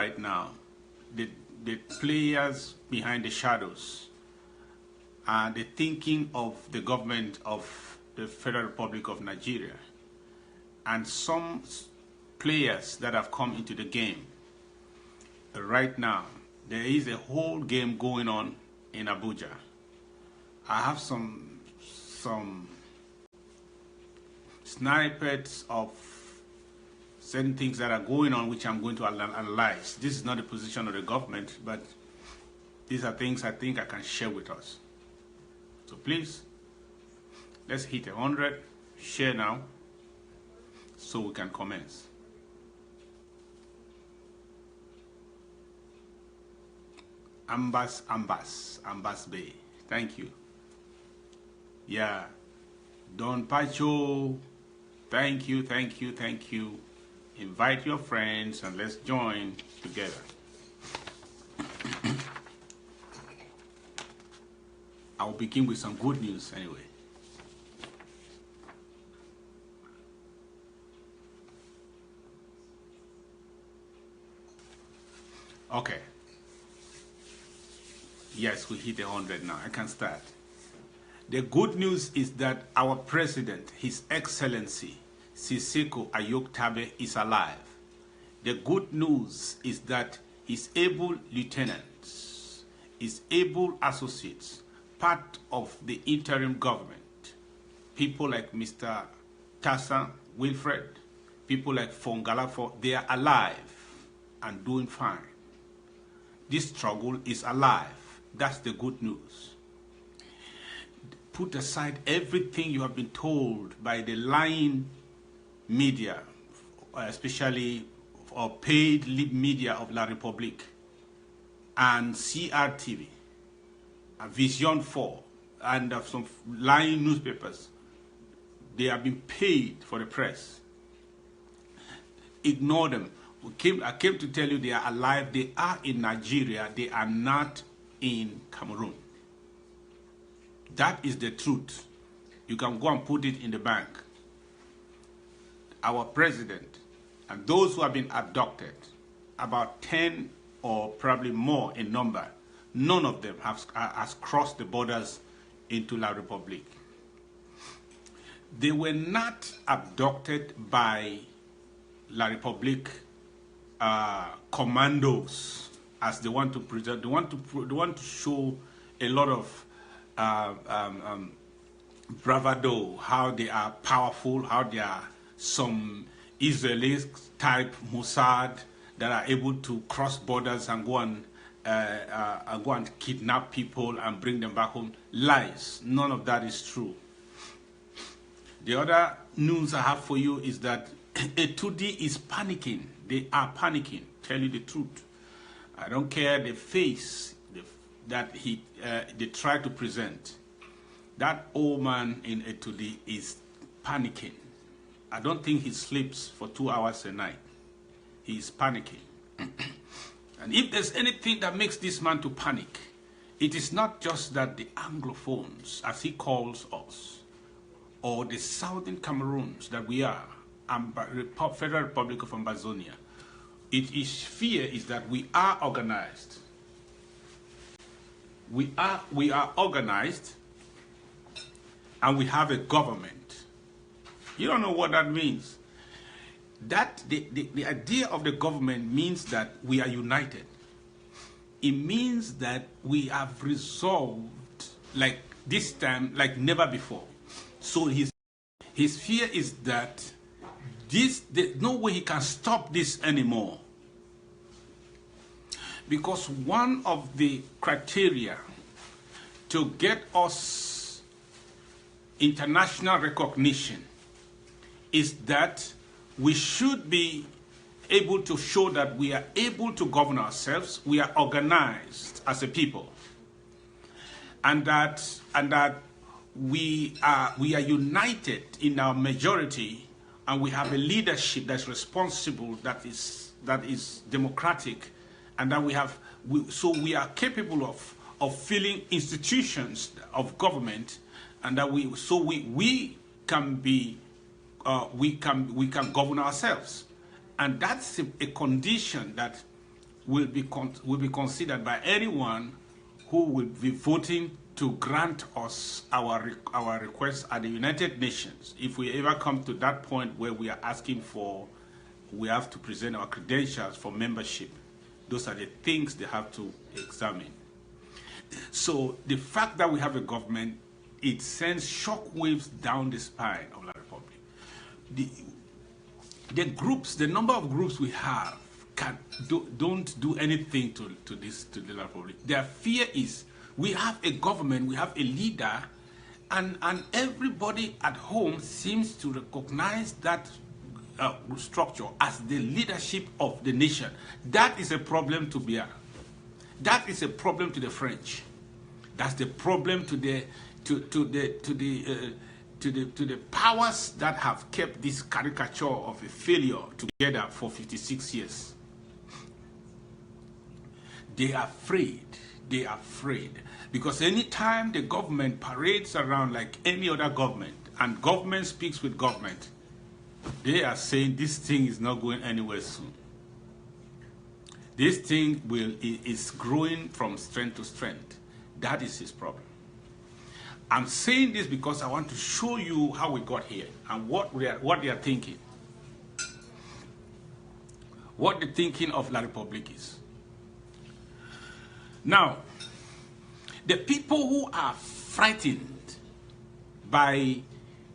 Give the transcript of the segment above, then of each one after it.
right now, the players behind the shadows are the thinking of the government of the Federal Republic of Nigeria and some players that have come into the game. Right now, there is a whole game going on in Abuja. I have some snippets of certain things that are going on which I'm going to analyze. This is not the position of the government, but these are things I think I can share with us. So please, let's hit 100, share now, so we can commence. Ambas Bay, thank you. Yeah, Don Pacho, thank you. Invite your friends and let's join together. I'll begin with some good news anyway. Okay. Yes, we hit 100 now. I can start. The good news is that our president, His Excellency, Siseko Ayoktabe, is alive. The good news is that his able lieutenants, his able associates, part of the interim government, people like Mr. Tassa Wilfred, people like Fongalafo, they are alive and doing fine. This struggle is alive. That's the good news. Put aside everything you have been told by the lying media, especially or paid media of La Republique and CRTV, Vision 4, and some lying newspapers. They have been paid for the press. Ignore them. I came to tell you they are alive. They are in Nigeria. They are not in Cameroon. That is the truth. You can go and put it in the bank. Our president and those who have been abducted, about 10 or probably more in number, none of them has crossed the borders into La Republique. They were not abducted by La Republique commandos, as they want to present. They want to show a lot of bravado, how they are powerful, how they are some Israeli type Mossad that are able to cross borders and go and kidnap people and bring them back home. Lies. None of that is true. The other news I have for you is that Etudi is panicking. They are panicking. Tell you the truth. I don't care the face that they try to present. That old man in Etudi is panicking. I don't think he sleeps for 2 hours a night. He is panicking. And if there's anything that makes this man to panic, it is not just that the Anglophones, as he calls us, or the Southern Cameroons that we are, Federal Republic of Ambazonia, his fear is that we are organized. We are organized, and we have a government. You don't know what that means. That the idea of the government means that we are united. It means that we have resolved, like this time, like never before. So his fear is that there's no way he can stop this anymore. Because one of the criteria to get us international recognition is that we should be able to show that we are able to govern ourselves, we are organized as a people, and that we are united in our majority, and we have a leadership that's responsible, that is democratic, and that so we are capable of filling institutions of government, and that we can be we can govern ourselves. And that's a condition that will be considered by anyone who will be voting to grant us our request at the United Nations. If we ever come to that point where we are asking for, we have to present our credentials for membership. Those are the things they have to examine. So the fact that we have a government, it sends shockwaves down the spine of the Republic. The number of groups we have don't do anything to the Republic. Their fear is we have a government, we have a leader, and everybody at home seems to recognize that structure as the leadership of the nation. That is a problem to bear. That is a problem to the French. That's the problem to the powers that have kept this caricature of a failure together for 56 years. They are afraid. They are afraid. Because anytime the government parades around like any other government, and government speaks with government, they are saying this thing is not going anywhere soon. This thing is growing from strength to strength. That is his problem. I'm saying this because I want to show you how we got here and what they are thinking. What the thinking of La République is. Now, the people who are frightened by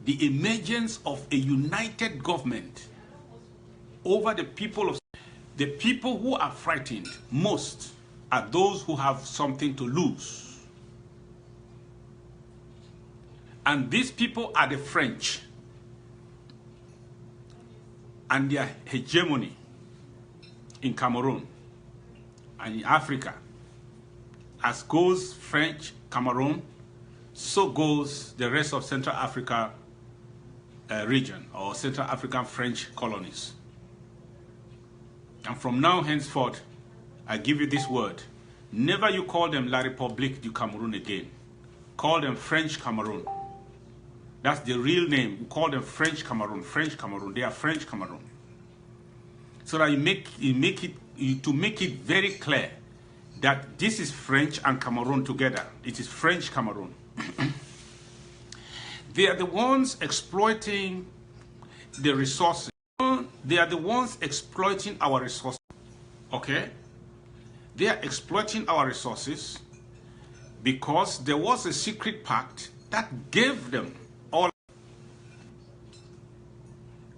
the emergence of a united government over the people who are frightened most are those who have something to lose. And these people are the French and their hegemony in Cameroon and in Africa. As goes French Cameroon, so goes the rest of Central Africa region, or Central African French colonies. And from now henceforth, I give you this word. Never you call them La République du Cameroun again. Call them French Cameroon. That's the real name. We call them French Cameroon. French Cameroon. They are French Cameroon. So that you make it very clear that this is French and Cameroon together. It is French Cameroon. They are the ones exploiting the resources. They are the ones exploiting our resources. Okay? They are exploiting our resources because there was a secret pact that gave them all.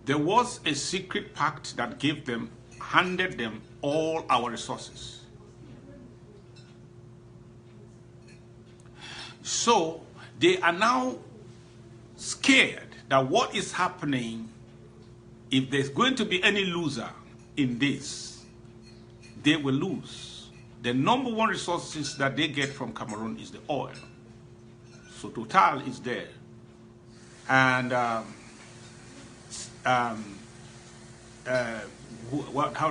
There was a secret pact that gave them, handed them all our resources. So they are now scared that what is happening, if there's going to be any loser in this, they will lose. The number one resources that they get from Cameroon is the oil. So Total is there. And how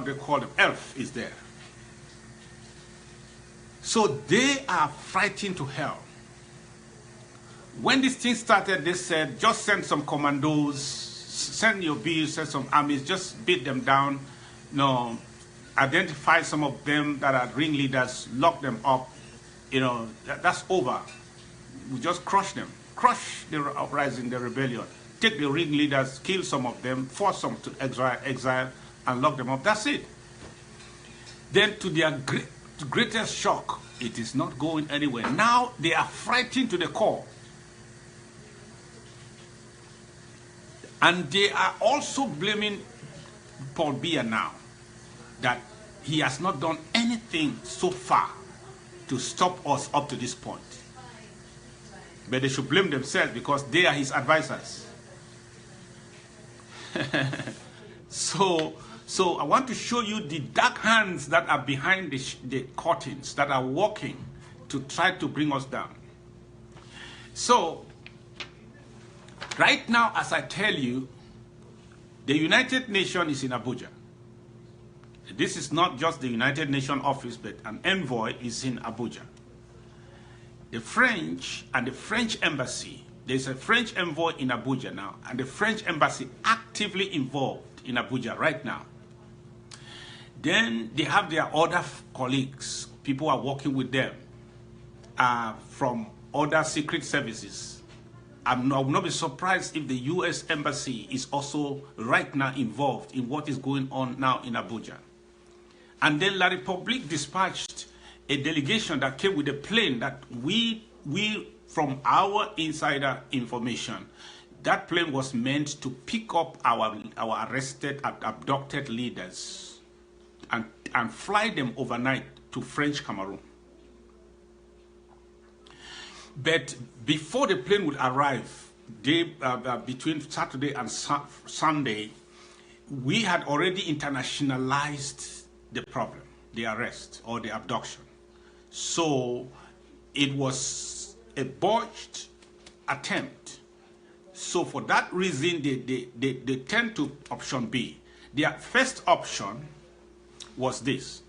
they call them, ELF is there. So they are frightened to hell. When this thing started, they said, just send some commandos, send your bills, send some armies, just beat them down, identify some of them that are ringleaders, lock them up, that's over. We just crush them, crush the uprising, the rebellion, take the ringleaders, kill some of them, force them to exile and lock them up. That's it. Then to their greatest shock, it is not going anywhere. Now they are frightened to the core. And they are also blaming Paul Biya now that he has not done anything so far to stop us up to this point. But they should blame themselves because they are his advisors. So I want to show you the dark hands that are behind the curtains that are working to try to bring us down. So right now, as I tell you, the United Nations is in Abuja. This is not just the United Nations office, but an envoy is in Abuja. The French and the French embassy, there's a French envoy in Abuja now, and the French embassy actively involved in Abuja right now. Then they have their other colleagues, people are working with them from other secret services. I will not be surprised if the U.S. Embassy is also right now involved in what is going on now in Abuja. And then La Republique dispatched a delegation that came with a plane that we from our insider information, that plane was meant to pick up our arrested, abducted leaders and fly them overnight to French Cameroon. But before the plane would arrive, between Saturday and Sunday, we had already internationalized the problem, the arrest or the abduction. So it was a botched attempt. So for that reason, they tend to option B. Their first option was this.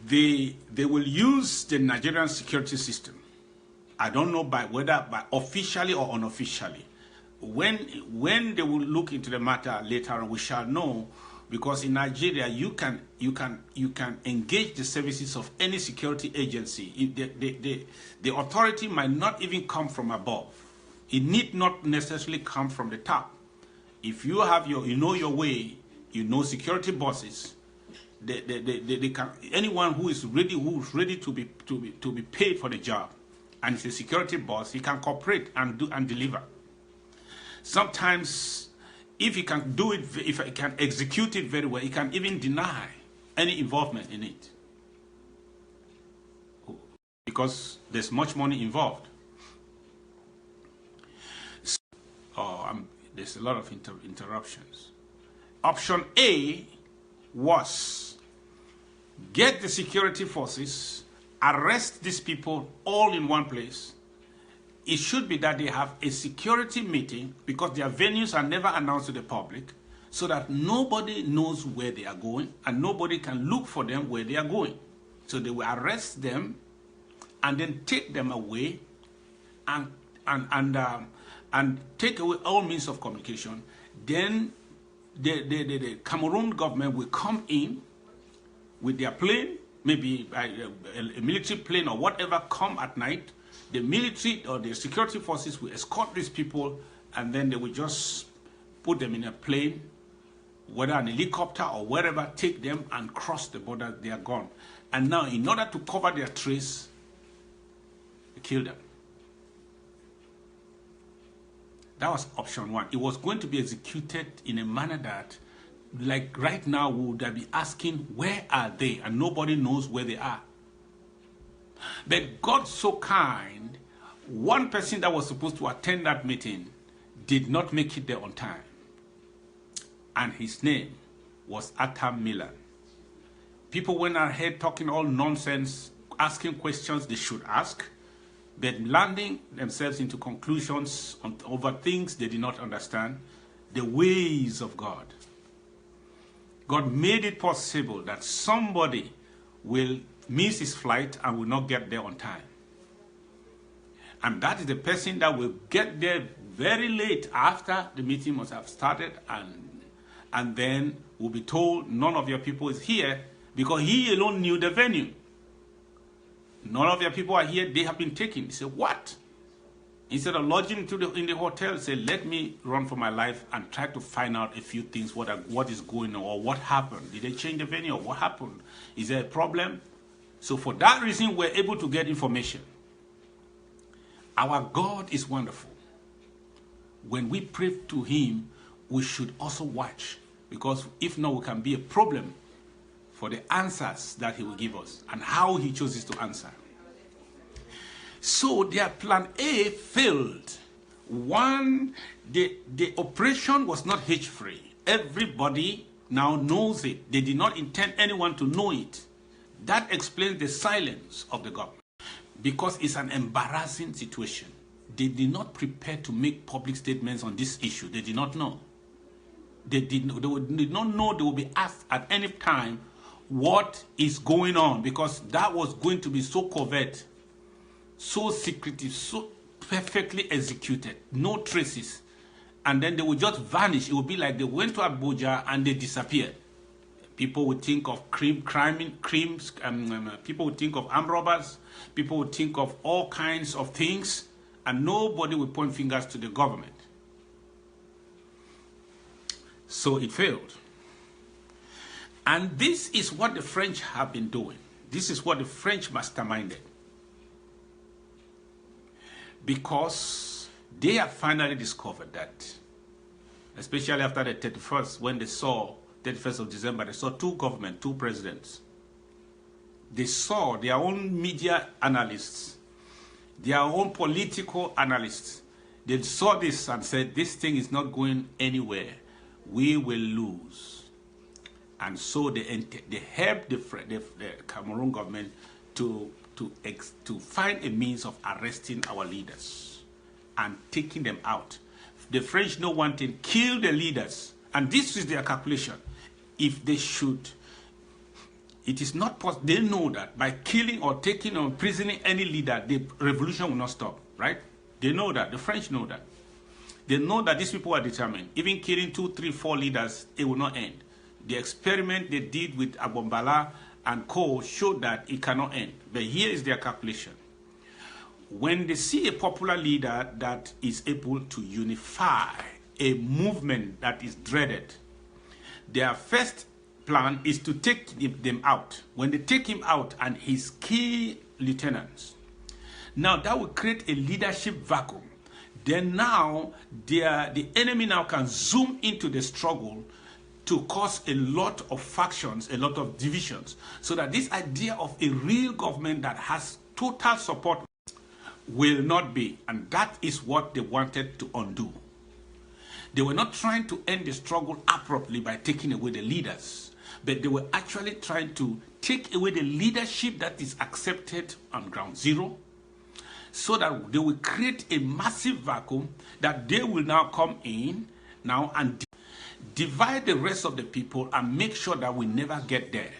They will use the Nigerian security system. I don't know whether by officially or unofficially. When they will look into the matter later on, we shall know, because in Nigeria you can engage the services of any security agency. The authority might not even come from above. It need not necessarily come from the top. If you have you know your way, you know security bosses. They can, anyone who's ready to be paid for the job, and it's a security boss, he can cooperate and do and deliver. Sometimes, if he can do it, if he can execute it very well, he can even deny any involvement in it, because there's much money involved. There's a lot of interruptions. Option A was get the security forces, arrest these people all in one place. It should be that they have a security meeting, because their venues are never announced to the public, so that nobody knows where they are going and nobody can look for them where they are going. So they will arrest them and then take them away and take away all means of communication. Then the Cameroon government will come in with their plane, maybe a military plane or whatever, come at night. The military or the security forces will escort these people, and then they will just put them in a plane, whether an helicopter or wherever, take them and cross the border. They are gone. And now, in order to cover their trace, they kill them. That was option one. It was going to be executed in a manner that, like right now, we would be asking, where are they? And nobody knows where they are. But God so kind, one person that was supposed to attend that meeting did not make it there on time. And his name was Arthur Miller. People went ahead talking all nonsense, asking questions they should ask, but landing themselves into conclusions over things they did not understand, the ways of God. God made it possible that somebody will miss his flight and will not get there on time. And that is the person that will get there very late after the meeting must have started, and then will be told none of your people is here, because he alone knew the venue. None of your people are here, they have been taken. He said, what? Instead of lodging in the hotel, he said, let me run for my life and try to find out a few things, what is going on, or what happened. Did they change the venue, or what happened? Is there a problem? So for that reason, we're able to get information. Our God is wonderful. When we pray to him, we should also watch, because if not, we can be a problem for the answers that he will give us and how he chooses to answer. So their plan A failed. One, the operation was not hitch-free. Everybody now knows it. They did not intend anyone to know it. That explains the silence of the government, because it's an embarrassing situation. They did not prepare to make public statements on this issue. They did not know. They did not know they would be asked at any time what is going on, because that was going to be so covert, so secretive, so perfectly executed, no traces. and then they will just vanish. It will be like they went to Abuja and they disappeared. People would think of crimes, people would think of armed robbers, people would think of all kinds of things, and nobody would point fingers to the government. So it failed. And this is what the French have been doing. This is what the French masterminded. Because they have finally discovered that, especially after the 31st, when they saw 31st of December, they saw two governments, two presidents. They saw their own media analysts, their own political analysts. They saw this and said, this thing is not going anywhere. We will lose. And so they helped the Cameroon government to find a means of arresting our leaders and taking them out. The French know one thing: kill the leaders. And this is their calculation. If they should, it is not possible. They know that by killing or taking or imprisoning any leader, the revolution will not stop, right? They know that. The French know that. They know that these people are determined. Even killing 2, 3, 4 leaders, it will not end. The experiment they did with Abombala and Co. showed that it cannot end. But here is their calculation. When they see a popular leader that is able to unify a movement that is dreaded, their first plan is to take them out. When they take him out and his key lieutenants, now that will create a leadership vacuum. Then now the enemy now can zoom into the struggle to cause a lot of factions, a lot of divisions, so that this idea of a real government that has total support will not be. And that is what they wanted to undo. They were not trying to end the struggle abruptly by taking away the leaders, but they were actually trying to take away the leadership that is accepted on ground zero, so that they will create a massive vacuum that they will now come in now and divide the rest of the people and make sure that we never get there.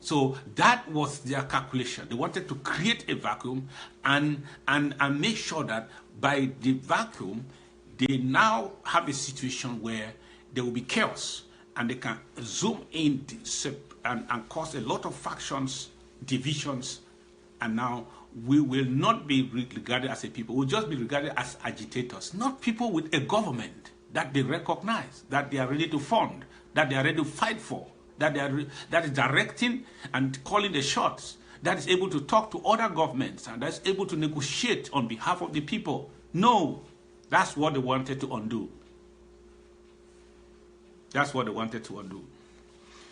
So that was their calculation. They wanted to create a vacuum and make sure that by the vacuum, they now have a situation where there will be chaos and they can zoom in and cause a lot of factions, divisions, and now we will not be regarded as a people. We'll just be regarded as agitators, not people with a government that they recognize, that they are ready to fund, that they are ready to fight for, that is directing and calling the shots, that is able to talk to other governments, and that's able to negotiate on behalf of the people. No, that's what they wanted to undo. That's what they wanted to undo.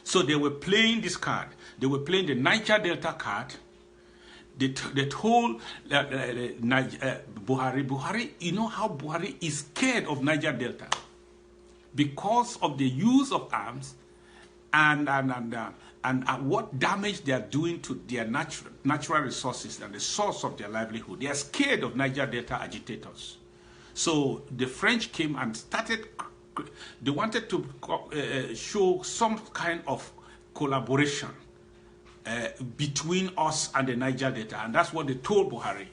So they were playing this card. They were playing the Niger Delta card. They told Buhari, you know how Buhari is scared of Niger Delta because of the use of arms and what damage they are doing to their natural resources and the source of their livelihood. They are scared of Niger Delta agitators. So the French came and started. They wanted to show some kind of collaboration between us and the Niger Delta, and that's what they told Buhari,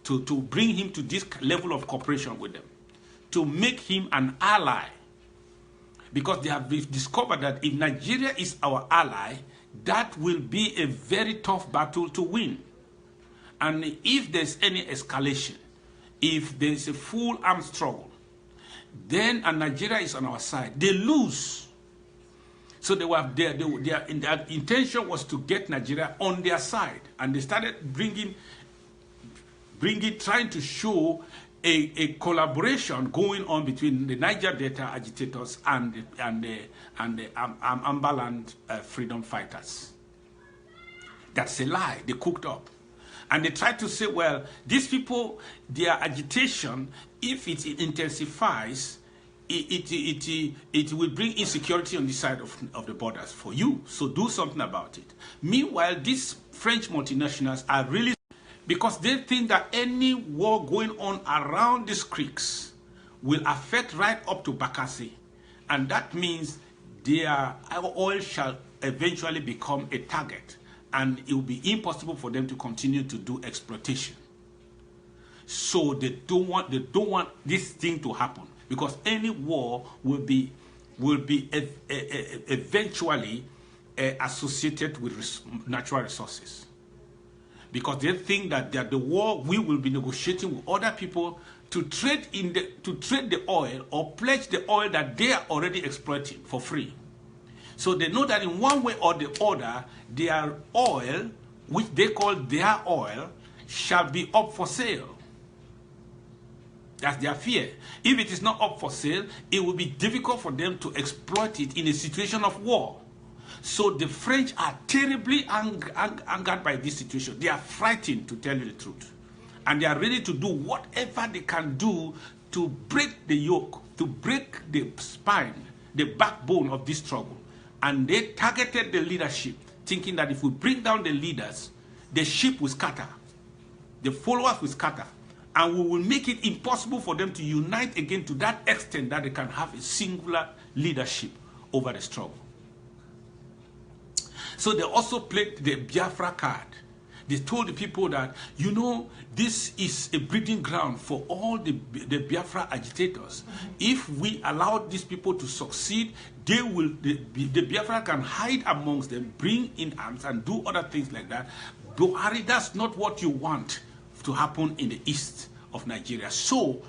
to bring him to this level of cooperation with them, to make him an ally, because they have discovered that if Nigeria is our ally, that will be a very tough battle to win. And if there's any escalation, if there's a full armed struggle, then and Nigeria is on our side, they lose. So their intention was to get Nigeria on their side, and they started trying to show a collaboration going on between the Niger Delta agitators and the Ambaland freedom fighters. That's a lie they cooked up. And they tried to say, well, these people, their agitation, if it intensifies, it will bring insecurity on this side of the borders for you. So do something about it. Meanwhile, these French multinationals are really, because they think that any war going on around these creeks will affect right up to Bakassi. And that means their oil shall eventually become a target, and it will be impossible for them to continue to do exploitation. So they don't want this thing to happen, because any war will be eventually associated with natural resources, because they think that the war we will be negotiating with other people to trade the oil or pledge the oil that they are already exploiting for free. So they know that in one way or the other, their oil, which they call their oil, shall be up for sale. That's their fear. If it is not up for sale, it will be difficult for them to exploit it in a situation of war. So the French are terribly angered by this situation. They are frightened, to tell you the truth. And they are ready to do whatever they can do to break the yoke, to break the spine, the backbone of this struggle. And they targeted the leadership, thinking that if we bring down the leaders, the ship will scatter, the followers will scatter, and we will make it impossible for them to unite again to that extent that they can have a singular leadership over the struggle. So they also played the Biafra card. They told the people that, you know, this is a breeding ground for all the Biafra agitators. If we allow these people to succeed, they will, the Biafra can hide amongst them, bring in arms and do other things like that. Buhari, that's not what you want to happen in the east of Nigeria. So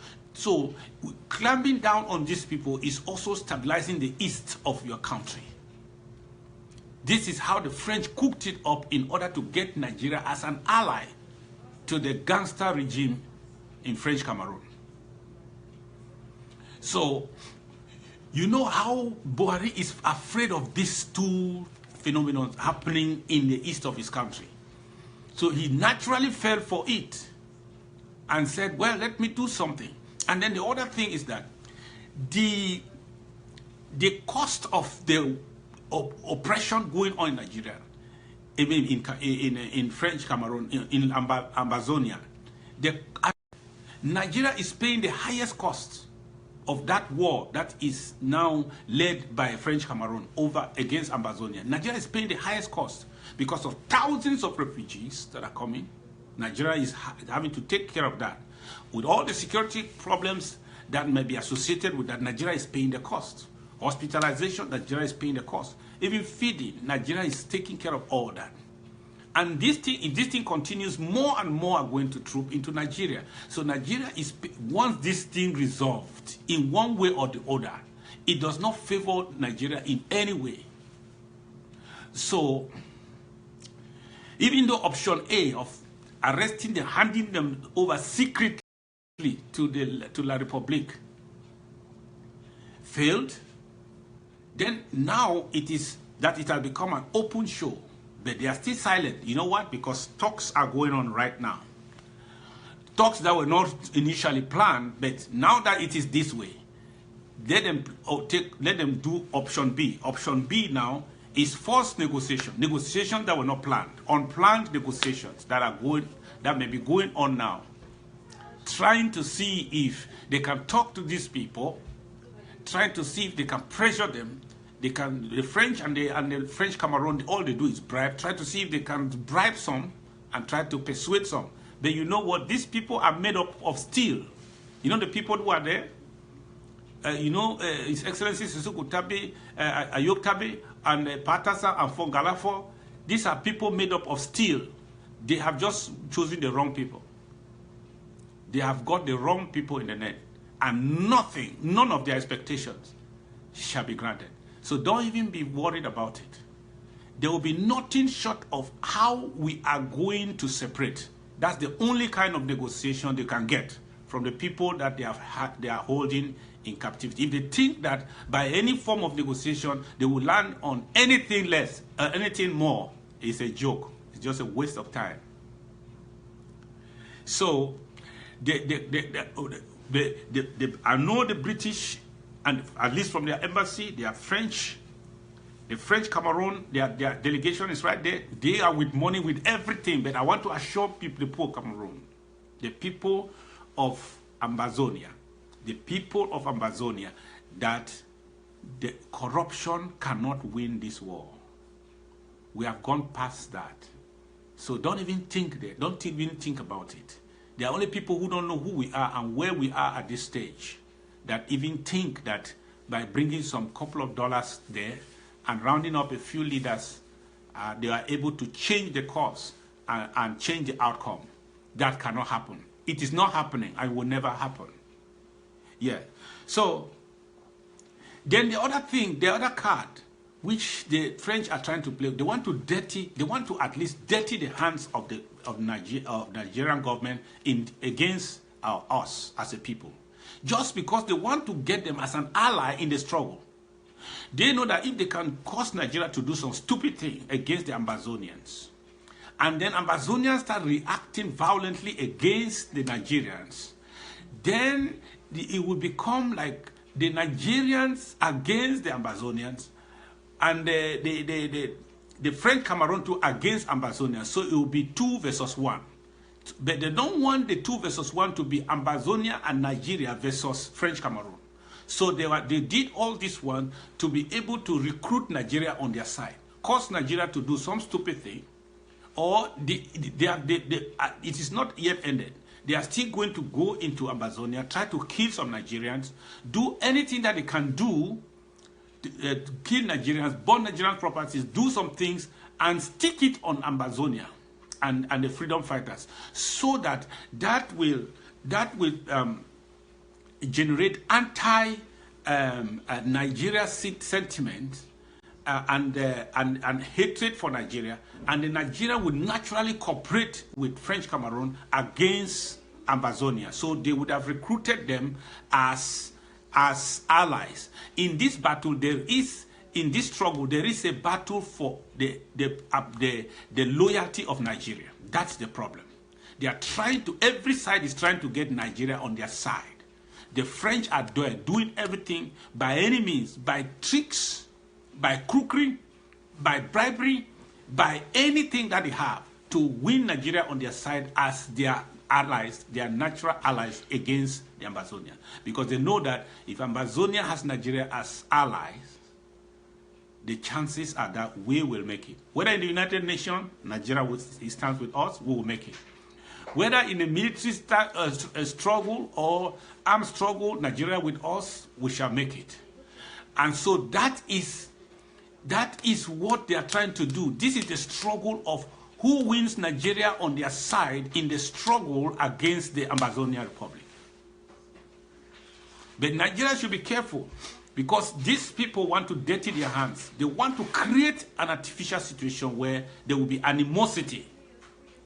clamping down on these people is also stabilizing the east of your country. This is how the French cooked it up in order to get Nigeria as an ally to the gangster regime in French Cameroon. So, you know how Buhari is afraid of these two phenomena happening in the east of his country. So he naturally fell for it and said, well, let me do something. And then the other thing is that the cost of the oppression going on in Nigeria, in French Cameroon, in Ambazonia, Nigeria is paying the highest cost of that war that is now led by French Cameroon over against Ambazonia. Nigeria is paying the highest cost because of thousands of refugees that are coming. Nigeria is having to take care of that. With all the security problems that may be associated with that, Nigeria is paying the cost. Hospitalization, Nigeria is paying the cost. Even feeding, Nigeria is taking care of all that. And this thing, if this thing continues, more and more are going to troop into Nigeria. So Nigeria is, once this thing resolved in one way or the other, it does not favor Nigeria in any way. So even though option A of arresting them, handing them over secretly to La Republique failed, then now it is that it has become an open show. But they are still silent. You know what? Because talks are going on right now. Talks that were not initially planned, but now that it is this way, let them do option B. Option B now is forced negotiation. Negotiations that were not planned. Unplanned negotiations that may be going on now. Trying to see if they can talk to these people, trying to see if they can pressure them. They can, the French and the French Cameroon, all they do is bribe, try to see if they can bribe some and try to persuade some. But you know what? These people are made up of steel. You know the people who are there? His Excellency Sissoko Tabe, Ayok Tabe, and Patasa and Fongalafo. These are people made up of steel. They have just chosen the wrong people. They have got the wrong people in the net. And none of their expectations shall be granted. So don't even be worried about it. There will be nothing short of how we are going to separate. That's the only kind of negotiation they can get from the people that they are holding in captivity. If they think that by any form of negotiation they will land on anything less, anything more, it's a joke. It's just a waste of time. So I know the British, and at least from their embassy, they are French. The French Cameroon, their delegation is right there. They are with money, with everything. But I want to assure people, the poor Cameroon, the people of Ambazonia, that the corruption cannot win this war. We have gone past that. So don't even think there. Don't even think about it. There are only people who don't know who we are and where we are at this stage that even think that by bringing some couple of dollars there and rounding up a few leaders, they are able to change the course and change the outcome. That cannot happen. It is not happening and will never happen. Yeah. So then the other thing, the other card, which the French are trying to play, they want to at least dirty the hands of the Nigerian government against us as a people, just because they want to get them as an ally in the struggle. They know that if they can cause Nigeria to do some stupid thing against the Ambazonians, and then Ambazonians start reacting violently against the Nigerians, then it will become like the Nigerians against the Ambazonians, and the French Cameroon too against Ambazonians. So it will be 2 versus 1. But they don't want the 2 versus 1 to be Ambazonia and Nigeria versus French Cameroon. So they did all this one to be able to recruit Nigeria on their side, cause Nigeria to do some stupid thing, or it is not yet ended. They are still going to go into Ambazonia, try to kill some Nigerians, do anything that they can do to kill Nigerians, burn Nigerian properties, do some things, and stick it on Ambazonia and the freedom fighters, so that will generate anti-Nigeria sentiment and hatred for Nigeria, and the Nigeria would naturally cooperate with French Cameroon against Ambazonia. So they would have recruited them as allies. In this battle, in this struggle, there is a battle for the loyalty of Nigeria. That's the problem. They are trying to, every side is trying to get Nigeria on their side. The French are doing everything by any means, by tricks, by crookery, by bribery, by anything that they have to win Nigeria on their side as their allies, their natural allies against the Ambazonia. Because they know that if Ambazonia has Nigeria as allies, the chances are that we will make it. Whether in the United Nations, Nigeria stands with us, we will make it. Whether in a military struggle or armed struggle, Nigeria with us, we shall make it. And so that is what they are trying to do. This is the struggle of who wins Nigeria on their side in the struggle against the Ambazonia Republic. But Nigeria should be careful, because these people want to dirty their hands. They want to create an artificial situation where there will be animosity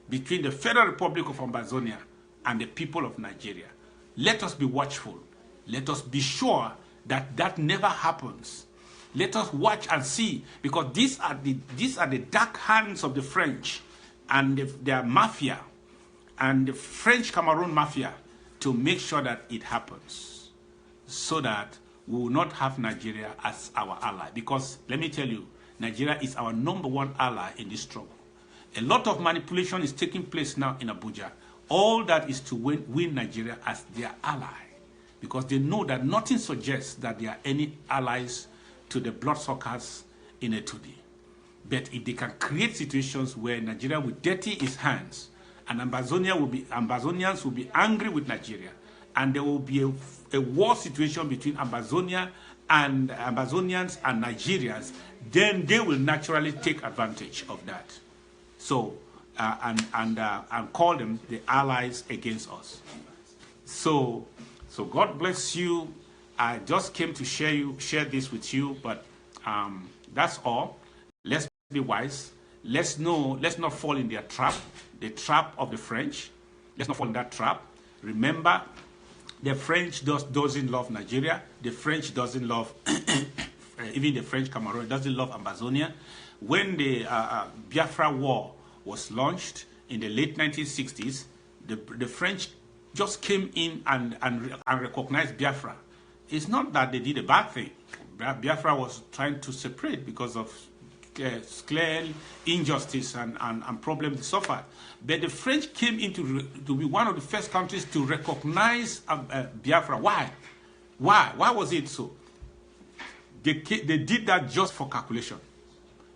between the Federal Republic of Ambazonia and the people of Nigeria. Let us be watchful. Let us be sure that that never happens. Let us watch and see, because these are the dark hands of the French and their mafia and the French Cameroon mafia to make sure that it happens, so that we will not have Nigeria as our ally. Because let me tell you, Nigeria is our #1 ally in this struggle. A lot of manipulation is taking place now in Abuja. All that is to win Nigeria as their ally, because they know that nothing suggests that there are any allies to the bloodsuckers in a 2D. But if they can create situations where Nigeria will dirty its hands, and Ambazonians will be angry with Nigeria, and there will be a war situation between Ambazonians and Nigerians, then they will naturally take advantage of that. So and call them the allies against us. So God bless you. I just came to share this with you, but that's all. Let's be wise. Let's not fall in their trap, the trap of the French. Let's not fall in that trap. Remember, the French doesn't love Nigeria. The French doesn't love, even the French Cameroon doesn't love Ambazonia. When the Biafra War was launched in the late 1960s, the French just came in and recognized Biafra. It's not that they did a bad thing. Biafra was trying to separate because of clear injustice and problems they suffered. But the French came to be one of the first countries to recognize Biafra. Why? Why was it so? They did that just for calculation.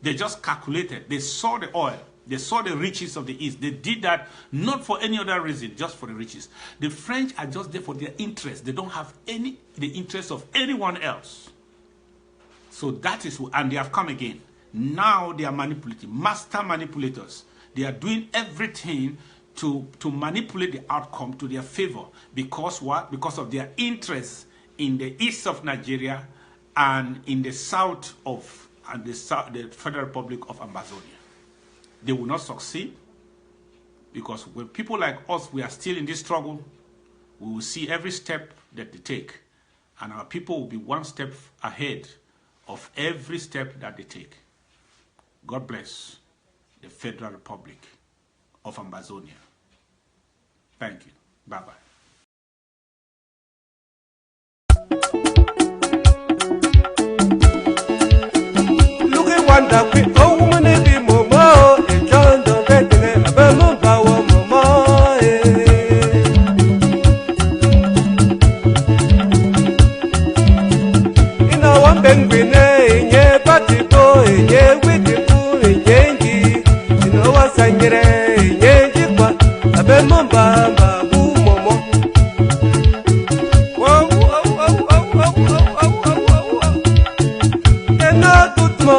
They just calculated. They saw the oil. They saw the riches of the East. They did that not for any other reason, just for the riches. The French are just there for their interest. They don't have the interest of anyone else. So that is, and they have come again. Now they are manipulating, master manipulators. They are doing everything to manipulate the outcome to their favor. Because what? Because of their interest in the east of Nigeria and in the south of the Federal Republic of Amazonia. They will not succeed, because when people like us, we are still in this struggle, we will see every step that they take, and our people will be one step ahead of every step that they take. God bless the Federal Republic of Amazonia. Thank you. Bye-bye. Wanda kwi oumane bi momo e jondo betene abemo bawo momo ina wambengwine nye patipo nye widipu nye nji ina wasangire nye njikwa abemo mbamba bu momo ena tutmo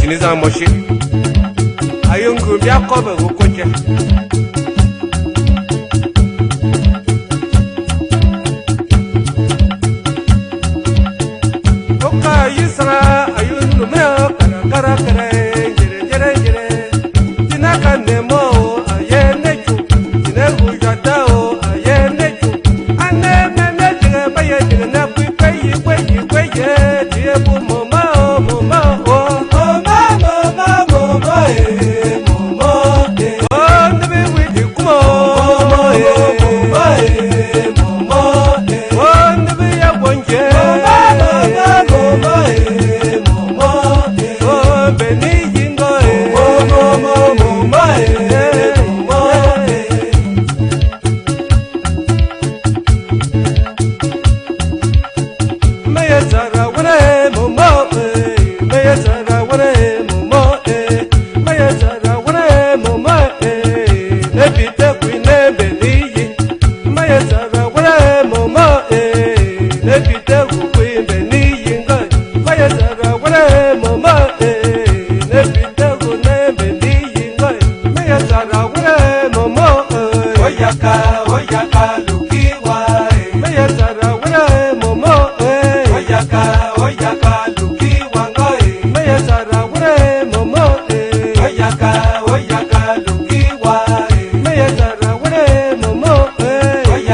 Opportunism moshi ayungu byakobe gukoje oka yisra ayungu mera kara jere tinaka nemo ayene chu tinegu jatao ayene chu ane mene tige baye tige na kweyi tiebu moma oh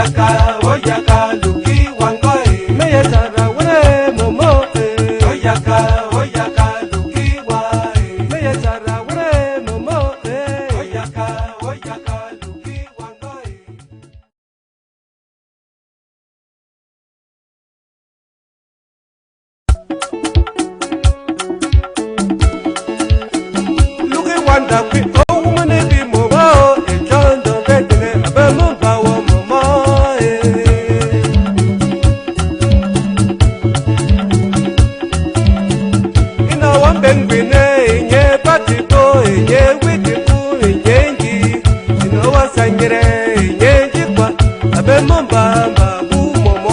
oyaka oyaka luki wangoe meye tara wure momo oyaka oyaka luki wae meye tara wure momo oyaka oyaka luki wangoe luki wanda kwi o mane bi momo e chondo betene abe mo bawo momo ina wambengwine nye patipo nye witipu nye nji ina wasanyere nye njikwa abe mo bamba bu momo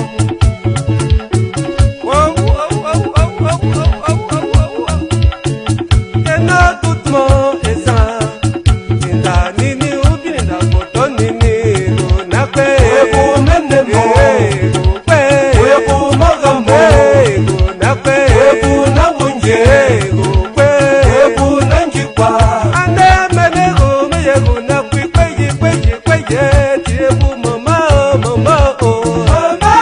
ena tutmo esa inda nini ubini da foto nini runakwe ebu mende mo kwe ebu magamo runakwe ebu na wunje kwe ebu na njikwa ane mene meye runakwe kweje ti ebu mama mama o mama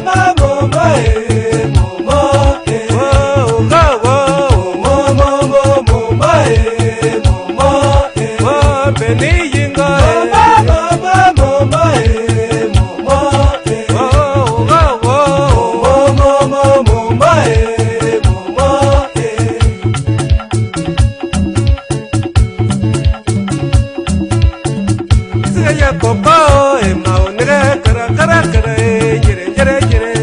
mama mama oh gawo mama mama mama beni yinga mama mama mama oh gawo mama mama Isaya kopa e maunere kara jere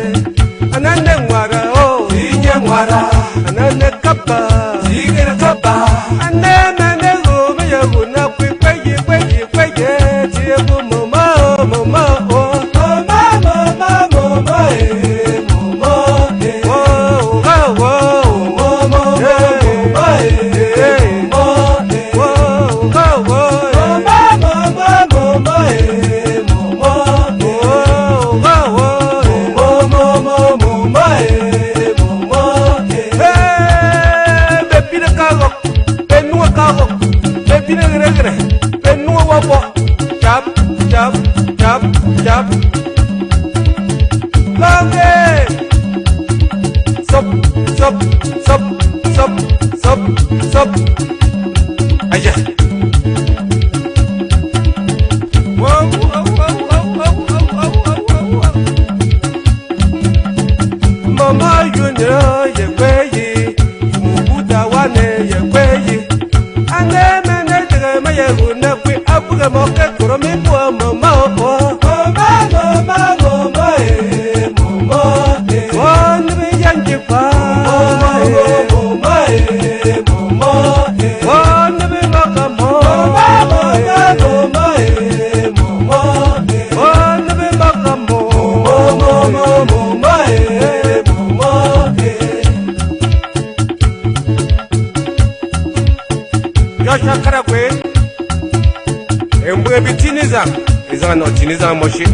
anane ngwara o inye ngwara anane kapa sigere kapa anane go me yaguna kweje ti ebu mama mama o mama mama oh gawo mama mama oh gawo Chap Lange Sop Aja Mama Junior yekweyi Mubuta wane yekweyi Ane mene tige maye guna kwi apuge moke kuromi bua mama One be yanji pa One be makamo One be makamo Yosha karakwe Embwe bitiniza Iza no tiniza moshi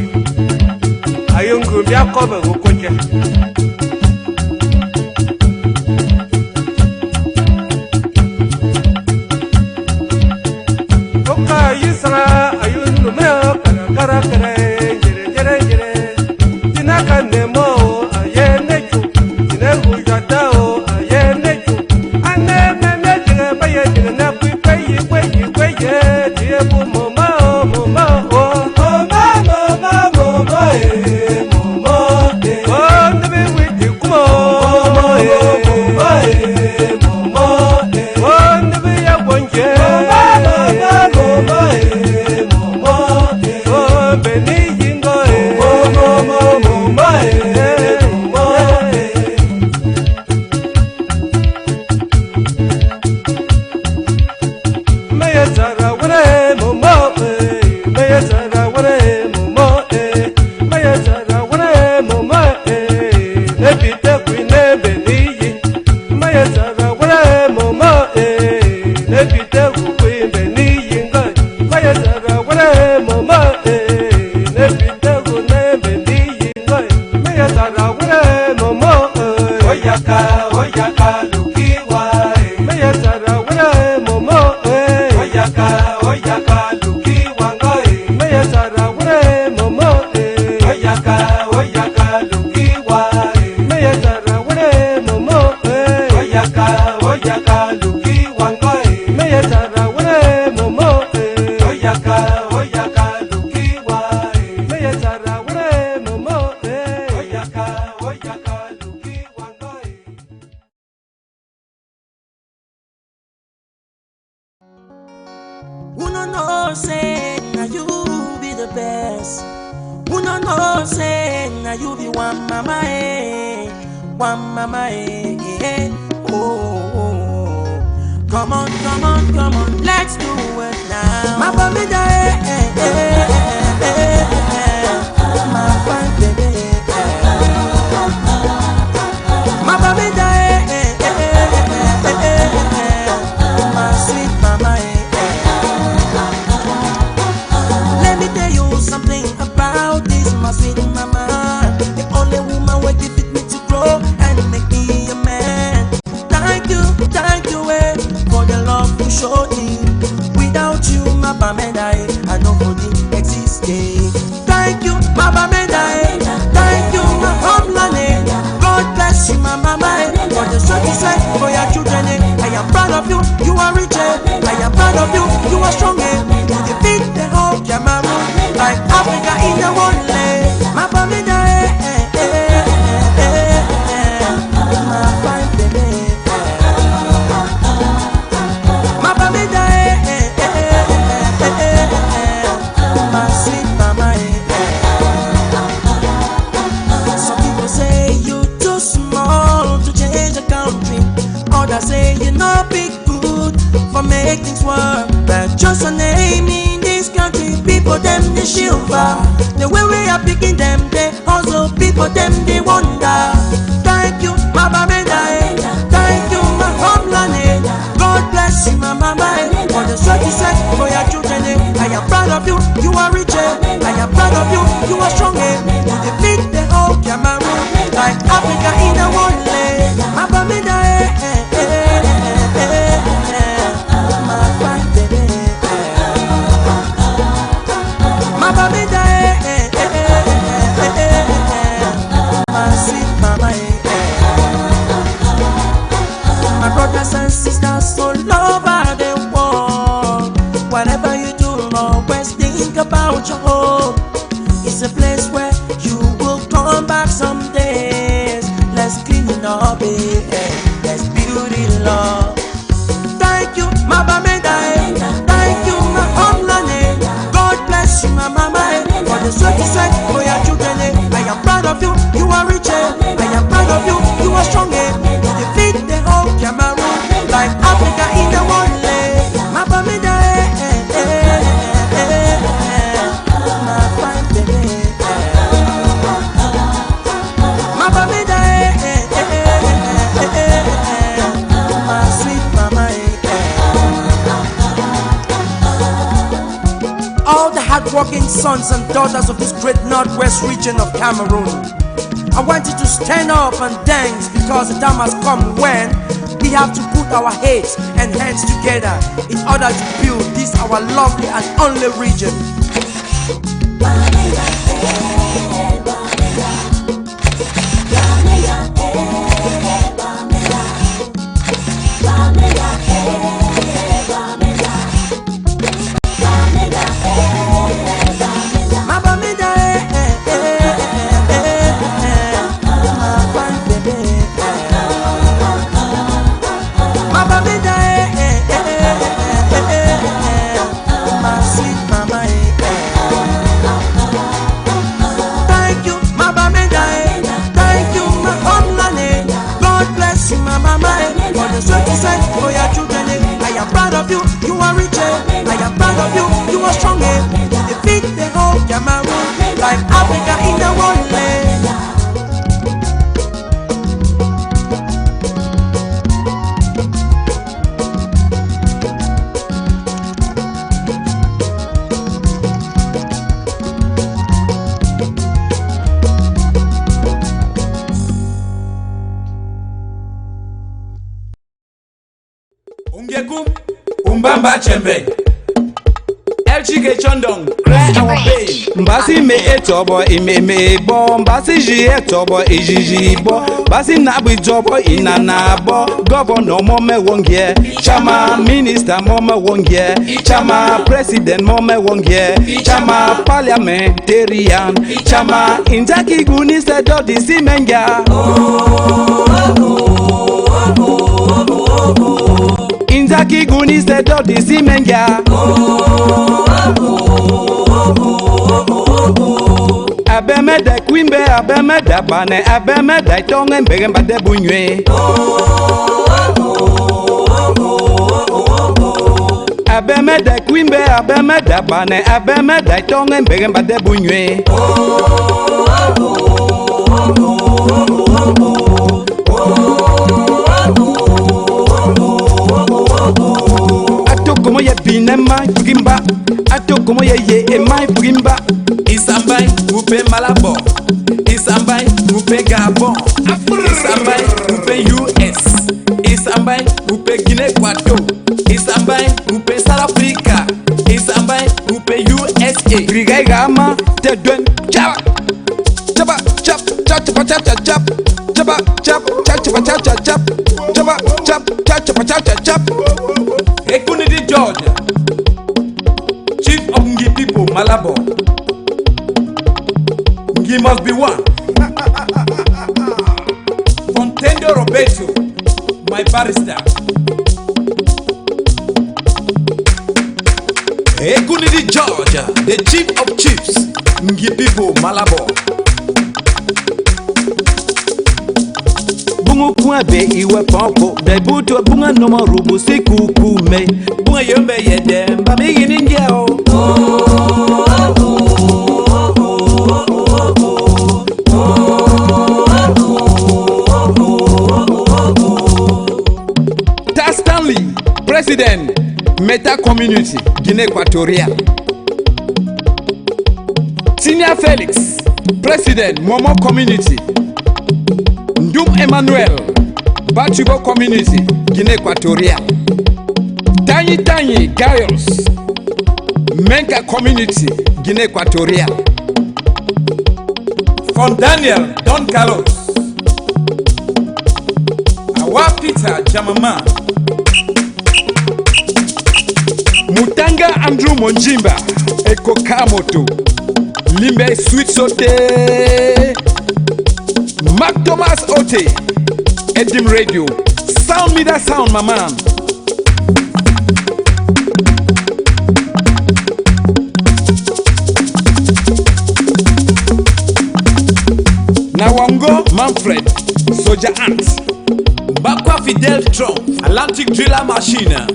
Ayungu byakobe gukoche Oka yisra ayunu me kara jere Tinaka nemo ayenechu Tinegu jatao ayenechu Ane mene jere baye jere na kweje Tiebu mama oh oyaka luki wangoe meya sara wure momo oyaka oyaka lukiwa meya tara wure momo oyaka oyaka lukiwa ngoi meya tara wure momo oyaka oyaka lukiwa meya tara wure momo oyaka oyaka lukiwa ngoi. Uno no say now you be the best. Uno no say now you be one mama one mama oh. Come on, come on, come on, let's do it now. My baby my fine baby. My baby my sweet mama. Let me tell you something about this, my sweet mama. The only woman who give me to grow and make me a man. Thank you, for the love you showed me. Without you, my bamenda, I know for the exist. Thank you, my bamenda. Thank you, my homeland. God bless you, my mama. For the short you say for your children, I am proud of you. You are rich. I am proud of you. You are strong. You defeat the whole Cameroon like Africa in the one leg. My bamenda, my fine baby. My bamenda, my sweet mama. Some people say you too small to change the country. Others say you're not big good for make things work. But just a name in this country, people them they shiver. The way we are picking them, they also people them they wonder. Thank you, my bamenda. Thank you, my homeland. God bless you, my mama. For the sweat you said for your children, I am proud of you. You are rich. I am proud of you. You are strong. You defeat the whole Cameroon like Africa in the one leg. My bamenda, my fine baby. My bamenda, my sweet mama. My brothers and sisters all over the world. Whatever you do, always think about your home. It's a place where you will come back some days. Let's clean it up, let's build it love. Thank you, my bamenda. Thank you, my homeland. God bless you, my mama. For the sweat you said for your children, I am proud of you. You are rich. I am proud of you. You are strong. You defeat the whole Cameroon like Africa in the one leg. My bamenda, my fine baby. My bamenda, my sweet mama. All the hardworking sons and daughters of this great northwest region of Cameroon, I want you to stand up and dance, because the time has come when we have to put our heads and hands together in order to build this our lovely and only region. You are rich, I am proud of you. You are strong, you defeat the whole Cameroon like Africa in the one leg. Umbamba chembe chike chondong, cry our pain. Mbasi me etobo imeme bo, mbasi ji etobo ijiji bo, mbasi nabi jobo inana bo. Governor mome wongye, chama minister mome wongye, chama president mome wongye, chama parliamentarian, chama injaki guni sedo di simenga. Injaki guni sedo di simenga. Abeme da quimbe, abeme da bane, abeme da tongue mbege mbade bunywe. Abeme da quimbe, abeme da bane, abeme da tongue mbege mbade bunywe. Ato como ye binema pugimba, ato como ye emai pugimba. Isambai, Upe Malabo. Isambai, Upe Gabon. Isambai, Upe US. Isambai, Upe Guinea Equatorial. Isambai, Upe South Africa. Isambai, Upe USA. Grigai gama te duen chapa chapa chap chap chapa chap chap chap chapa chap chap chapa chap chap chap chapa chap chap chapa chap chap chap. Ekunidi George, Chief of Ngi people, Malabo. Ngi must be one. Fontendo Roberto, my barrister. Ekunidi George, the Chief of Chiefs, Ngi people, Malabo. Bungu kuabe iwe pompo, debuto bunga noma rubu siku kume. Bunga yombe yede, mbami yininge o. Stanley, President, Meta Community, Guinea Equatorial. Senior Felix, President, Momo Community. Ndum Emmanuel, Bachibo Community, Guinea Equatorial. Tiny Gaius, Menka Community, Guinea Equatorial. From Daniel, Don Carlos. Awa Peter Jamama. Mutanga Andrew Monjimba, Eko Kamoto, Limbe Sweet Sote, Mark Thomas Ote, Edim Radio, Sound me that sound, my man. Nawango Manfred, Soldier Ants, Bakwa Fidel Trump, Atlantic Driller Machine.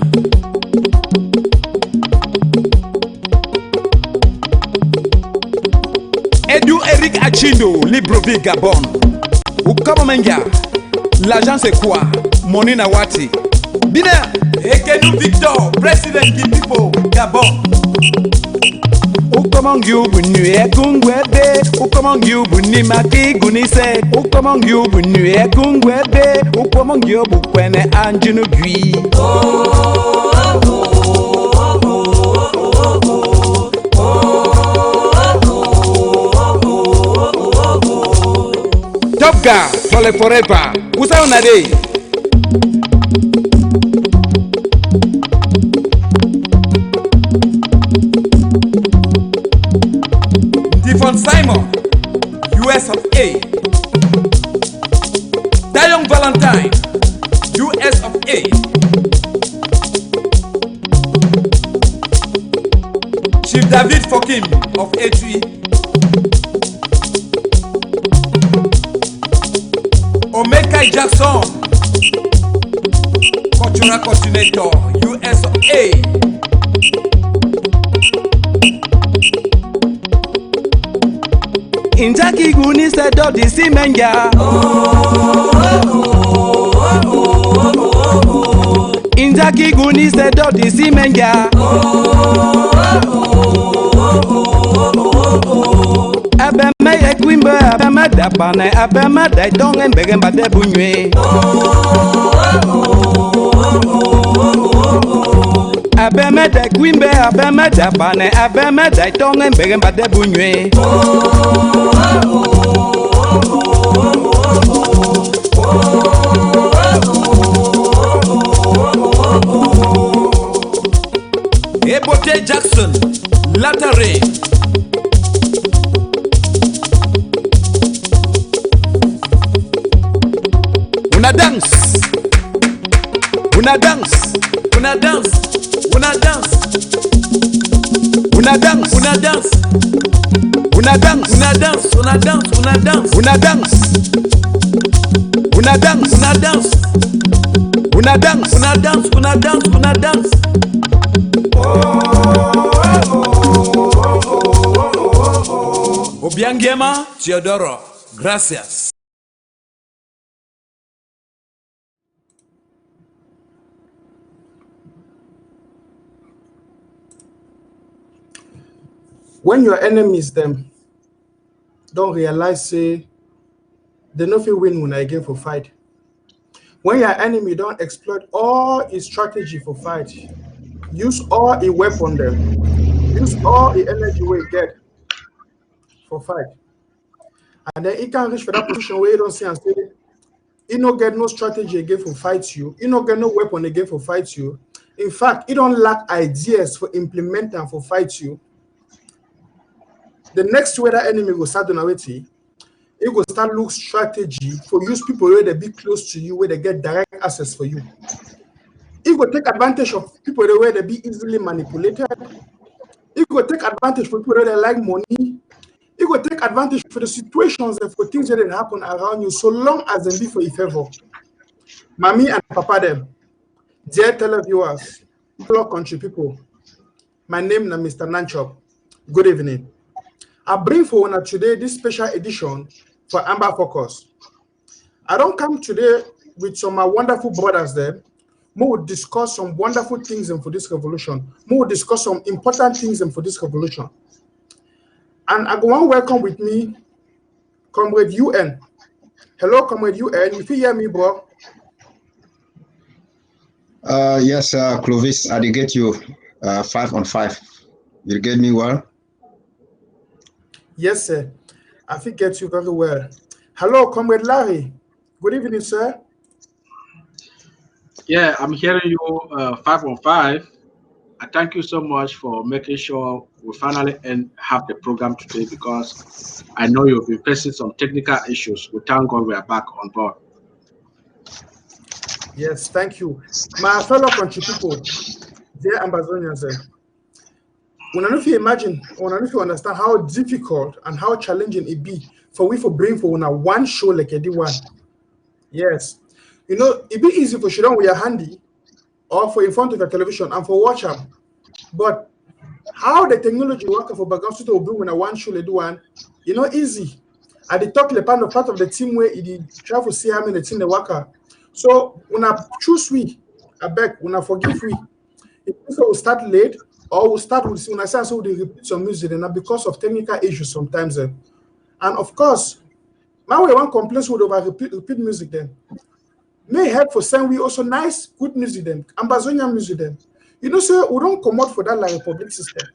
Edu Eric Achindo, Libreville, Gabon. Ukabamenga, l'agence est quoi? Monina Wati. Bina, Ekenu Victor, President Gipipo, Gabon. Ukomangu bunye kungwebe, ukomangu bunye maki gunise, ukomangu bunye kungwebe, ukomangu bukwene anjunu gui. Top Guy, Tole Forever, Usa Onade. Devon Simon, US of A. Dayong Valentine, US of A. Chief David Fokim of A3. Omeka Jackson, Cultural Coordinator, US of A. Injaki guni sedo di simenga. Injaki guni sedo di simenga. Abeme ye kwimbe, abeme da bane, abeme da tongue mbege mbade bunywe. abemede kwimbe abemede bane abemede tonge mbege mbade bunywe Ebote Jackson, Latare. Una dance. Una dance. Una dance. Una dance. Una dance. Una dance. Una dance. Una dance. Una dance. Una dance. Una dance. Una dance. Una dance. Una dance. Una dance. Una dance. Una dance. Obiangema Teodoro, gracias. When your enemies them don't realize say they no fit win when I again for fight. When your enemy don't exploit all his strategy for fight, use all his weapon them, use all the energy we get for fight. And then he can reach for that position where you don't see and say, he no get no strategy again for fight you, he no get no weapon again for fight you. In fact, he don't lack ideas for implement and for fight you. The next way that enemy will start doing it, he will start look strategy for use people where they be close to you, where they get direct access for you. He will take advantage of people where they be easily manipulated. He will take advantage for people where they like money. He will take advantage for the situations and for things that happen around you, so long as they be for your favor. Mommy and Papa them, dear televiewers, fellow country people, my name is Mr. Nanchop. Good evening. I bring for one today this special edition for Amba Focus. I don't come today with some wonderful brothers there. We will discuss some wonderful things for this revolution. We will discuss some important things for this revolution. And I go on welcome with me, Comrade UN. Hello, Comrade UN. If you hear me, bro. Yes, Clovis, I did get you 5 on 5. You get me well? Yes, sir. I think get you very well. Hello, Comrade Larry. Good evening, sir. Yeah, I'm hearing you 5 on 5. I thank you so much for making sure we finally have the program today, because I know you've been facing some technical issues. We thank God we are back on board. Yes, thank you. My fellow country people, dear Ambazonians, when I know if you imagine, when I know if you understand how difficult and how challenging it be for we for bring for one show like a D1. Yes. You know, it be easy for sit down with your handy or for in front of your television and for watch them. But how the technology work for background to bring when a one show like D1, you know, easy. I did talk the part of the team where it try to see how many team the worker. So when I choose we, I beg, when I forgive we, if we start late, or we'll start with, when I say so, they repeat some music, and because of technical issues sometimes. And of course, now we want complaints with over repeat music then. May help for saying we also nice, good music then, Ambazonia music then. You know, so we don't come out for that like Republic system.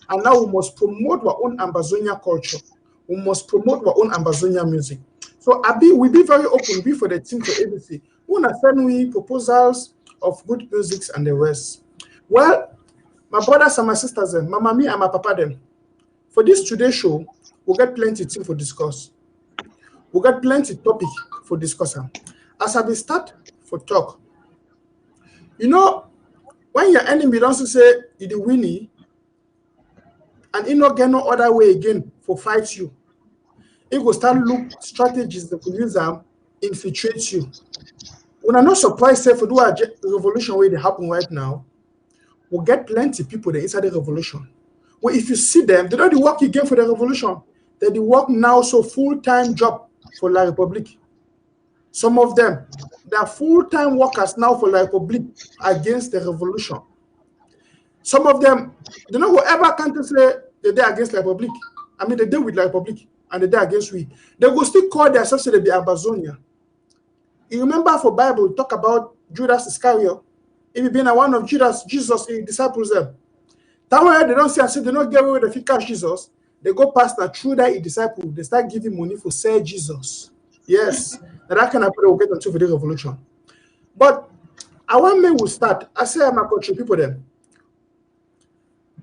And now we must promote our own Ambazonia culture. We must promote our own Ambazonia music. So we be very open, be for the team for ABC. We want to send we proposals of good music and the rest. Well, my brothers and my sisters, Mama me and my papa them. For this today's show, we'll get plenty of things for discuss. We'll get plenty of topic for discussion. As I will start for talk, you know, when your enemy don't say you the winning, and he not get no other way again for fight you, he will start look strategies that will use them infiltrate you. When I'm not surprised, say for do a revolution where they happen right now, we'll get plenty of people that inside the revolution. Well, if you see them, they don't work again for the revolution. They work now so full-time job for La Republique. Some of them, they are full-time workers now for La Republique against the revolution. Some of them, they don't go ever can't say they're against La Republique. I mean, they deal with La Republique and they're against we. They will still call themselves the Ambazonia. You remember for Bible, talk about Judas Iscariot. If you been one of Jesus' disciples them. That way they don't say they don't get away with the catch Jesus. They go past that through that disciple, they start giving money for sell Jesus. Yes. And that kind of people will get into the revolution. But I want me will start. I say I'm a country people then.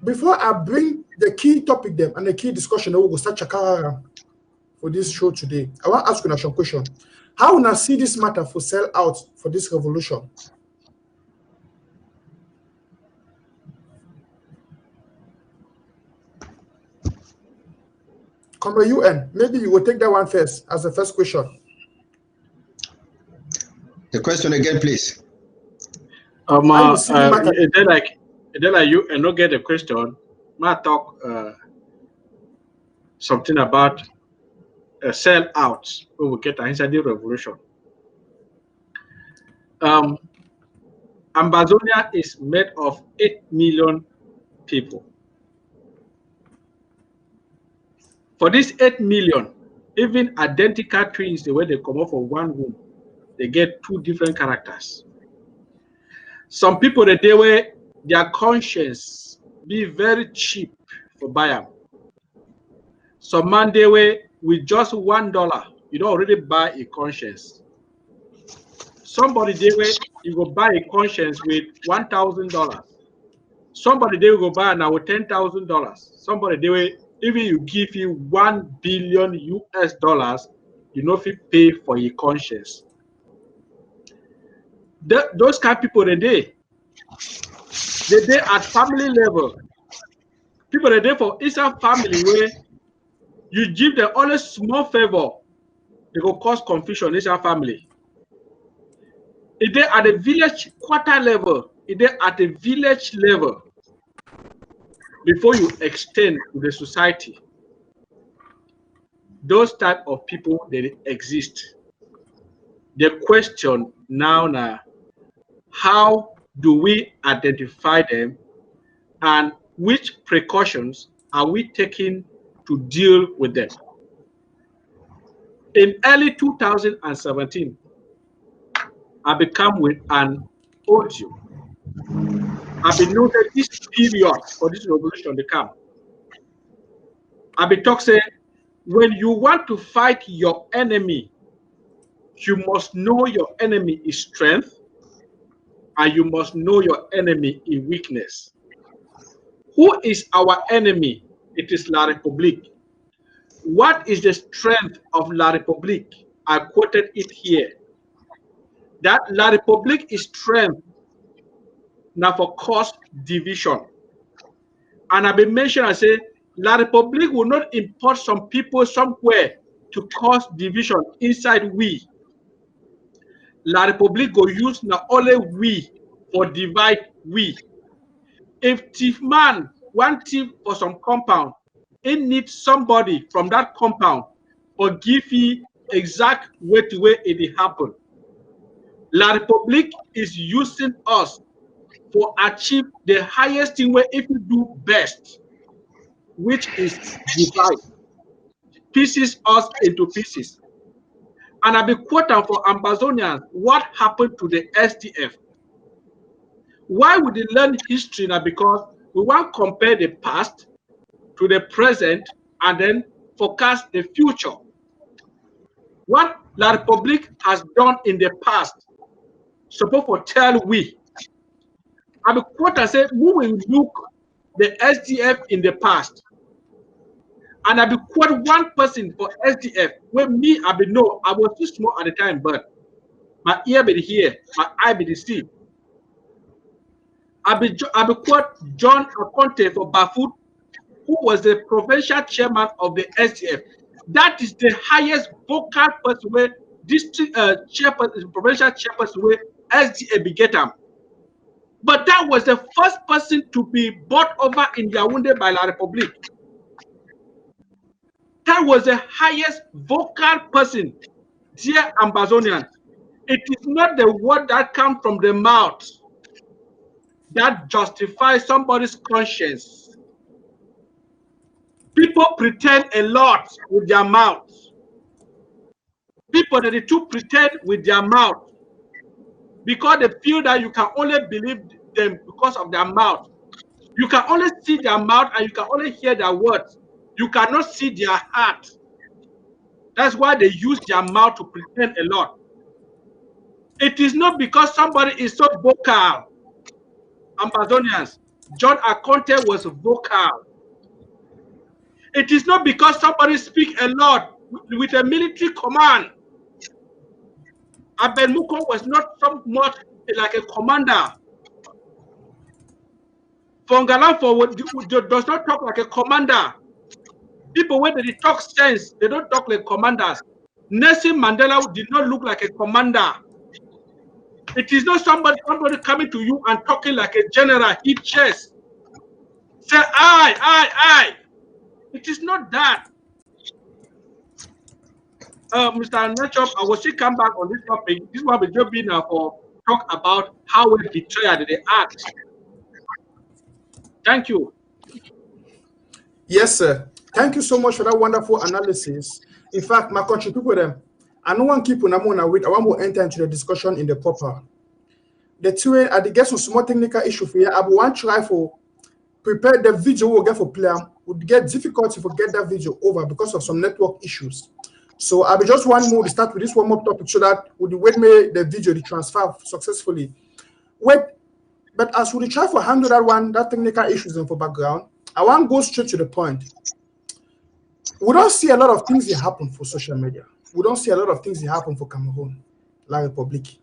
Before I bring the key topic them and the key discussion, we will start chakara for this show today. I want to ask you a question. How will I see this matter for sell out for this revolution? Come on, UN. Maybe you will take that one first as the first question. The question again, please. Then you and not get a question. Might talk something about sell out. We will get inside the revolution. Amazonia is made of 8 million people. For these 8 million, even identical twins, the way they come out from one womb, they get 2 different characters. Some people, the day where their conscience be very cheap for buy. Some man, they way with just $1, you don't already buy a conscience. Somebody, they way you go buy a conscience with $1,000. Somebody, they will go buy now with $10,000. Somebody, they way even you give you $1 billion US, you know if you pay for your conscience. Those kind of people, they at family level. People they there for inside family where you give them only small favor, they go cause confusion inside family. If they at the village quarter level, if they at the village level, before you extend to the society, those type of people they exist. The question now, how do we identify them and which precautions are we taking to deal with them? In early 2017, I became with an audio. I've been noted this period for this revolution to come. I've been talking say, when you want to fight your enemy, you must know your enemy is strength, and you must know your enemy is weakness. Who is our enemy? It is La République. What is the strength of La République? I quoted it here. That La République is strength now for cause division. And I've been mentioning, I say, La République will not import some people somewhere to cause division inside we. La République will use not only we for divide we. If thief man want thief for some compound, it needs somebody from that compound or give you exact way to where it happen. La République is using us for achieve the highest thing where if you do best, which is divide, pieces us into pieces. And I'll be quoting for Ambazonians what happened to the SDF. Why would they learn history now? Because we want to compare the past to the present and then forecast the future. What La République has done in the past, suppose for tell we. I will quote and say, we will look the SDF in the past. And I will quote one person for SDF, where me, I will know, I was too small at the time, but my ear be here, my eye be the see. I will quote John Aponte for Bafut, who was the provincial chairman of the SDF. That is the highest vocal person where district chairperson, provincial chairperson where SDF beget him. But that was the first person to be bought over in Yaoundé by La République. That was the highest vocal person, dear Ambazonians. It is not the word that comes from the mouth that justifies somebody's conscience. People pretend a lot with their mouths. People that they too pretend with their mouth. because they feel that you can only believe them because of their mouth. You can only see their mouth and you can only hear their words. You cannot see their heart. That's why they use their mouth to pretend a lot. It is not because somebody is so vocal. Amazonians, John Akonte was vocal. It is not because somebody speaks a lot with a military command. Abenmuko was not so much like a commander. Fongalanfo does not talk like a commander. People, when they talk sense, they don't talk like commanders. Nelson Mandela did not look like a commander. It is not somebody coming to you and talking like a general, hit chest. Say, I. It is not that. Mr. Nachop, I will still come back on this topic. This one will just be now for talk about how we betray they act. Thank you. Yes, sir. Thank you so much for that wonderful analysis. In fact, my country people, them, I don't want to keep on a wait. I want to enter into the discussion in the proper. The two I get some small technical issue for you. I want to try for prepare the video we'll get for player. Would get difficulty to get that video over because of some network issues. So I will just one more to start with this one more topic so that would wait me the video to transfer successfully. Wait, but as we try for handle that one, that technical issues in for background, I want to go straight to the point. We don't see a lot of things that happen for social media. We don't see a lot of things that happen for Cameroon, La Republique.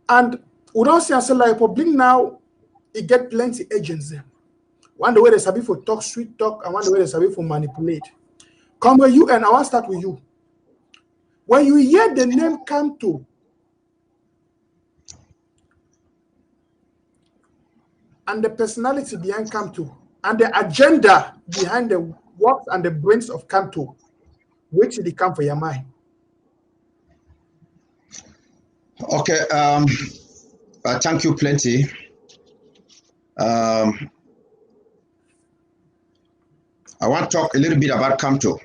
And we don't see ourselves La Republique now, it get plenty agents there. One the way they sabi for talk, sweet talk, and one the way they sabi for manipulate. Come with you, and I want to start with you. When you hear the name Kamto, and the personality behind Kamto, and the agenda behind the works and the brains of Kamto, which did come for your mind? Okay, thank you plenty. I want to talk a little bit about Kamto,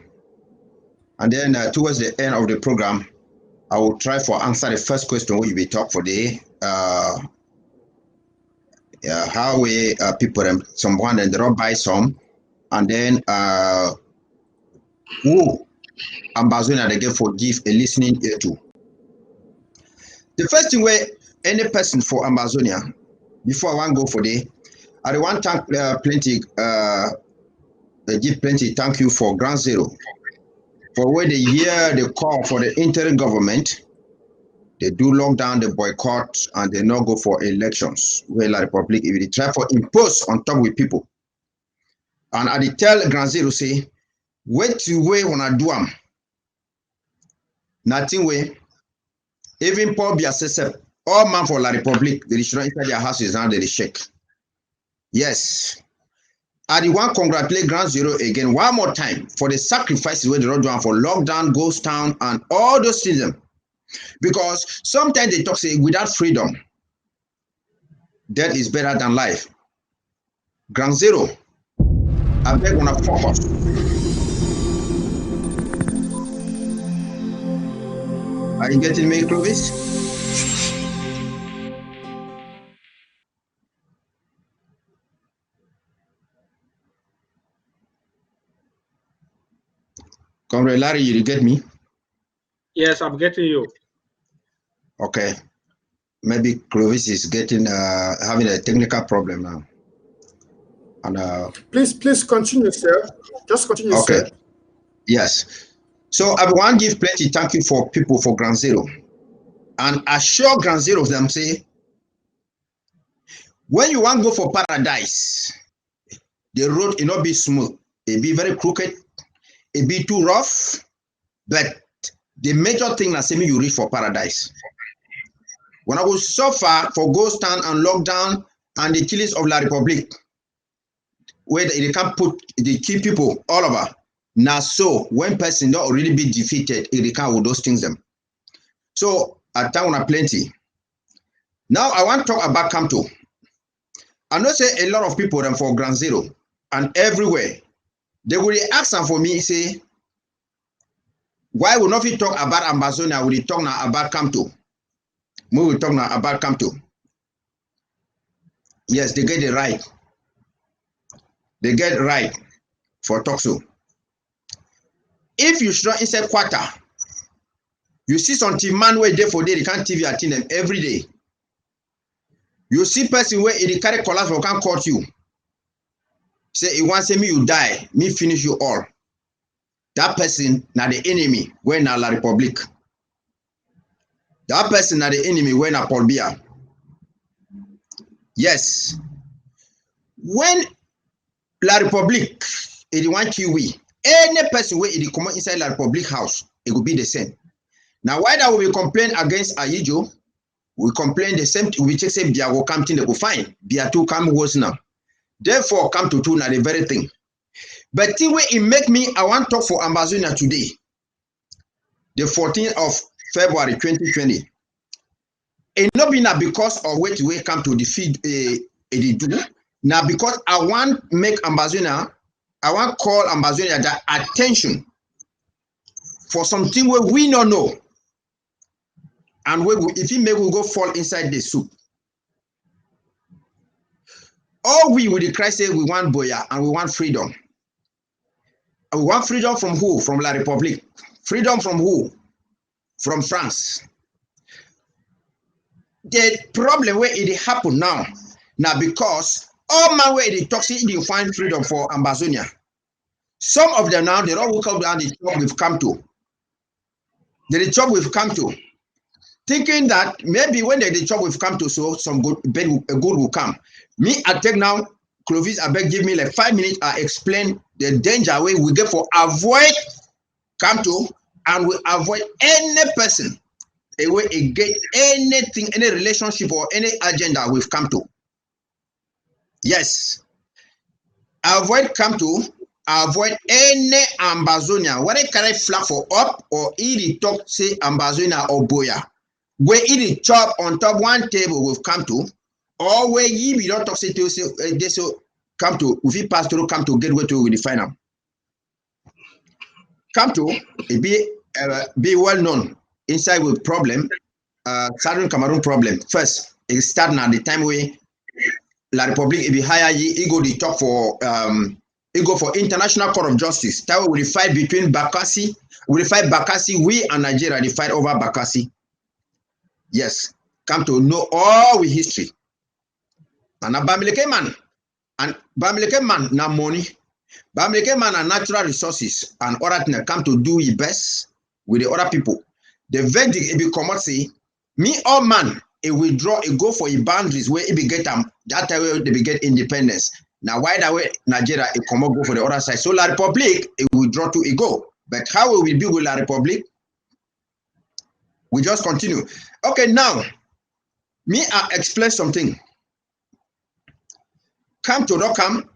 and then towards the end of the program, I will try for answer the first question we will talk for the how we people someone and drop by some, and then who Ambazonia they get for give a listening ear to. The first thing where any person for Ambazonia, before I want to go for the, I want to thank plenty. Give plenty thank you for Ground Zero for when they hear the call for the interim government, they do lock down the boycott and they not go for elections. Where La Republic, if they try for impose on top with people, and I tell Ground Zero say, wait to way when I do them, nothing way. Even Paul Biasese, all man for La Republic, they should not inside their houses now they shake. Yes. I want to congratulate Ground Zero again one more time for the sacrifices where they don't do for lockdown, ghost town, and all those things. Because sometimes they talk say without freedom, death is better than life. Ground Zero, I beg on a focus. Are you getting me, Clovis? Comrade Larry, you get me? Yes, I'm getting you. Okay. Maybe Clovis is getting having a technical problem now. And please continue, sir. Just continue, okay. Sir. Yes. So I want to give plenty thank you for people for Ground Zero. And assure Ground Zero them say, when you want to go for paradise, the road will not be smooth. It be very crooked. It be too rough, but the major thing that say me you reach for paradise. When I was so far for ghost town and lockdown and the killings of La Republique, where they can put the key people all over. Now, so when person not already be defeated, it can with those things them. So at town are plenty. Now I want to talk about Kamto. I know say a lot of people them for Ground Zero and everywhere. They will ask them for me, say, why will not we talk about Ambazonia? Will we talk now about Kamto? We will talk now about Kamto. Yes, they get it right. They get it right for talk so. If you show inside quarter, you see some TV man where day for day, they can't TV attend them every day. You see person where he carry collapse for can't court you. Say he wants me you die, me finish you all. That person now the enemy when na La Republic. That person now the enemy when na Paul Biya. Yes. When La Republic, it want kill we. Any person where it come inside La Republic house, it will be the same. Now, why that we complain against Ayijo, we complain the same. We check say Bia will come to the go fine. Bia two come worse now. Therefore, come to two now the very thing. But the way it make me, I want to talk for Ambazonia today, the 14th of February 2020. It not be now because of what we come to defeat do. Now because I want make Ambazonia, I want call Ambazonia that attention for something where we don't know. And if he make we go fall inside the soup. All we with the Christ say we want Boya and we want freedom. And we want freedom from who? From La Republic. Freedom from who? From France. The problem where it happen now because all man where it toxic they find freedom for Ambazonia. Some of them now they don't work out and the job we've come to. The job we've come to. Thinking that maybe when the job we've come to, so some good will come. Me, I take now, Clovis, I beg give me like 5 minutes, I explain the danger way we get for avoid come to and we avoid any person, a way it get anything, any relationship or any agenda we've come to. Yes. Avoid come to, avoid any Ambazonia. Whether carry flag for up or eat talk say Ambazonia or Boya. Where eat chop on top one table we've come to, or where ye be not talk say to they so come to if you pass through come to get where to with the final. Come to it be well known inside with problem, Southern Cameroon problem. First, it start now the time where La Republic it be higher ye go the talk for it go for International Court of Justice. That will fight between Bakassi, we fight Bakassi, we and Nigeria they fight over Bakassi. Yes, come to know all with history. And a Bamileke man, and Bamileke man na money. Bamileke man and natural resources and other things come to do his best with the other people. The verdict it be come out say, me all man, it withdraw, it go for the boundaries where it be get that time where they be get independence. Now why that way Nigeria it come out go for the other side. So La Republic it withdraw to it go. But how will we be with La Republic? We just continue. Okay, now, me I explain something. Come to not come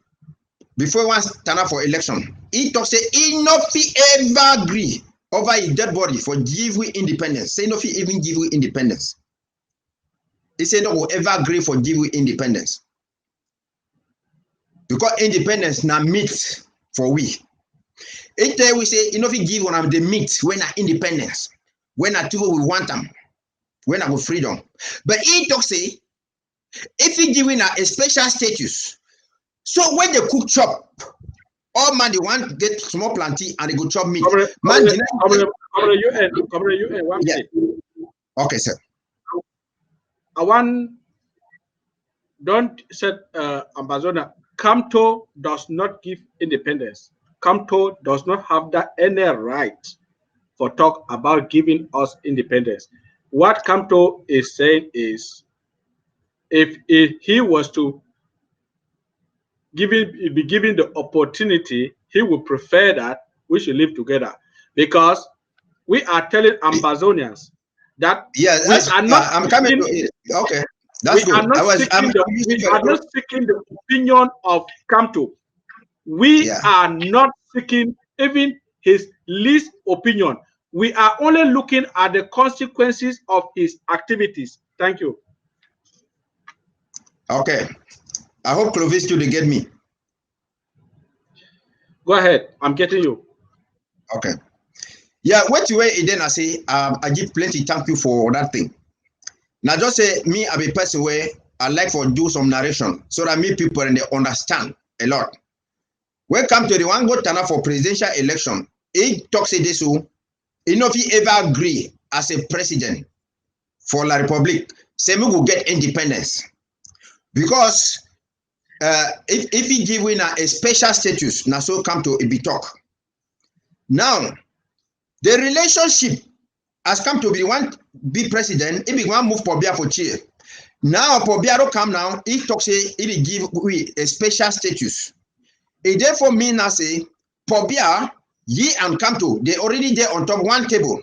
before one stand up for election. He talk say he not ever agree over a dead body for give we independence. Say no even give we independence. He say no will ever agree for give we independence. Because independence na meat for we. It tell we say you know give one of the meat when na independence. When I we want them, when I have freedom. But he talk say, if he giving a special status, so when they cook chop, all man they want to get small planty and they go chop meat. Man, yeah. Okay, sir. I want don't set Ambazonia. Kamto does not give independence. Kamto does not have that any right for talk about giving us independence. What Kamto is saying is, if he was to be given the opportunity, he would prefer that we should live together, because we are telling Ambazonians that we are not. I'm coming to it. Okay, that's good. We are not seeking the opinion of Kamto. We are not seeking even his least opinion. We are only looking at the consequences of his activities. Thank you. Okay. I hope Clovis you get me. Go ahead. I'm getting you. Okay. Yeah, what you were then I say, I give plenty thank you for that thing. Now just say me I be person where I like for do some narration so that me people and they understand a lot. When come to the one go turn up for presidential election, he talks this so you know if he ever agree as a president for La Republic, say me will get independence. Because if he give win a special status, now so come to a talk. Now the relationship has come to be one be president, if he one move Pobia for chair. Now Pobia don't come now, he talk say he give we a special status. It therefore mean now say Pobia, ye and come to, they already there on top one table.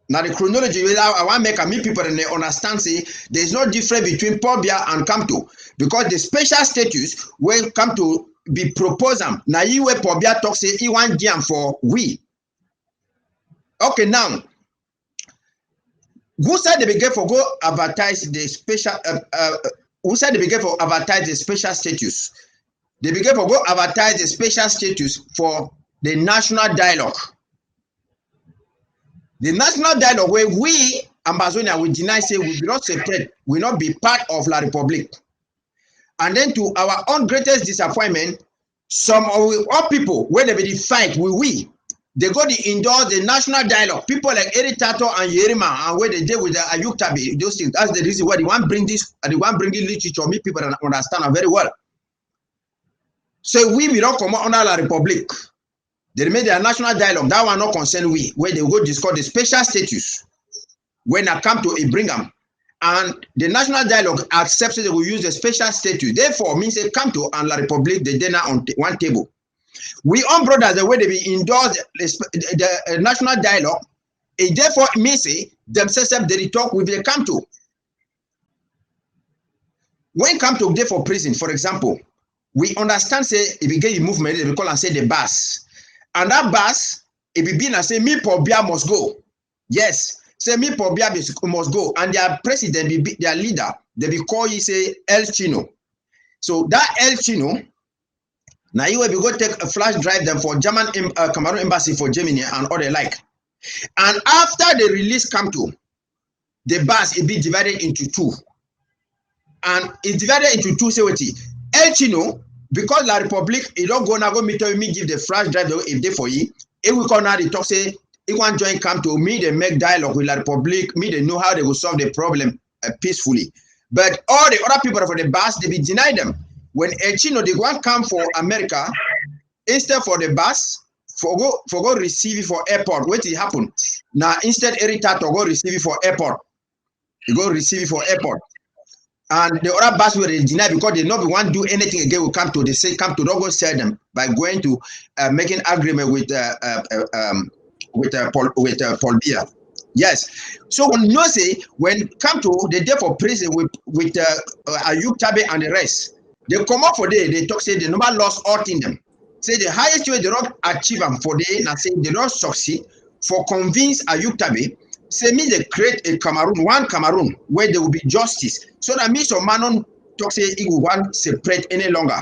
Now the chronology I want to make a me people and they understand say there's no difference between Pobia and Kamto because the special status when Kamto be proposed now you where Pobia talk say he want jam for we. Okay, now who said they begin for go advertise the special who said they begin for advertise the special status? They begin for go advertise the special status for the national dialogue. The national dialogue where we Ambazonia will deny say we will not separate, will not be part of La Republic. And then to our own greatest disappointment, some of our people where they be fight with we. They go to endorse the national dialogue. People like Eritato and Yerima and where they deal with the Ayuktabi, those things. That's the reason why they want to bring this and they want to bring this literature. Me people understand very well. So we don't come under La Republic. They made their national dialogue. That one not concern we, where they go discuss the special status. When I come to Brigham, and the national dialogue accepts that they will use the special status. Therefore, means they come to and La Republic, they dinner on one table. We own brothers the way they be endorse the national dialogue, it therefore means say themselves they talk with the come to. When come to there for prison, for example, we understand say if you get a movement, they call and say the bus. And that bus, if you be and say me Pobia must go. Yes, say me Pobia must go. And their president, their leader, they be call you say El Chino. So that El Chino. Now you will be go take a flash drive them for German Cameroon embassy for Germany and all they like. And after the release come to, the bus it be divided into two. And it's divided into two. Say what El Chino, because La Republic, it don't go now go me give the flash drive if they for you. It will come now they talk say it want join come to me, they make dialogue with La Republic, me they know how they will solve the problem peacefully. But all the other people for the bus, they be denied them. When El Chino they go and come for America, instead for the bus, for go receive it for airport. What will happen? Now instead Eritato go receive it for airport. You go receive it for airport. And the other bus will deny because they not want to do anything again. Will come to they say come to don't go sell them by going to making agreement with Paul Biya. Yes. So when you say when come to the day for prison with Ayuk Tabe and the rest. They come up for day, they talk say the number lost all in them. Say the highest way they don't achieve them for day, now say they don't succeed for convince Ayuk Tabe. Say me they create a Cameroon, one Cameroon, where there will be justice. So that means some man talk say it will want separate any longer.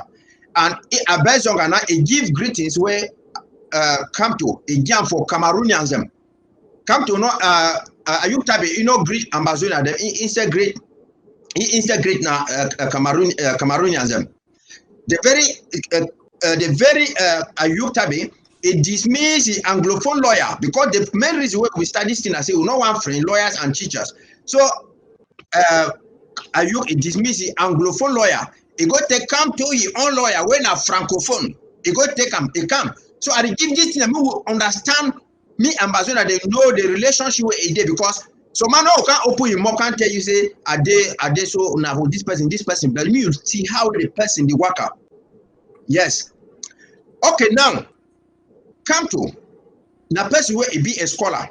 And a best longer now it give greetings where come to a jam for Cameroonians them. Come to no Ayuk Tabe, you know greet Ambazonia, them instead great. He integrate now Cameroonians them. The very Ayuk Tabe it dismiss the Anglophone lawyer because the main reason why we study this thing I say we no want friend lawyers and teachers. So Ayuk it dismiss the Anglophone lawyer. He go take come to his own lawyer when a francophone. He go take him. He come. So I give this thing. We will understand me and Bazona. They know the relationship with a day because. So man, no can open your mouth, can't tell you say a day so now this person, but you see how the person the worker. Yes. Okay, now come to now person where it be a scholar.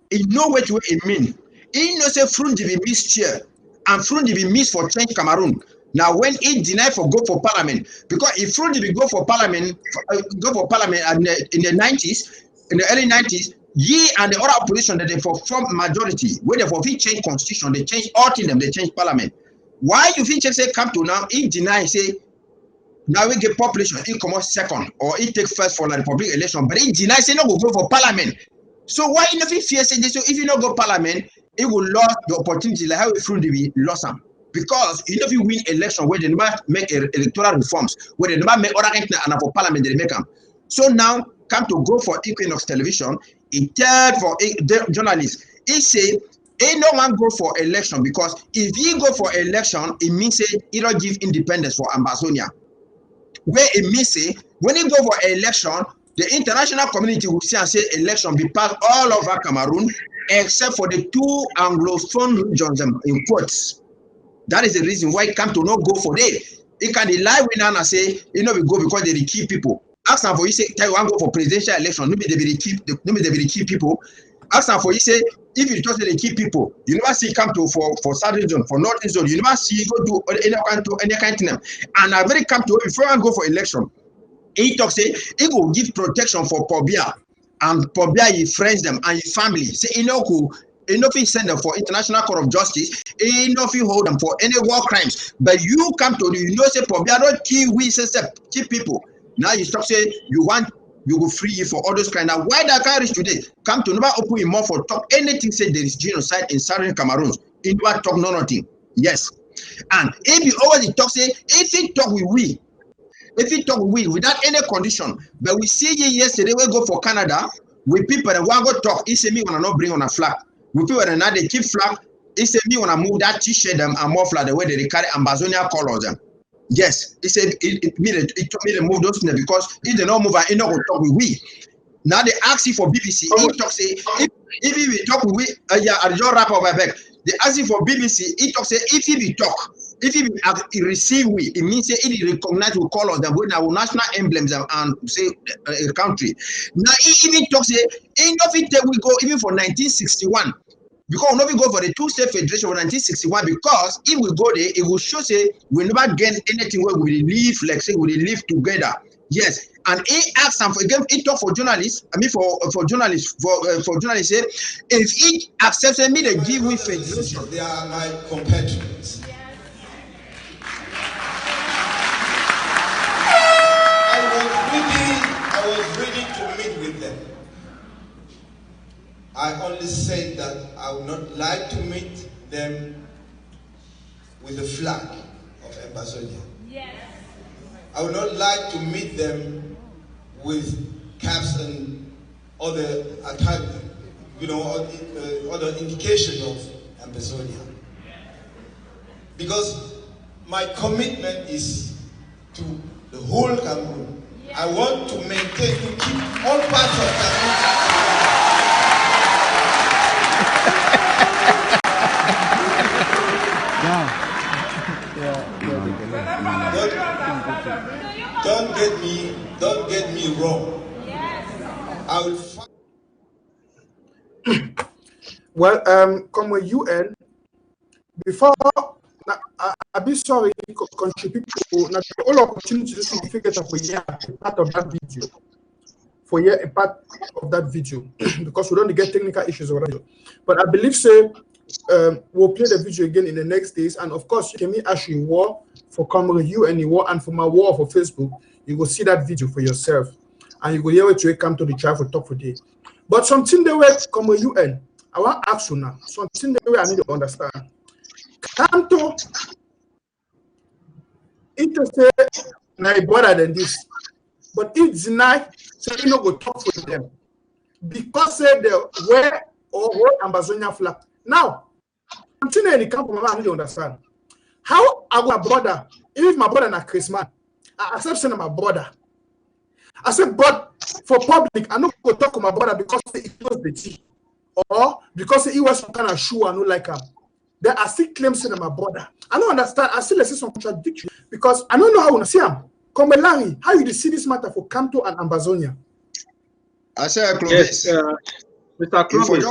He know what it mean. He know say front be miss chair and front be miss for change Cameroon. Now when he deny for go for parliament, because if front be go for parliament in the 90s, in the early 90s. Ye and the other opposition that they form majority, where they for change constitution, they change all of them, they change parliament. Why you think say come to now, he deny say now we get population, he come out second, or he take first for the Republic election, but he deny say no go go for parliament. So why you not fear say this? So if you not go parliament, it will lose the opportunity like how it through the lost them. Because if you win election where they never make electoral reforms, where they never make other kind and for parliament they make them. So now come to go for Equinox television, it third for journalists. He say, ain't no one go for election because if you go for election, it means it don't give independence for Ambazonia. Where it means say when you go for election, the international community will see and say election be passed all over Cameroon except for the two Anglophone regions in quotes. That is the reason why it come to not go for it. It can lie with and say, we go because they keep people. Ask them for you say, tell you want go for presidential election, maybe they will keep people. Ask them for you say, if you just they keep people, you never see come to for southern zone, for northern zone, you never see go do any kind of thing. And I very come to before I go for election. He talk say he will give protection for Pobia, and Pobia he friends them and his family. Say if he send them for International Court of Justice, if he hold them for any war crimes. But you come to say Pobia don't kill we say keep people. Now you stop say you will free you for all those kind. Now why that guy is today come to never open him more for talk anything say there is genocide in southern Cameroon. In what talk no nothing. Yes. And if you always talk say if he talk with we. If he talk we without any condition, but we see you yesterday we go for Canada with people and one go talk. He say me wanna not bring on a flag. With people and now they keep flag. He say me wanna move that t-shirt them and more flag the way they carry Ambazonia colors them. Yes, he said it took me to move those things because if they don't move, I not gonna talk with we. Now they ask you for BBC. He talk say if he talk with we, I just wrap up my back. They ask you for BBC. He talk say if he talk. If he receive we, it means say he recognize we colors them with our national emblems and say a country. Now he even talk say if we go even for 1961 because we not go for the two-state federation for 1961 because if we go there, it will show say we never gain anything where we live like say we live together. Yes, and he asked them for again. He talk for journalists. I mean for journalists for journalists say if he accepts me, they give me federation. They are my compatriots. I was ready to meet with them. I only said that I would not like to meet them with the flag of Ambazonia. Yes. I would not like to meet them with caps and other other indication of Ambazonia. Because my commitment is to the whole Cameroon. I want to maintain, to keep all parts of Cameroon. Don't get me wrong. I will fight. Well, come with UN before I'll be sorry contribute to all opportunities to figure out for part of that video. For a part of that video because we don't get technical issues or whatever. But I believe say we'll play the video again in the next days, and of course you can meet actually war for Cameroon UN war and for my war for Facebook. You will see that video for yourself, and you will hear it to come to the chat for talk for day. But something they were Cameroon UN. I want to ask you now. Something that I need to understand. Canto interested na broader than this, but if deny, so you know go talk for them because they wear or hold Ambazonia flag. Now, continue in the camp, I need to understand how I got brother. If my brother na Christmas, I accept saying my brother. I said, but for public, I not go talk to my brother because he knows the tea, or because he was some kind of shoe I don't like him. Then I still claim saying my brother. I don't understand. I still see some contradiction because I don't know how I want to see him. Come Larry, how you see this matter for Canto and Ambazonia? I say Clovis. Yes, Mr. Clovis.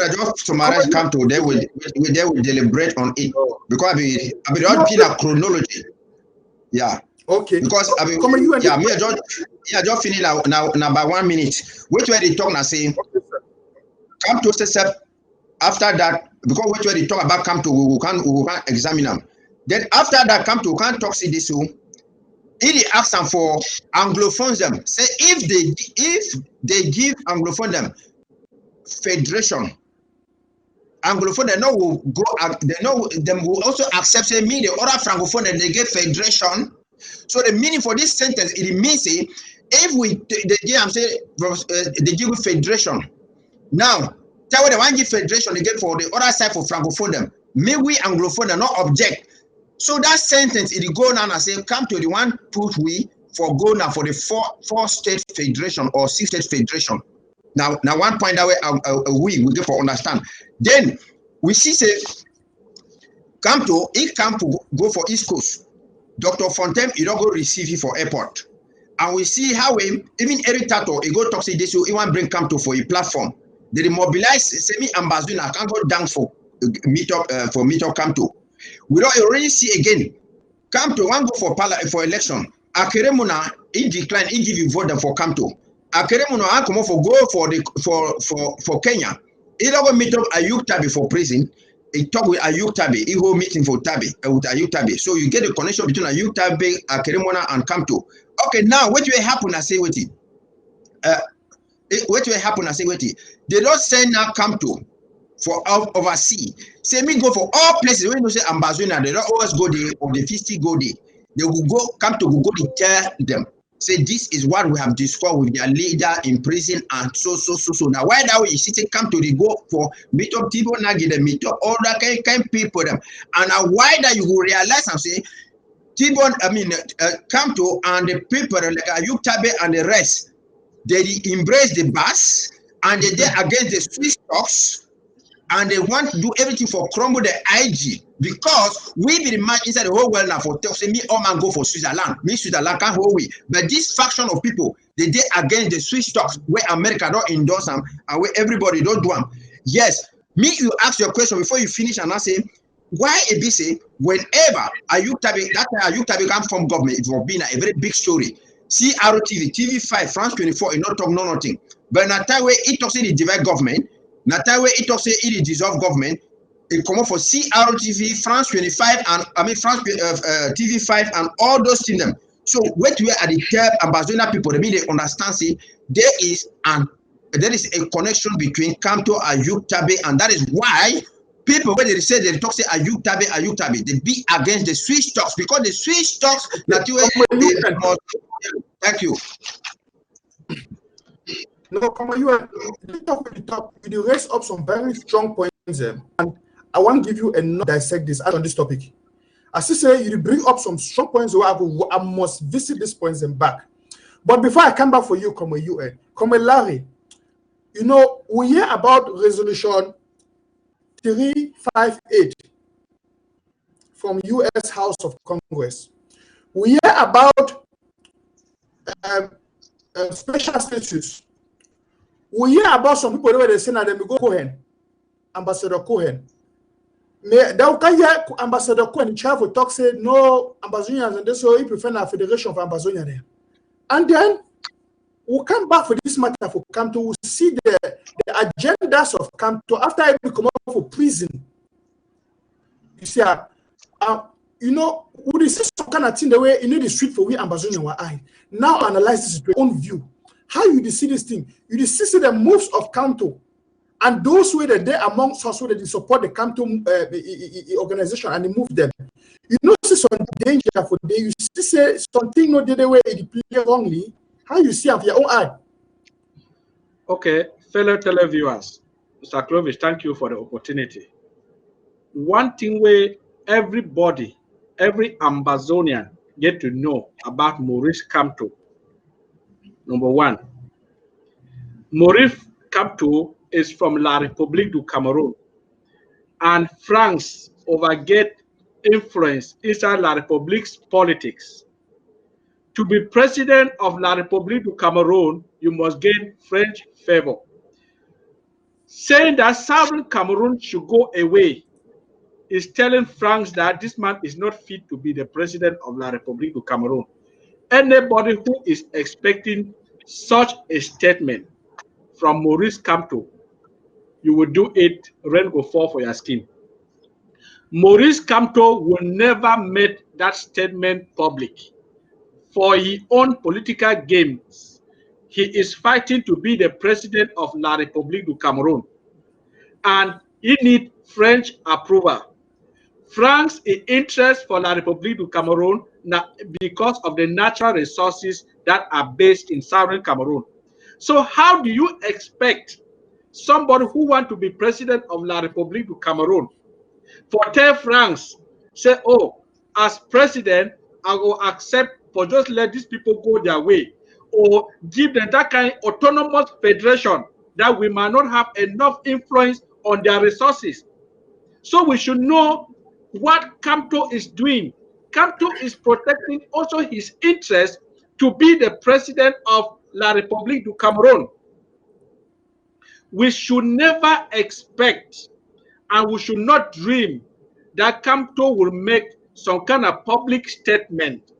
I just summarize Canto, they will deliberate on it because I be not feel a chronology. Yeah. Okay. Because I mean, yeah, me I just finish now by 1 minute. Which way they talk now saying Canto step after that because which way they talk about Canto we can examine them. Then after that Canto we can talk see this one. If they ask them for Anglophones them, say if they give Anglophone them federation, Anglophone, they know will go, they know them will also accept say me the other Francophone and they get federation. So the meaning for this sentence, it means say, if we they give federation. Now, tell the one give federation again for the other side for Francophone them. May we Anglophone are not object. So that sentence it go now and say come to the one put we for go now for the four state federation or 6 state federation. Now one point that way we get for understand. Then we see say come to go for East Coast. Dr. Fontaine, you don't go receive him for airport. And we see how even Eric Tato, he go talk say this, you want bring Camto for a platform. They mobilize semi ambassador can go down for meet up Camto. We don't already see again. Camto one go for election. Akeremuna he decline, he give you vote for Camto. Akeremuna come for go for Kenya. He don't go meet up Ayuk Tabi for prison. He talk with Ayuk Tabi, he hold meeting for Tabi with Ayuk Tabi. So you get a connection between Ayuk Tabi, Akeremuna, and Camto. Okay, now what will happen? I say what it. What will happen? I say what it. They don't say now Camto for overseas. Say me go for all places. When you say Ambazona, they don't always go there or the 50 go there. They will go Camto will go to tell them. Say this is what we have discussed with their leader in prison and so. Now why that way you see Camto they go for meet up people now get them meet up all that kind people them. And now why that you will realize and say T-Bone, Camto and the people like Ayuk Tabe and the rest, they embrace the bus and they against the Swiss stocks and they want to do everything for crumble the IG because we be the man inside the whole world now for say me all man go for Switzerland. Me Switzerland can't hold we. But this faction of people, they against the Swiss stocks where America don't endorse them and where everybody don't do them. Yes, me you ask your question before you finish and I say, why ABC, whenever Ayuk Tabi, that time Ayuk Tabi come from government, it will be a very big story. CRTV, TV5, France 24, it not talk no nothing. But Natawe, it talks in the divide government, Natawe, it talks in the dissolve government, it come up for CRTV, France 25, and France TV5, and all those things. So, what we are the third ambassador people, they understand, see, there is a connection between Camto and Ayuk Tabi, and that is why people when they say they talk say Ayuk Tabi, they be against the Swiss stocks because the Swiss stocks that you thank you. No, come on, you raise up some very strong points there, and I want to give you a not dissect this on this topic. As you say, you bring up some strong points where I must visit these points and back. But before I come back for you, come UN, come Larry, you know, we hear about resolution 358 from U.S. House of Congress. We hear about special status. We hear about some people where they say that they go Cohen, Ambassador Cohen. They can hear Ambassador Cohen travel talk say no Ambazonians and they say he prefer a federation of Ambazonia there. And then we'll come back for this matter for Camto. We'll see the agendas of Camto after I come out for prison. You see, you know, we see some kind of thing the way you know the street for we Ambazonia were I. Now analyze this with your own view. How you see this thing? You see the moves of Camto and those who are there amongst us who they support the Camto organization and they move them. You know, see some danger for them. You see say something not the way it play wrongly. How you see of your own eye? Okay, fellow televiewers, Mr. Clovis, thank you for the opportunity. One thing where everybody, every Ambazonian get to know about Maurice Camto. Number one, Maurice Camto is from La République du Cameroon, and France overget influence inside La République's politics. To be president of La République du Cameroon, you must gain French favor. Saying that Southern Cameroon should go away is telling France that this man is not fit to be the president of La République du Cameroon. Anybody who is expecting such a statement from Maurice Camto, you will do it, rain go fall for your skin. Maurice Camto will never make that statement public. For his own political games, he is fighting to be the president of La République du Cameroon. And He needs French approval. France is interest for La République du Cameroon because of the natural resources that are based in southern Cameroon. So how do you expect somebody who wants to be president of La République du Cameroon for tell France, say, oh, as president, I will accept for just let these people go their way, or give them that kind of autonomous federation that we might not have enough influence on their resources. So we should know what Kamto is doing. Kamto is protecting also his interest to be the president of La République du Cameroon. We should never expect and we should not dream that Kamto will make some kind of public statement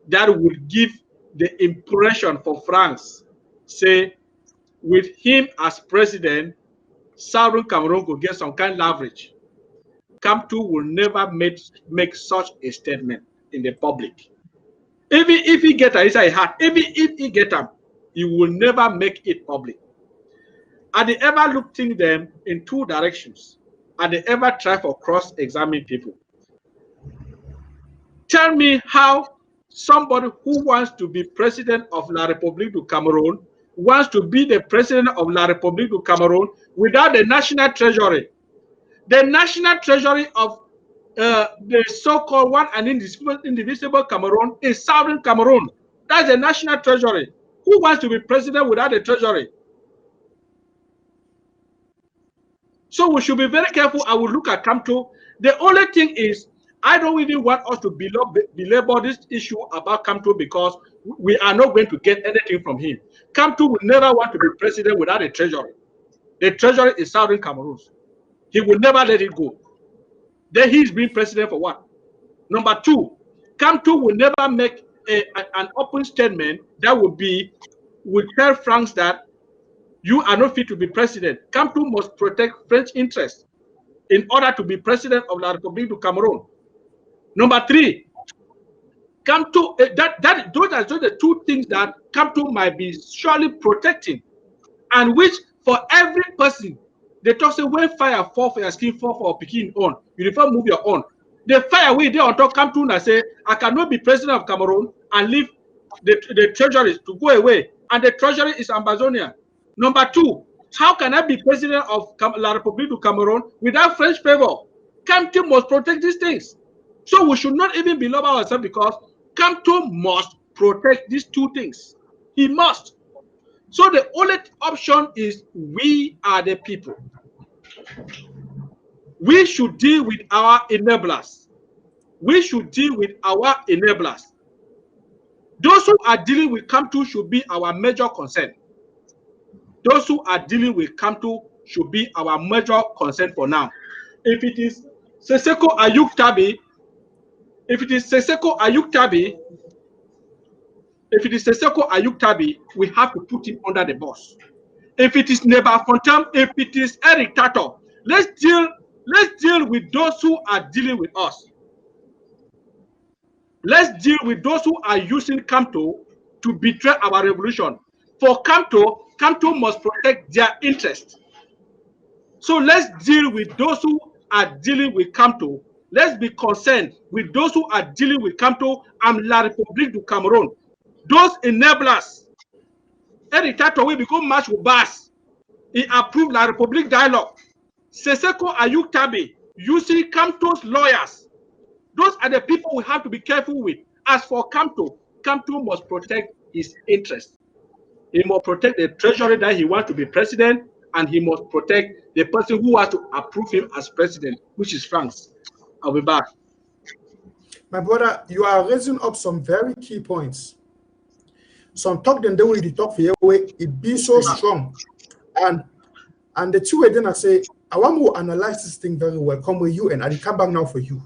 that would give the impression for France, say, with him as president, Southern Cameroon could get some kind of leverage. Kamto will never make such a statement in the public. Even if he get it inside his heart, even if he get them, he will never make it public. Are they ever looking them in two directions? Are they ever try for cross-examine people? Tell me how somebody who wants to be president of La République du Cameroon wants to be the president of La République du Cameroon without the national treasury. The national treasury of the so-called one and indivisible Cameroon is Southern Cameroon. That's the national treasury. Who wants to be president without the treasury? So we should be very careful. I will look at Kamto. The only thing is, I don't even want us to belabor this issue about Kamto because we are not going to get anything from him. Kamto will never want to be president without a treasury. The treasury is Southern Cameroon. He will never let it go. Then he's being president for what? Number two, Kamto will never make an open statement that will tell France that you are not fit to be president. Kamto must protect French interests in order to be president of La République du Cameroon. Number three, Kamto, those are just the two things that Kamto might be surely protecting, and which for every person, they talk say when fire fall for your skin, fall for picking on, you never move your own. The fire way they on top Kamto and say, I cannot be president of Cameroon and leave the treasury to go away, and the treasury is Ambazonia. Number two, how can I be president of La République du Cameroon without French favor? Kamto must protect these things. So we should not even belabor ourselves because Kamto must protect these two things. He must. So the only option is we are the people. We should deal with our enablers. We should deal with our enablers. Those who are dealing with Kamto should be our major concern. Those who are dealing with Kamto should be our major concern for now. If it is Seseko Ayuk Tabi, we have to put him under the bus. If it is Neba Fontam, if it is Eric Tato, let's deal with those who are dealing with us. Let's deal with those who are using Kamto to betray our revolution. For Kamto must protect their interest. So let's deal with those who are dealing with Kamto. Let's be concerned with those who are dealing with Kamto and La République du Cameroon. Those enablers. Eric Tato will become match with Bass. He approved La République dialogue. Seseko Ayuk Tabi using Kamto's lawyers. Those are the people we have to be careful with. As for Kamto must protect his interest. He must protect the treasury that he wants to be president, and he must protect the person who has to approve him as president, which is France. I'll be back. My brother, you are raising up some very key points. Some talk them the way they talk for your way, it be so strong. And the two way then I say, I want to analyze this thing very well. Come with you, and I come back now for you.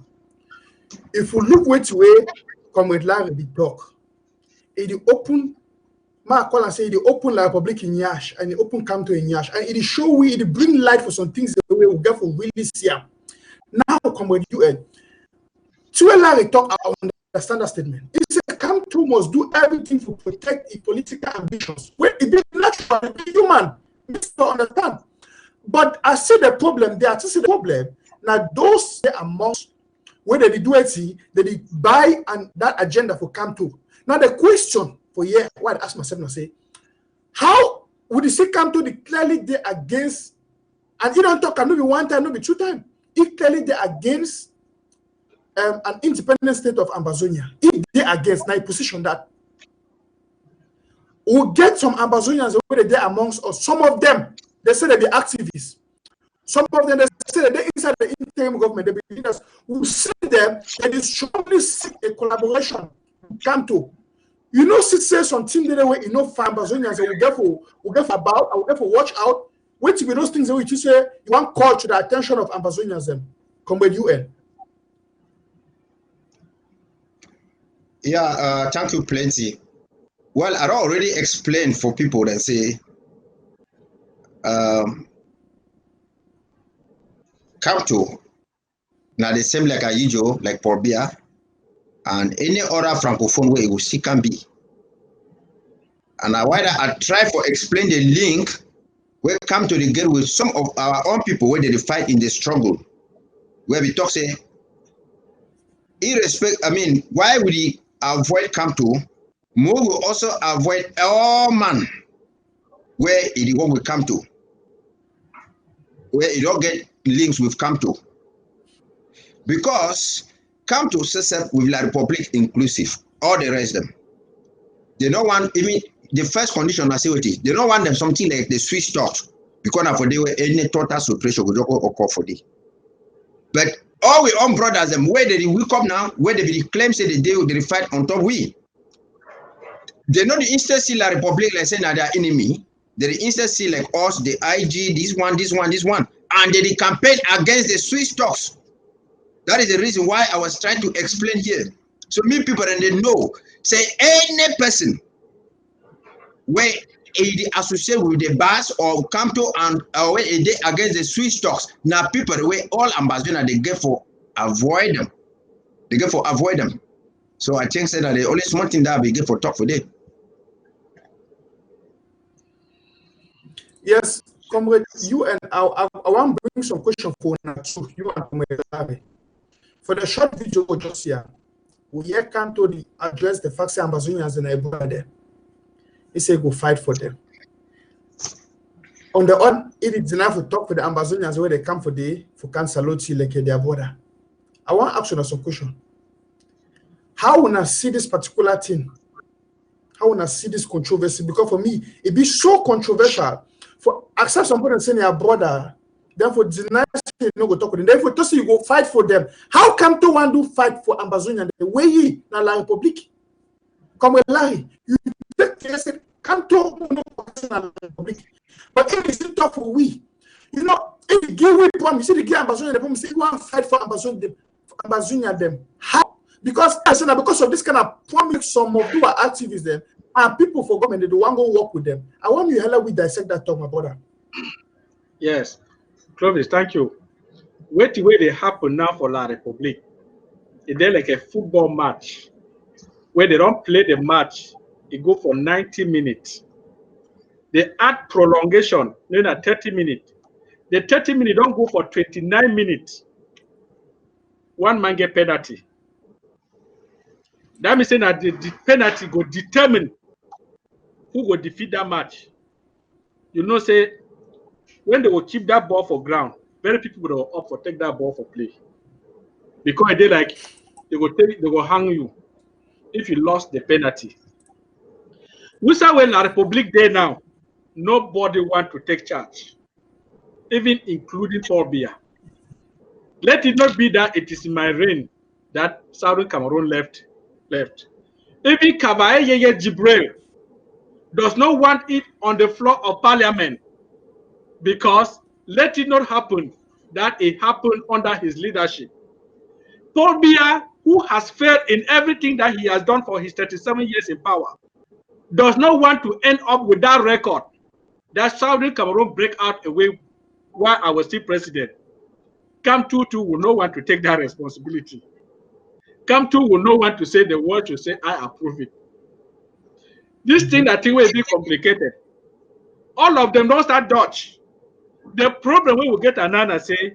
If we look which way, come with Larry the talk. It open, I call and say the open La République in Yash and the open Kamto in Yash, and it show we it bring light for some things the way we get for really see. Now come with you, and to Larry talk, I understand that statement. He said Kamto must do everything to protect its political ambitions. Well, it be natural, it be human. Mr. Understand. But I see the problem. They are see the problem. Now those amongst where they do it, they buy and that agenda for come to. Now the question for here, what I ask myself now say, how would you say come to the clearly they against, and you don't talk, maybe one time, maybe two times. If clearly they against an independent state of Ambazonia, if they against, now position that we'll get some Ambazonians where they amongst us. Some of them, they say they be activists. Some of them, they say that they inside the interim government, they be leaders. We'll see them, and they strongly seek a collaboration. Come to. You know, say something the way you know for Ambazonians, we'll get for about, we'll get for watch out. Wait to be those things that you say you want call to the attention of Ambazonians them. Come with UN. Yeah, thank you plenty. Well, I already explained for people that say Capto, now the same like Ayijo, like Porbia, and any other francophone way will see can be. And I try to explain the link where come to the get with some of our own people where they fight in the struggle, where we talk say, why would he avoid Capto? More will also avoid all man where it what we come to, where you don't get links with Camto. Because Camto sets up with La Republic inclusive, all the rest of them. They don't want, even the first condition I say what is, they don't want them something like the Swiss talks, because for they were any total suppression would occur for them. But all we own brothers, them where they will come now, where they claim say they fight on top we. They know the instance see La Republic like saying that they are enemy. They instead see like us, the IG, this one, and they campaign against the Swiss talks. That is the reason why I was trying to explain here. So many people and they know, say any person where they associate with the bus or come to and where they against the Swiss talks. Now people where all ambassadors they get for avoid them. They get for avoid them. So I think that the only small thing that we get for talk for them. Yes, comrade, you and I want to bring some question for you and comrade. For the short video just here, we here come to address the facts Ambazonians and Ebola there. He said go fight for them. On the other, it is enough to talk for the Ambazonians where they come for Kansaloti like their border. I want to ask you some question. How will I see this particular thing? How will I see this controversy? Because for me, it be so controversial. For accept somebody and say your brother, therefore deny you no go talk with them. Therefore, to say you go fight for them. How come to one do fight for Ambazonia the way he na La Republique? Come with Larry, you say come to no La Republique. But if it's tough for we, you know, if you give we promise, you see the give Ambazonia the promise, you want to fight for Ambazonia them. How? Because of this kind of promise, some of you are activists them. And people for government, they don't want to go work with them. I want you to we dissect that talk, my brother. Yes, Clovis, thank you. Wait the way they happen now for La Republique. It's there like a football match where they don't play the match. It go for 90 minutes. They add prolongation, you know, 30 minutes. The 30 minutes don't go for 29 minutes. One man get penalty. That means that the penalty go determine who will defeat that match. You know, say when they will keep that ball for ground, very people will opt for take that ball for play. Because they like they will hang you if you lost the penalty. We say when La Republique Day now, nobody want to take charge, even including Paul Biya. Let it not be that it is in my reign that Southern Cameroon left. Even Kavae Yeye Jibril does not want it on the floor of parliament, because let it not happen that it happened under his leadership. Paul Biya, who has failed in everything that he has done for his 37 years in power, does not want to end up with that record that Southern Cameroon break out away while I was still president. Camtutu will not want to take that responsibility. Camtu will not want to say the word to say, I approve it. This thing that thing will be complicated. All of them don't start Dutch. the problem we will get another say,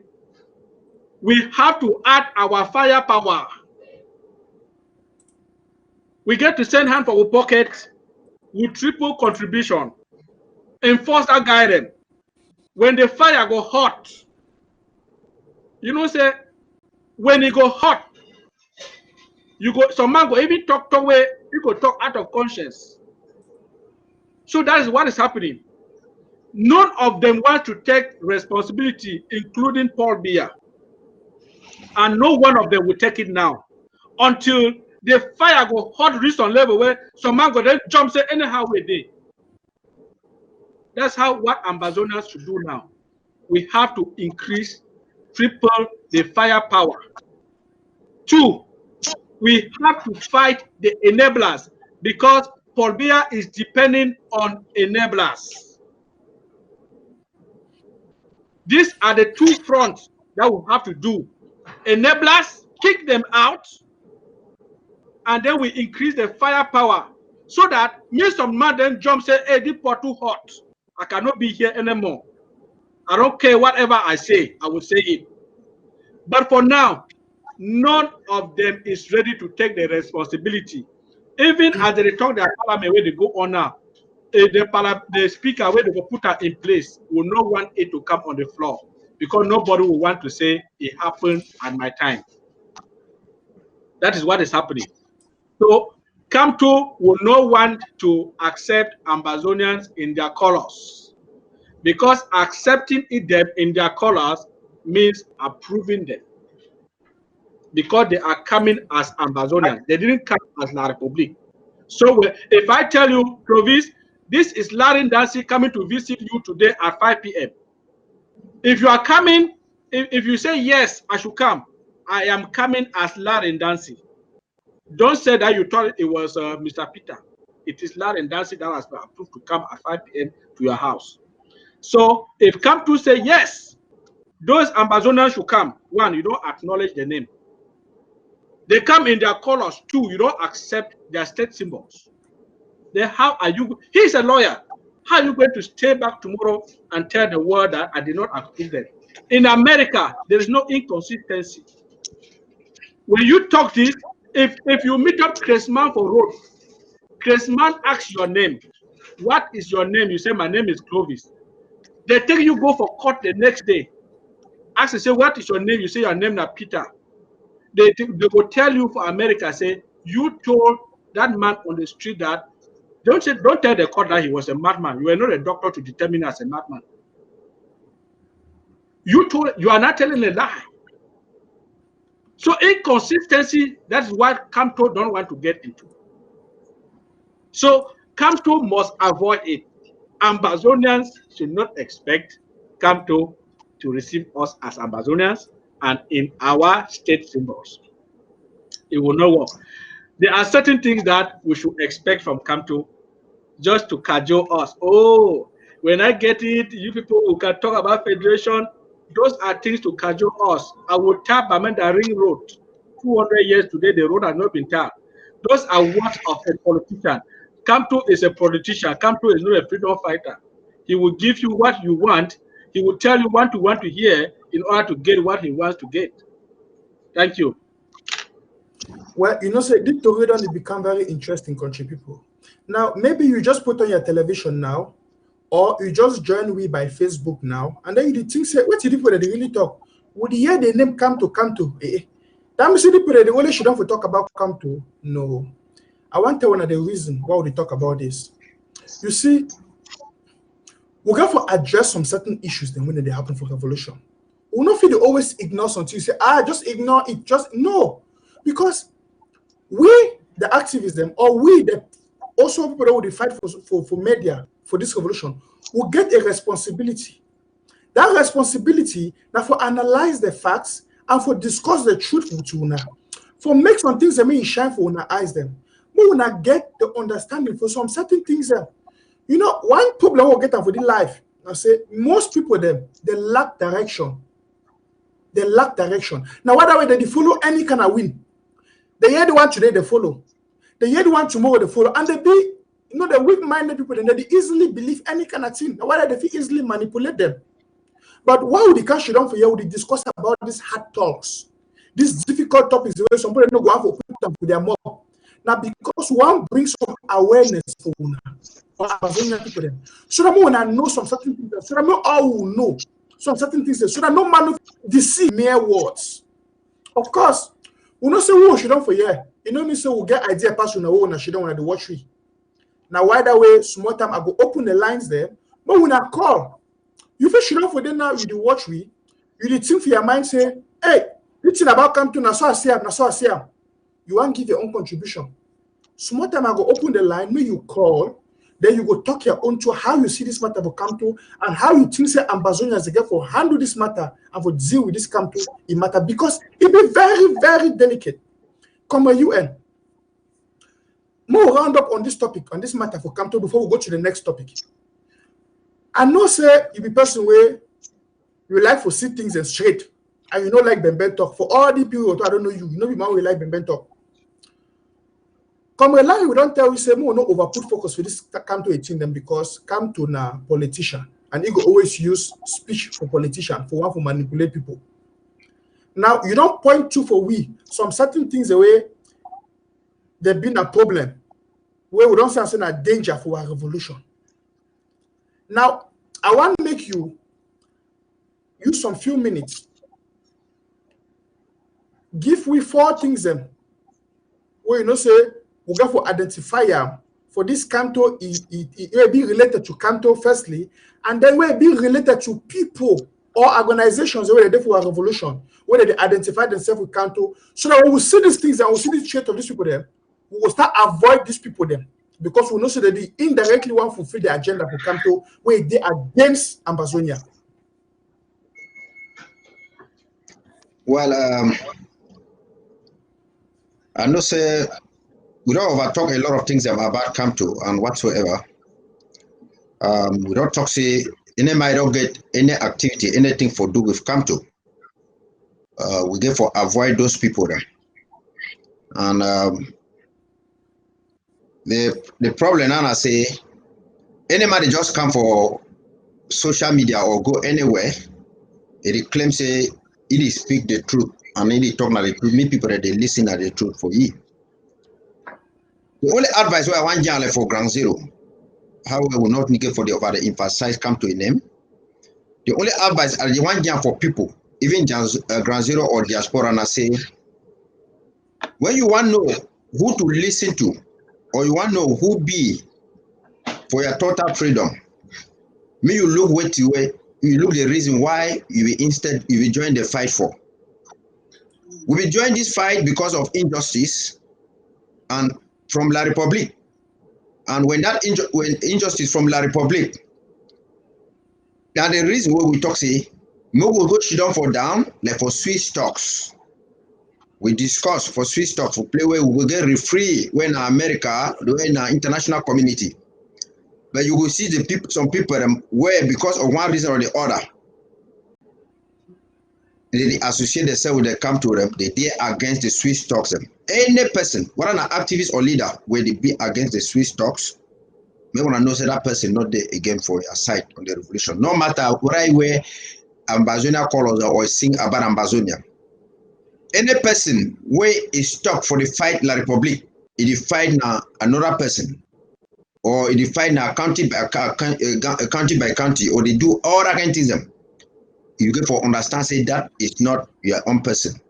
we have to add our firepower. We get to send hand for our pocket with triple contribution. Enforce that guidance. When the fire go hot, you know, say, when it go hot, you go, some man go even talk way, you go talk out of conscience. So that is what is happening. None of them want to take responsibility, including Paul Biya. And no one of them will take it now. Until the fire go hot, reach some level where some man go then jump, say, anyhow we did. That's how what Ambazonians should do now. We have to increase, triple the firepower. 2, we have to fight the enablers because Paul Biya is depending on enablers. These are the 2 fronts that we have to do. Enablers, kick them out, and then we increase the firepower so that me some man then jump, say, hey, this pot too hot. I cannot be here anymore. I don't care whatever I say, I will say it. But for now, none of them is ready to take the responsibility. Even as they talk their parliament where they go on now, the speaker where they will put her in place will not want it to come on the floor because nobody will want to say it happened at my time. That is what is happening. So Camto will not want to accept Ambazonians in their colors because accepting them in their colors means approving them because they are coming as Ambazonians. They didn't come as La Republique. So if I tell you, Provis, this is Larin Dancy coming to visit you today at 5 p.m. If you are coming, if you say, yes, I should come, I am coming as Larin Dancy. Don't say that you thought it was Mr. Peter. It is Larin Dancy that has been approved to come at 5 p.m. to your house. So if come to say, yes, those Ambazonians should come, 1, you don't acknowledge the name. They come in their colors, 2, you don't accept their state symbols. Then how are you? He's a lawyer. How are you going to stay back tomorrow and tell the world that I did not approve them? In America, there is no inconsistency. When you talk this, if you meet up Chrisman for road, Chrisman asks your name. What is your name? You say, my name is Clovis. They take you go for court the next day. Ask, say, what is your name? You say your name is Peter. They will tell you for America, say, you told that man on the street that, don't tell the court that he was a madman. You are not a doctor to determine as a madman. You are not telling a lie. So inconsistency, that's what Camto don't want to get into. So Camto must avoid it. Ambazonians should not expect Camto to receive us as Ambazonians and in our state symbols. It will not work. There are certain things that we should expect from Camto just to cajole us. Oh, when I get it, you people who can talk about federation, those are things to cajole us. I will tap Amanda Ring Road. 200 years today, the road has not been tapped. Those are words of a politician. Camto is a politician. Camto is not a freedom fighter. He will give you what you want. He will tell you what you want to hear in order to get what he wants to get. Thank you. Well, you know, say this story don't become very interesting, country people. Now, maybe you just put on your television now, or you just join we by Facebook now, and then you think, say, what the people that they really talk? Would you hear the name Camto? That means the people that they only should not talk about Camto. No. I want to tell one of the reasons why we talk about this. You see, we have to address some certain issues then when they happen for revolution. We'll not feel they always ignore something. You say, just ignore it. Just no. Because we, the activists, them, or we, the also people that would fight for media for this revolution, will get a responsibility. That responsibility now for analyze the facts and for discuss the truth with you now. For make some things that may shine for una eyes them. We will not get the understanding for some certain things. You know, one problem we'll get for the life. I say most people them they lack direction. They lack direction. Now, whether way they follow any kind of win. They hear the one today, they follow. They hear the one tomorrow, they follow. And they be, you know, the weak-minded people, and they easily believe any kind of thing. Now, whether they feel easily manipulate them. But why would the country down for here? Would they discuss about these hard talks, these difficult topics? The way some people don't go out for put them for their mom. Now, because one brings some awareness for Amazonian people, then, so that when I know some certain things, so that all will know some certain things, so that no man deceive mere words. Of course, we not say we should don't for here. You know me, so we get idea pass on our she don't want to watch we. Now, why that way? Small time I go open the lines there, but when I call, you feel she don't for them now. You do watch we. You did think for your mind say, hey, this thing about come to na so I see am. You want to give your own contribution. Small time I go open the line, when you call, then you go talk your own to how you see this matter will come to and how you think say Ambazonians again for handle this matter and for deal with this come to it matter because it be very, very delicate. Come a UN. More round up on this topic, on this matter for come to before we go to the next topic. I know say you be person where you like for see things and straight and you know like Ben talk. For all the people I don't know you know the man we like Ben talk. Come along, we don't tell you say more no over put focus for this come to 18 them because come to na politician and he go always use speech for politician for one for manipulate people. Now you don't point to for we some certain things away there been a problem where we don't say a danger for a revolution. Now I want to make you use some few minutes. Give we 4 things them where you know say we go for identifier for this canto it will be related to canto firstly, and then will be related to people or organizations where they do for a revolution, where they identify themselves with canto, so that when we see these things and we see the trait of these people there, we will start avoid these people there because we know so that they indirectly want to fulfill the agenda for canto where they are against Ambazonia. Well, I know say we don't over talk a lot of things about Camto and whatsoever. We don't talk say any might don't get any activity, anything for do with Camto. We get for avoid those people there. And the problem now I say anybody just come for social media or go anywhere, it claims say it speak the truth and it talk about the truth. Many people that they listen at the truth for you. The only advice I want you for ground zero, however, will not negate for the over the emphasize come to a name. The only advice I want you for people, even ground zero or diaspora, and I say, when you want to know who to listen to, or you want to know who be for your total freedom, may you look what you look the reason why you will join the fight for. We will join this fight because of injustice and from La Republique, and when that injustice from La Republique, that the reason why we talk say, we will go down for down like for Swiss stocks. We discuss for Swiss stocks for play where we will get free when America, when international community. But you will see the people, some people where because of one reason or the other, they associate themselves with the come to them, they are against the Swiss stocks. Any person, whether an activist or leader, where they be against the Swiss stocks, may want to know say that person not there again for your side on the revolution. No matter where Ambazonia calls or sing about Ambazonia. Any person where is stuck for the fight La Republique, it fight now another person, or it fight now county by county, or they do all that kind of things. You get for understand say that is not your own person.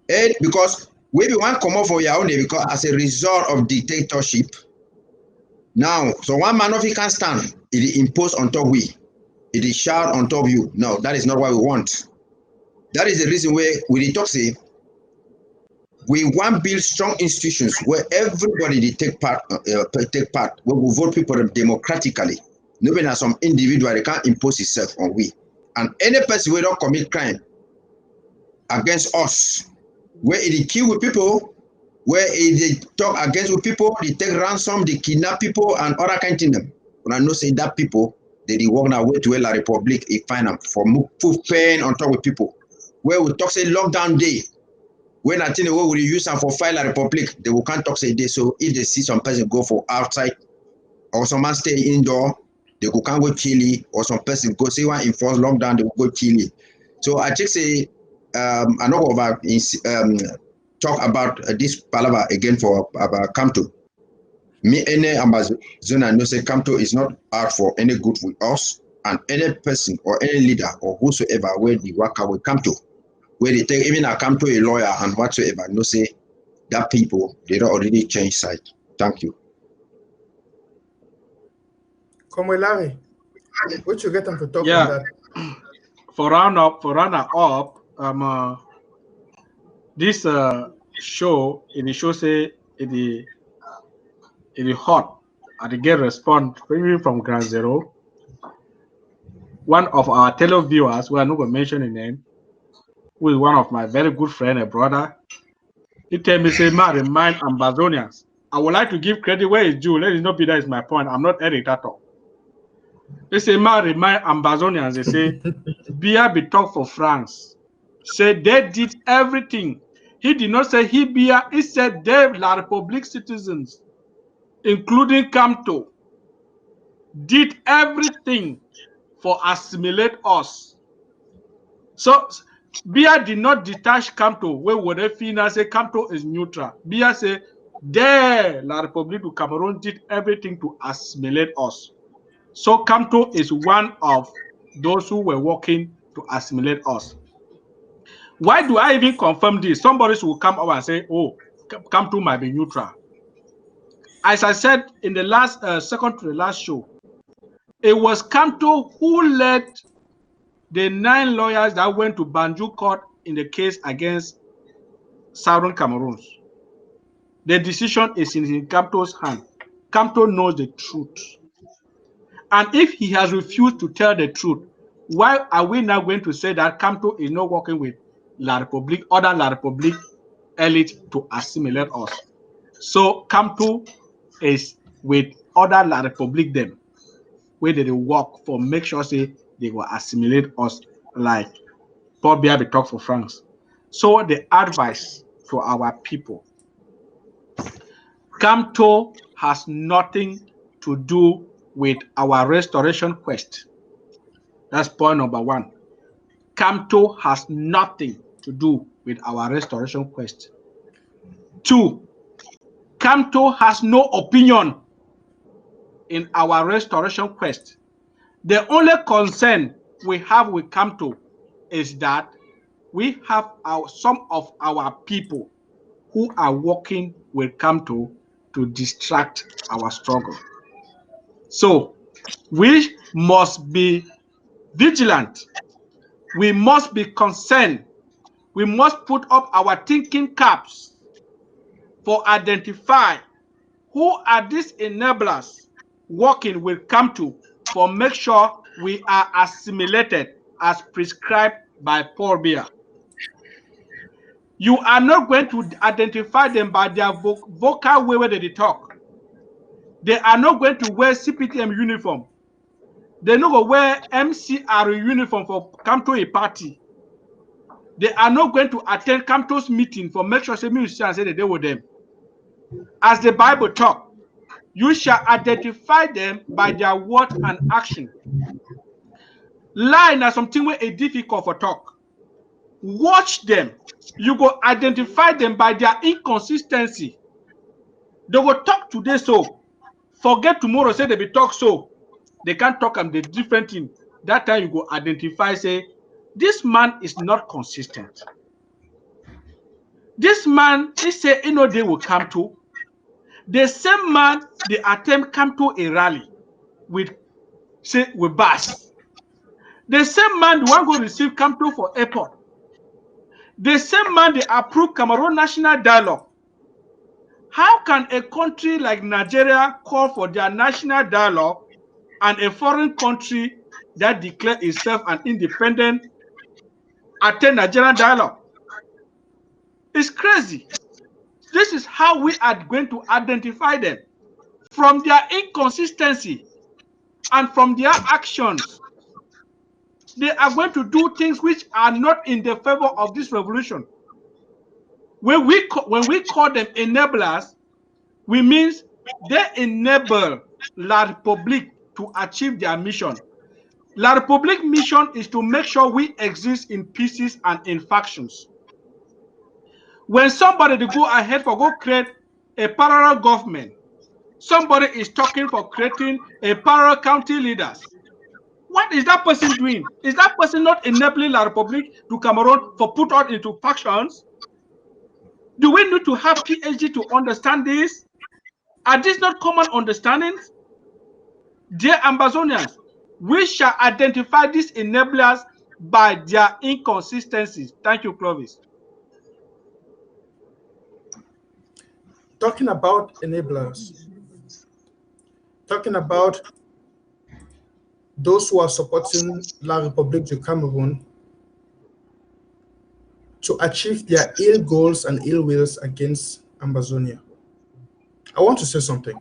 And because we want come up for your own because as a result of dictatorship, now so one man of you can stand, it impose on top we, it is shout on top you. No, that is not what we want. That is the reason where we talk say we want to build strong institutions where everybody they take part, where we vote people democratically. Nobody has some individual they can't impose itself on we. And any person who don't commit crime against us, where they kill with people, where they talk against with people, they take ransom, they kidnap people, and other kind of things. When I know say that people, they walk away to La Republique, they find them for full pain on top of people. Where we talk say lockdown day, when I think the way we use them for file La Republique, they will can't talk say day. So if they see some person go for outside or someone stay indoor, they go can't go Chile, or some person go say one enforce lockdown, they will go Chile. So I just say I know about talk about this palaver again for about Kamto. Me any Amazona no say Kamto is not out for any good with us, and any person or any leader or whosoever where the worker will come to, where they take even a Kamto a lawyer and whatsoever, no say that people they don't already change side. Thank you. Come Larry, what you get them to talk on that? For runner up, this show say it hot and it get response maybe from Ground Zero. One of our televiewers, we are not going to mention his name, who is one of my very good friend, a brother. He tell me, say, man, remind Ambazonians. I would like to give credit where it's due. Let it not be that is my point. I'm not editor. They say, man, remind Ambazonians. They say, Bia be talk for France. Say they did everything. He did not say he Bia. He said they La Republic citizens, including Kamto, did everything for assimilate us. So Bia did not detach Kamto where would they feel say Kamto is neutral. Bia say there La Republic du Cameroon did everything to assimilate us. So Kamto is one of those who were working to assimilate us. Why do I even confirm this? Somebody will come up and say, oh, Kamto might be neutral. As I said in the last second to the last show, it was Kamto who led the 9 lawyers that went to Banjul court in the case against Southern Cameroon. The decision is in Kamto's hand. Kamto knows the truth. And if he has refused to tell the truth, why are we now going to say that Kamto is not working with La Republique, other La Republique elite to assimilate us? So Kamto is with other La Republique them, where they work for make sure say they will assimilate us like Paul Biya talk for France. So the advice to our people, Kamto has nothing to do with our restoration quest. That's point number 1. Kamto has nothing to do with our restoration quest. 2, Kamto has no opinion in our restoration quest. The only concern we have with Kamto is that we have some of our people who are working with Kamto to distract our struggle. So we must be vigilant. We must be concerned. We must put up our thinking caps for identify who are these enablers working with Kamto for make sure we are assimilated as prescribed by Paul Biya. You are not going to identify them by their vocal way where they talk. They are not going to wear CPTM uniform. They not going to wear MCR uniform for Kamto a party. They are not going to attend Kamto's meeting for make sure say musicians say that they were them. As the Bible talk, you shall identify them by their word and action. Lie na something where it's difficult for talk. Watch them. You go identify them by their inconsistency. They will talk today so. Forget tomorrow, say they be talk so. They can't talk and the different thing. That time you go identify, say, this man is not consistent. This man, he say, you know, they will come to. The same man, they attempt come to a rally with, say, with bus. The same man, the one go receive come to for airport. The same man, they approve Cameroon National Dialogue. How can a country like Nigeria call for their national dialogue and a foreign country that declares itself an independent attend Nigerian dialogue? It's crazy. This is how we are going to identify them. From their inconsistency and from their actions, they are going to do things which are not in the favor of this revolution. When we call them enablers, we means they enable La Republique to achieve their mission. La Republic mission is to make sure we exist in pieces and in factions. When somebody to go ahead for go create a parallel government, somebody is talking for creating a parallel county leaders. What is that person doing? Is that person not enabling La Republic to Cameroon for put out into factions? Do we need to have PhD to understand this? Are these not common understandings? Dear Ambazonians, we shall identify these enablers by their inconsistencies. Thank you, Clovis. Talking about enablers, talking about those who are supporting La République du Cameroon to achieve their ill goals and ill wills against Ambazonia. I want to say something.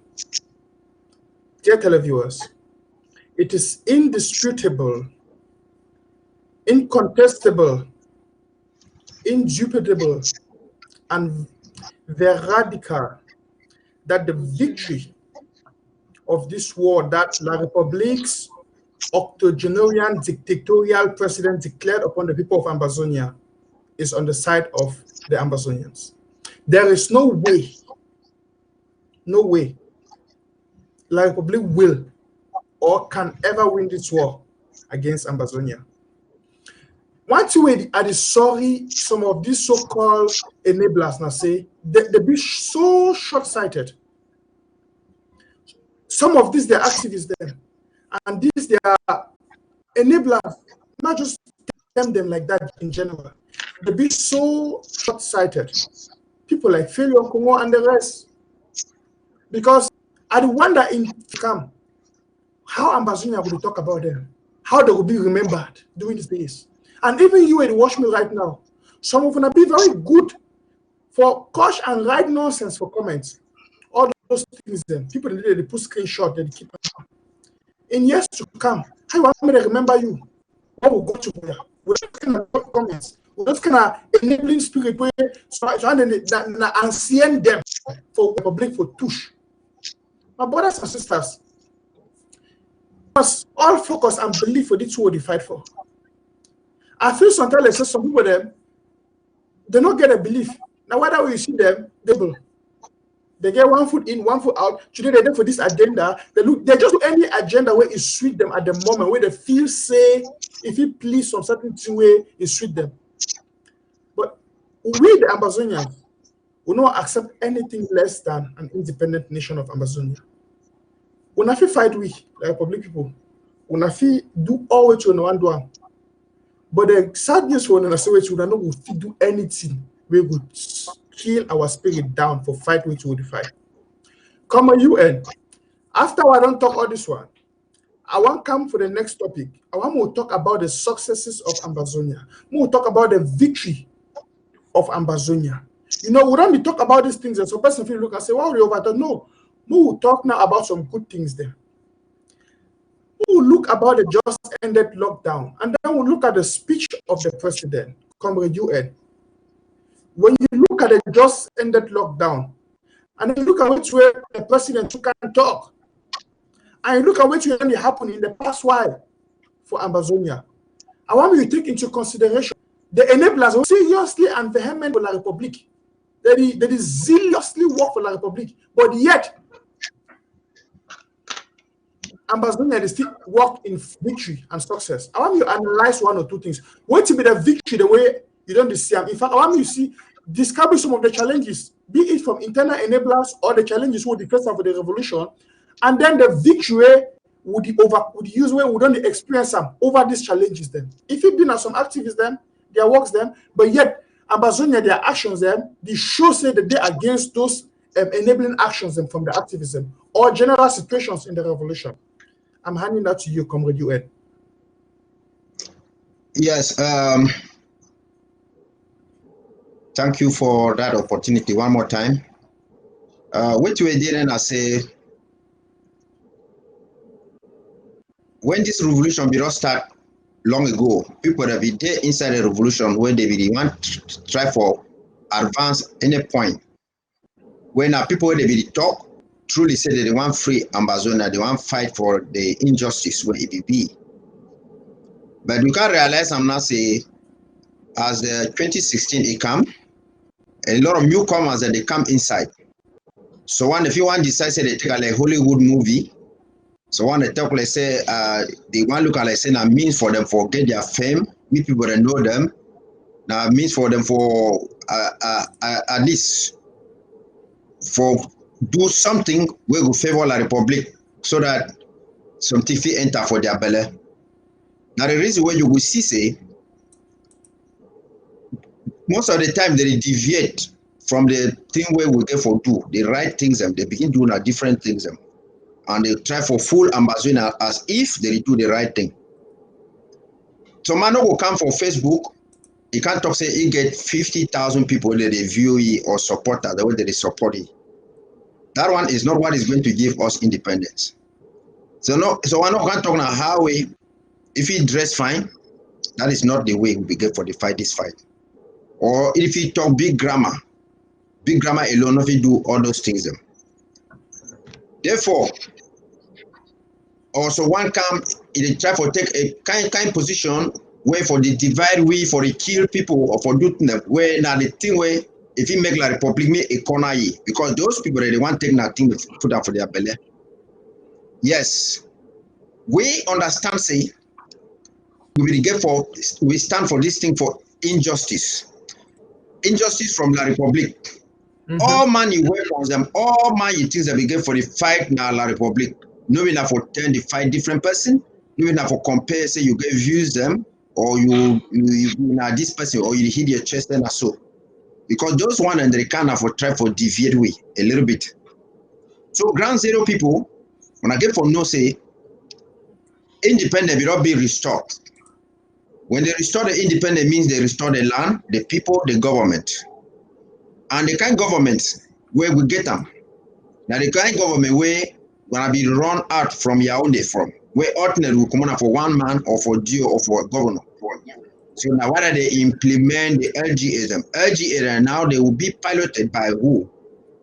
Dear televiewers, it is indisputable, incontestable, indubitable, and veradical that the victory of this war that La République's octogenarian dictatorial president declared upon the people of Ambazonia is on the side of the Ambazonians. There is no way La République will or can ever win this war against Ambazonia. One way I is sorry some of these so-called enablers now say they be so short-sighted. Some of these they're activists there, and these they are enablers, not just them like that in general. They be so short-sighted. People like Philio Kongo and the rest. Because I wonder in come how Ambazonia will talk about them, how they will be remembered during these days. And even you and watch me right now, some of them will be very good for coach and write nonsense for comments. All those things, then people they put screenshot, they keep them. In years to come, how you want me to remember you? What will go to there? With those kind of comments, with those kind of enabling spirit, where and seeing them for public for touche. My brothers and sisters, must all focus and believe for this war they fight for. I feel sometimes some people them they don't get a belief. Now whether you see them, they get 1 foot in, 1 foot out. Today they're there for this agenda. They just do any agenda where it suit them at the moment, where they feel say if it please some certain way it suit them. But we the Ambazonians will not accept anything less than an independent nation of Ambazonia. We not fight with like public people. We not do all what you want to do. But the sadness one and I say we not will do anything. We would kill our spirit down for fight which we would fight. Come on, UN. After I don't talk all this one, I want to come for the next topic. I want to talk about the successes of Ambazonia. We will talk about the victory of Ambazonia. You know, we don't be talk about these things and some person feel look and say, well, we over. No. We will talk now about some good things there. We will look about the just ended lockdown, and then we'll look at the speech of the president, Comrade UN. When you look at the just ended lockdown, and then you look at which way the president can talk, and you look at which way only happened in the past while for Ambazonia, I want you to take into consideration the enablers who seriously and vehemently for La République. They zealously work for La République, but yet Ambazonia still work in victory and success. I want you to analyze one or two things. What to be the victory the way you don't see them. In fact, I want you to see discover some of the challenges, be it from internal enablers or the challenges with the first half of the revolution, and then the victory would use where we don't experience them over these challenges. Then, if it been some activists, then their works, them, but yet Ambazonia, their actions, them, they show say that they're against those enabling actions them from the activism or general situations in the revolution. I'm handing that to you, Comrade UN. Yes. Thank you for that opportunity one more time. What we did, and I say, when this revolution did not start long ago, people that be there inside the revolution where they really want to try for advance any point. When people they be talk, truly say that they want free Ambazonia, they want fight for the injustice where it be. But we can realize I'm not say as 2016 it come, a lot of newcomers that they come inside. So one if you want decide say they take a like Hollywood movie, so one they talk like say they want look at like say that means for them for get their fame, meet people that know them. Now means for them for at least for do something we will favor the Republic so that some TV enter for their belly. Now the reason why you will see say most of the time they deviate from the thing where we get for do the right things and they begin doing a different things and they try for full Ambazonia as if they do the right thing. So man will come for Facebook. He can't talk say he get 50,000 people that they view he or support that the way that they support it. That one is not what is going to give us independence. So we're not going to talk now how we, if he dress fine, that is not the way we get for the fight this fight. Or if he talk big grammar alone, if he do all those things. Therefore, also one come in try for take a kind position where for the divide we for the kill people or for do them where now the thing where if he make la Republic me a corner ye because those people that they want take nothing put up for their belly. Yes, we understand say we stand for this thing for injustice. Injustice from la Republic. All money weapons them, all money things that we get for the fight now la Republic. No enough for 10 the fight different person, no enough for compare say you get views them or you now this person or you hit your chest and so. Because those one and they kind of try for deviate way a little bit. So ground zero people, when I get for no say independent will not be restored. When they restore the independent means they restore the land, the people, the government. And the kind of government where we get them. Now the kind of government where gonna be run out from Yaoundé from, where ordinary will come on for one man or for Dio or for a governor. So now whether they implement the LGA now they will be piloted by who?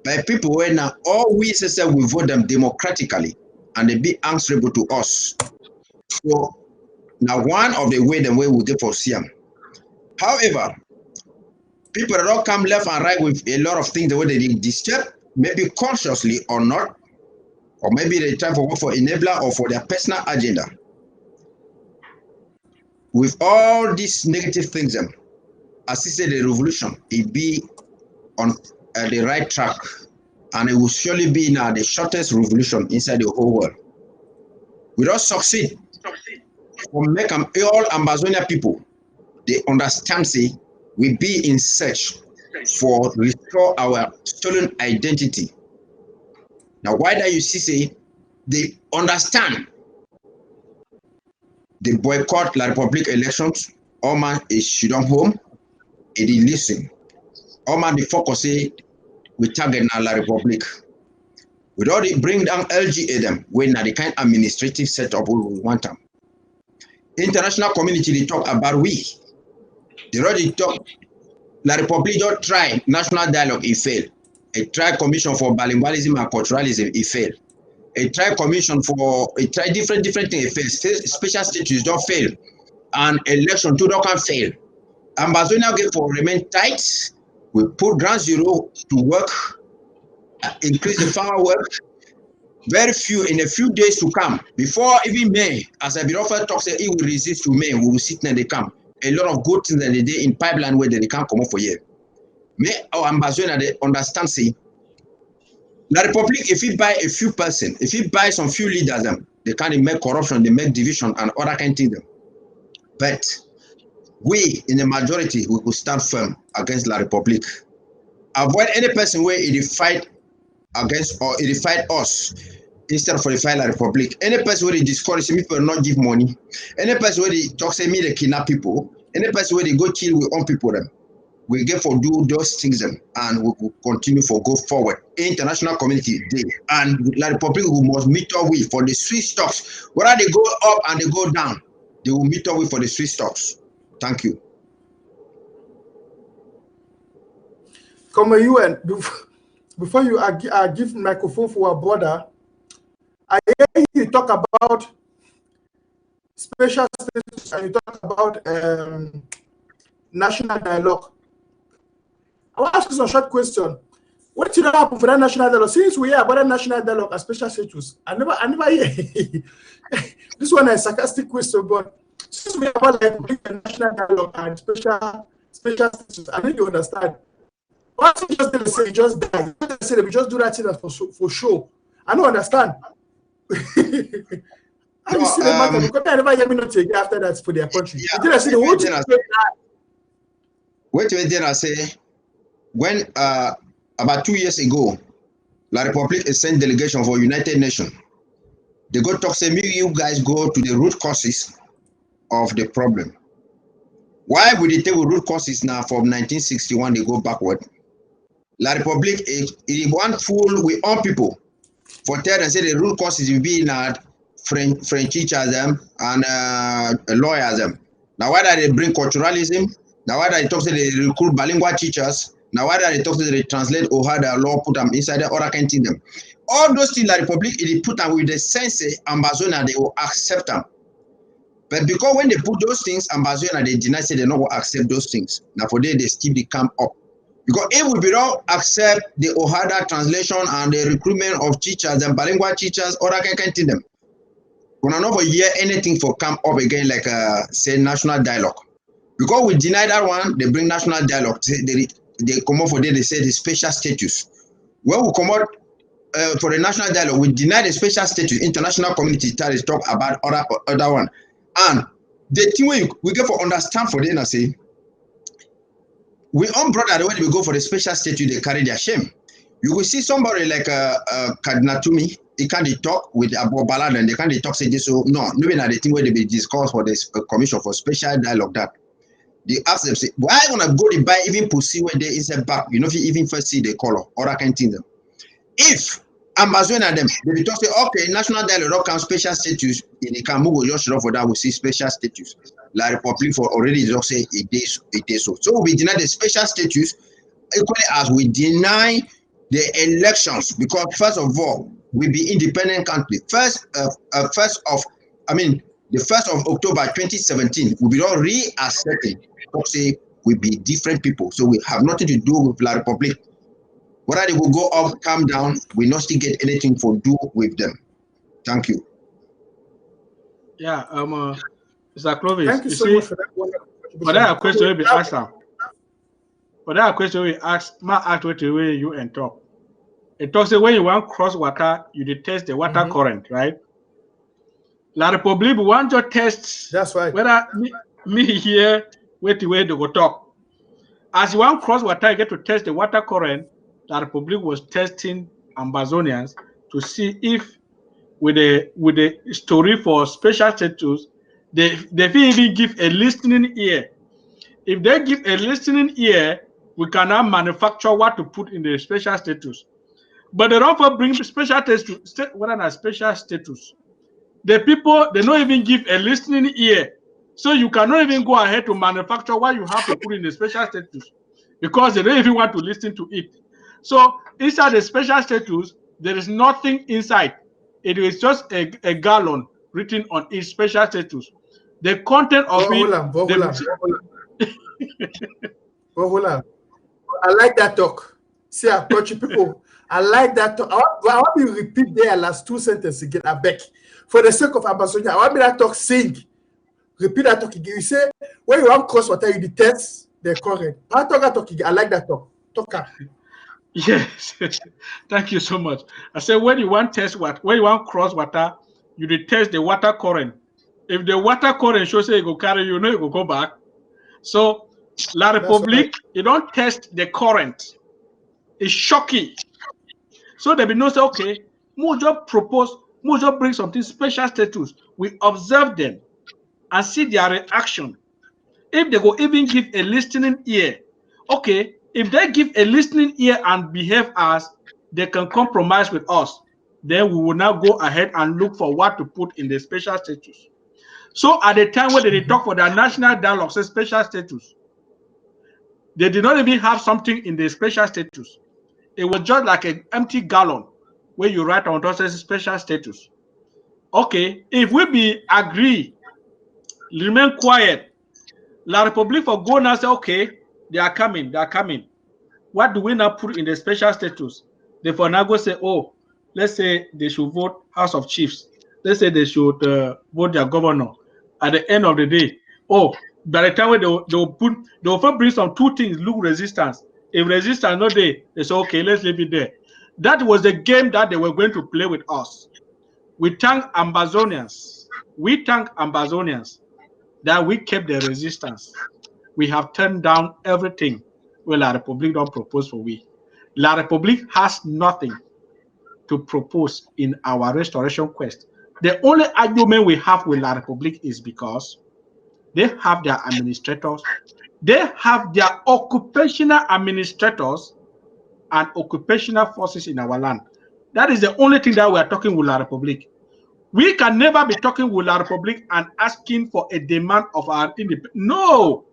By people where now all we say we vote them democratically and they be answerable to us. So now one of the way we will get for CM. However, people that don't come left and right with a lot of things the way they disturb, maybe consciously or not, or maybe they try for work for enabler or for their personal agenda. With all these negative things, assisted the revolution, it be on the right track, and it will surely be now the shortest revolution inside the whole world. We don't succeed. We make all Ambazonia people, they understand, say, we be in search for restore our stolen identity. Now, why do you see, say, they understand they boycott La Republic elections, all man is shut down home, it is listen. All man the focus say we target now La Republic. We already bring down LGA them when now the kind of administrative setup we want them. International community they talk about we. They already talk La Republic don't try national dialogue, it failed. A try commission for bilingualism and culturalism, it failed. A try commission for a try different things, it failed. Special status don't fail. And election too don't fail. Ambazonia get for remain tight. We put ground zero to work, increase the farmer work. Very few in a few days to come. Before even May, as I be often talk say he will resist to May, we will sit in the camp. A lot of good things that they did in pipeline where they can't come up for year. May our Ambazonia they understand say La Republic, if he buy a few person, if he buy some few leaders them, they can't make corruption, they make division and other kind of things. But we in the majority we will stand firm against La Republic. Avoid any person where it fight against or it fight us instead of for the fight La Republic. Any person where they discourage people not give money, any person where they talk say me they kidnap people, any person where they go kill with own people them. We get for do those things and we will continue for go forward. International community day and La Republic will must meet up with for the Swiss stocks. Whether they go up and they go down, they will meet up with for the Swiss stocks. Thank you. Come on, you and before you give microphone for our brother, I hear you talk about special status and you talk about national dialogue. I want to ask you some short question. What did happen for that national dialogue? Since we hear about that national dialogue and special status, I never hear. This one is a sarcastic question, but since we hear about like the national dialogue and special status, I need to understand. Why don't you just say just die? They say we just do that thing for show. I don't understand. How you see the matter? Because I never hear me not take after that for their country. Yeah, Did I see the whole thing? Wait, then I say, when about 2 years ago, La République sent delegation for United Nations. They go talk, say, maybe you guys go to the root causes of the problem. Why would they take root causes now from 1961, they go backward? La République is one fool with all people. For tell and say the root causes will be not French teachers them and lawyers them. Now why do they bring culturalism? Now why do they talk to they recruit bilingual teachers? Now why do they talk to they translate or how the law put them inside the other canteen them? All those things La République, they put them with the sense Ambazonia, they will accept them. But because when they put those things, Ambazonia, they deny, say they not will accept those things. Now for they still they come up. Because if we don't accept the OHADA translation and the recruitment of teachers and bilingual teachers, or I can tell them. When I never hear anything for come up again, like say national dialogue. Because we deny that one, they bring national dialogue. They come up for they say the special status. When we come out for the national dialogue, we deny the special status. International community talk about other one. And the thing we get for understand for them, I say, we own brother when we go for the special status, they carry their shame. You will see somebody like Kadnatumi, he can't talk with Abu Balad and they can't talk say this. So no, maybe not the thing where they be discussed for this commission for special dialogue that they ask them say, why gonna go to buy even pussy when they is a back? You know, if you even first see the color or I can think them. If Amazon and them, they talk say, okay, national dialogue can special status in the Kamugo just for that we see special status. La République for already just say it is so. So we deny the special status equally as we deny the elections because first of all we be independent country. The 1st of October 2017 we be all reasserting say we be different people. So we have nothing to do with La République. Whether they will go up, calm down, we not still get anything for do with them. Thank you. Yeah, Mr. Clovis, Thank you so much for that. But that question will be asked now. But that question will ask, my act with the way you and talk. It talks when you want cross water, you detest the water current, right? La République want to test. That's right. Whether me here, wait the way they go talk. As you want cross water, you get to test the water current. La République was testing Ambazonians to see if with the story for special status, they even give a listening ear. If they give a listening ear, we can now manufacture what to put in the special status. But they don't bring special status, whether not special status. The people, they don't even give a listening ear. So you cannot even go ahead to manufacture what you have to put in the special status because they don't even want to listen to it. So inside the special status, there is nothing inside. It is just a gallon written on each special status. The content of Hold on. I like that talk. See, I got you people. I like that talk. I want you to repeat their last two sentences again. I beg. For the sake of Ambazonia, I want me that talk sing. Repeat that talk again. You say, when you want cross water, you detest the current. I talk again. I like that talk. Talk. Yes, thank you so much. I said when you want when you want cross water, you detest the water current. If the water current shows say you go carry you know you go back. So La République, you don't test the current. It's shocking. So they be no say, okay, Mojo bring something special status. We observe them and see their reaction. If they go even give a listening ear, okay. If they give a listening ear and behave as they can compromise with us, then we will now go ahead and look for what to put in the special status. So at the time when they talk for their national dialogue, say special status, they did not even have something in the special status. It was just like an empty gallon where you write on special status. Okay, if we agree, remain quiet, La Republique for go now say, okay, they are coming. What do we now put in the special status? They for now go say, oh, let's say they should vote House of Chiefs. Let's say they should vote their governor. At the end of the day, oh, by the time they'll first bring some two things, look resistance. If resistance not there, they say, okay, let's leave it there. That was the game that they were going to play with us. We thank Ambazonians. That we kept the resistance. We have turned down everything where La Republique don't propose for we. La Republique has nothing to propose in our restoration quest. The only argument we have with La Republique is because they have their administrators, they have their occupational administrators and occupational forces in our land. That is the only thing that we are talking with La Republique. We can never be talking with La Republique and asking for a demand of our independence. No.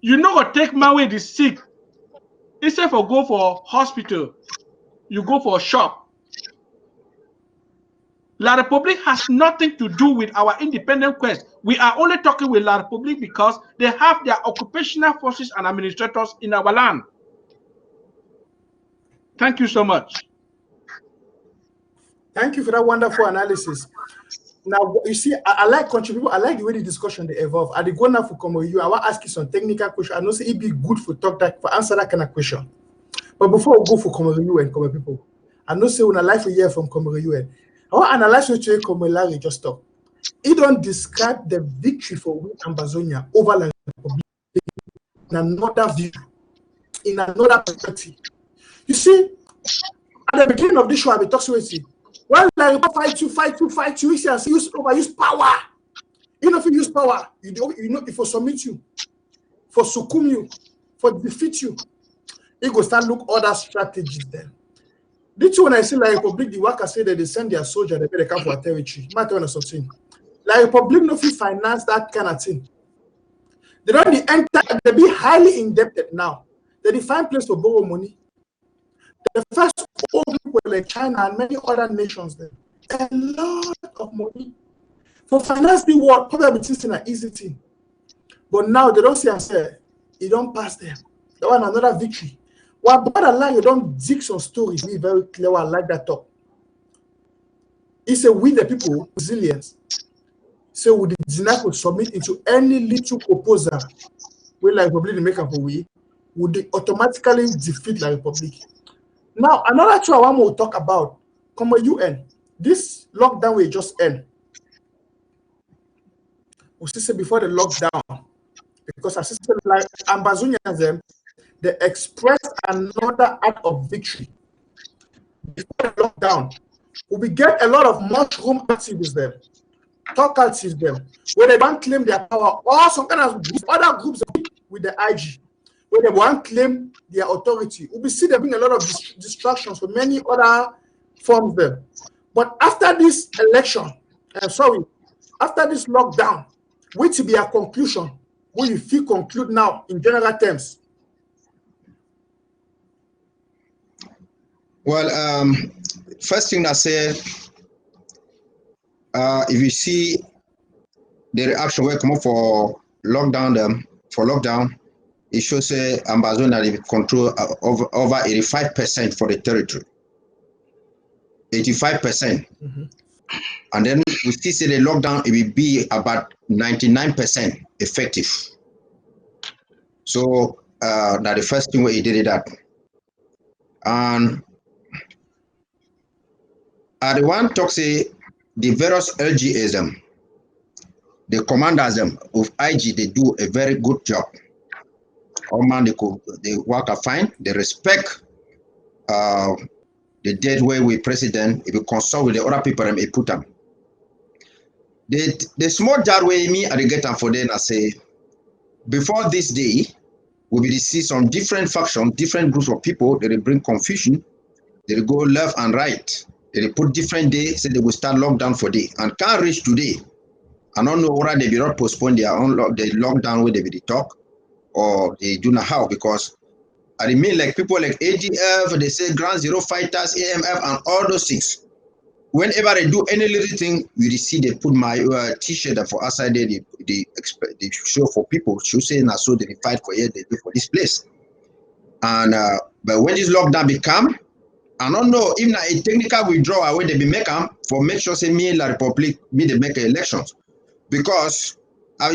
You know what, take my way the sick. Instead for go for hospital, you go for a shop. La Republique has nothing to do with our independent quest. We are only talking with La Republique because they have their occupational forces and administrators in our land. Thank you so much. Thank you for that wonderful analysis. Now, you see, I like contributing. I like the way the discussion they evolve. I go now for come with you. I want to ask you some technical questions. I know say it be good for talk that for answer that kind of question. But before we go for come with you and come people, I know say when I like to hear from come with you, I want to analyze what you come with Larry just talk. He don't describe the victory for Ambazonia over La Republique in another view, in another perspective. You see, at the beginning of this show, I be talking with you. Well, like fight you. You see, overuse power. You know, if you use power, you know, if for submit you, for succumb you, for defeat you, you go start look other strategies then. This when I see La Republique, the workers say that they send their soldier, they come for a territory. Might tell us something. La Republique no fit finance that kind of thing. They don't enter. They be highly indebted now. They find place to borrow money. The first old people like China and many other nations, there, a lot of money for finance the world. Probably it's an easy thing, but now they don't see and say it don't pass them. They want another victory. Well, bottom line, you don't dig some stories. Be very clear. I like that talk. It's a with the people resilience. So would the designer could submit into any little proposal where La Republique make up for we would they automatically defeat La Republique. Now, another thing I want to talk about, come on UN, this lockdown will just end. We say before the lockdown, because I said like Ambazonians, they expressed another act of victory. Before the lockdown, we get a lot of mushroom activists there, talk activists them, where they don't claim their power, or some kind of other groups with the IG. Where they want to claim their authority. We see there being a lot of distractions for many other forms there. But after this election, after this lockdown, which will be a conclusion, what you feel conclude now in general terms? Well, first thing I said, if you see the reaction will come up for lockdown, it shows Ambazonia control over 85% for the territory. 85%. Mm-hmm. And then we still say the lockdown, it will be about 99% effective. So now the first thing we did that. And I want to say the various LGAs, the commanders of IG, they do a very good job. All man, they work fine. They respect the dead way we president. If you consult with the other people, they put them. The small jar way me I get them for them. I say before this day, we will see some different factions, different groups of people. They bring confusion. They go left and right. They put different days. Say they will start lockdown for day and can't reach today. I don't know whether they will not postpone their own the lockdown where they will talk. Or they do not have, because I mean, like people like AGF, they say Ground Zero Fighters, AMF, and all those things. Whenever I do any little thing, you see they put my T-shirt for outside there. They show for people. Show saying so they fight for here. They do for this place. And but when this lockdown become, I don't know if na a technical withdrawal where they be make them for make sure say me La Republic me they make elections because I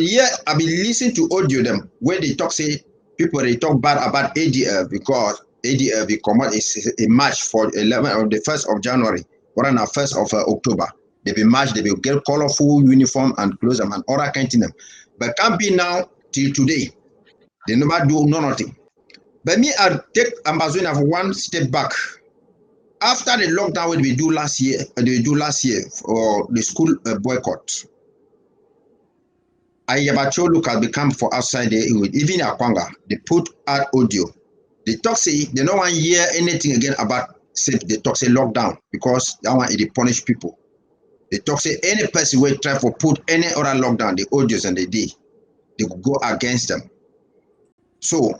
be listening to audio them where they talk say people they talk bad about ADF because ADF will come out is a match for 11 on the 1st of January. Or on the 1st of October, they be match, they will get colorful uniform and clothes and all that kind of thing. But can't be now till today. They never do nothing. But me, I take Amazonia for one step back. After the lockdown, what we do last year, for the school boycott. Ayabacho look at become for outside there, even Akwanga, they put out audio. They talk say they don't want to hear anything again about. Say they talk say lockdown because that one it punish people. They talk say any person will try for put any other lockdown, the audios and the day, they will go against them. So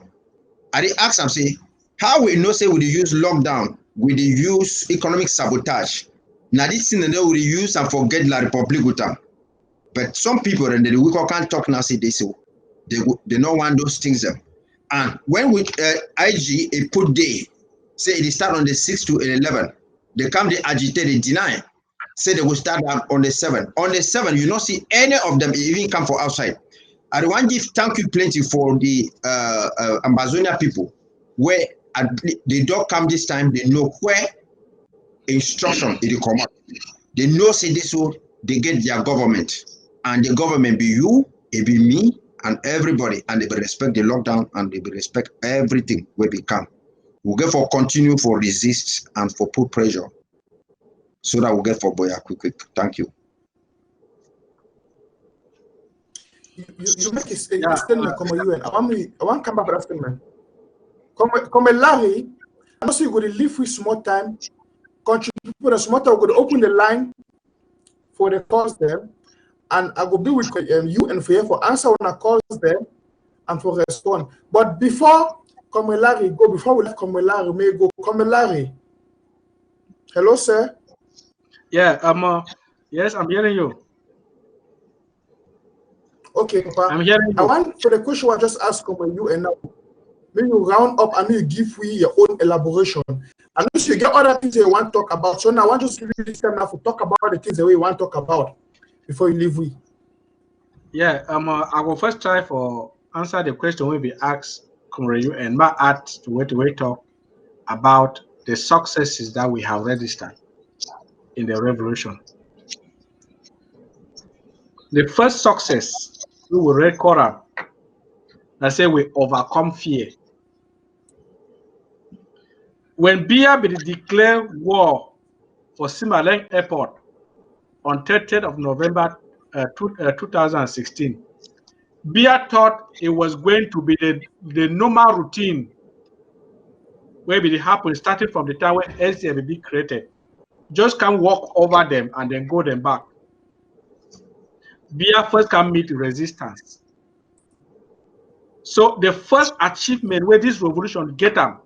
I did ask them say, how we know say we use lockdown, we use economic sabotage. Now this thing they will use and forget La Republic with them. But some people and we can't talk now say they say they don't want those things them. And when we IG a put day. Say it start on the 6th to 11. They come, they agitate, they deny. Say they will start on the 7th. On the 7th, you don't see any of them even come for outside. I want to give thank you plenty for the Amazonia people, where they don't come this time, they know where instruction it will come out. They know say this will they get their government. And the government be you, it be me, and everybody, and they will respect the lockdown and they will respect everything where we come. We'll get for continue for resist and for put pressure so that we'll get for Boya quick. Thank you. You make a statement come UN. I want to come back to that statement. Come Larry, I know you're going to leave with small time. Contribute for the small time. We're going to open the line for the calls them. And I will be with you and for answer when I call them and for respond. But before Komelari, go before we let Komelari, may go Komelari. Hello, sir. Yeah, yes, I'm hearing you. Okay, Papa. I'm hearing you. I want for the question I just asked you and now maybe you round up and you give me your own elaboration. And if you get other things you want to talk about, so now I want just give you this time now to talk about the things that we want to talk about before you leave we. Yeah, I will first try for answer the question when we ask and my add to what we talk about the successes that we have registered in the revolution. The first success we will record that say we overcome fear. When Bia declared war for Simaleng Airport on 30th of November 2016, Bia thought it was going to be the normal routine where it happened starting from the time when SDMB created. Just can walk over them and then go them back. Bia first can meet resistance. So the first achievement where this revolution get them,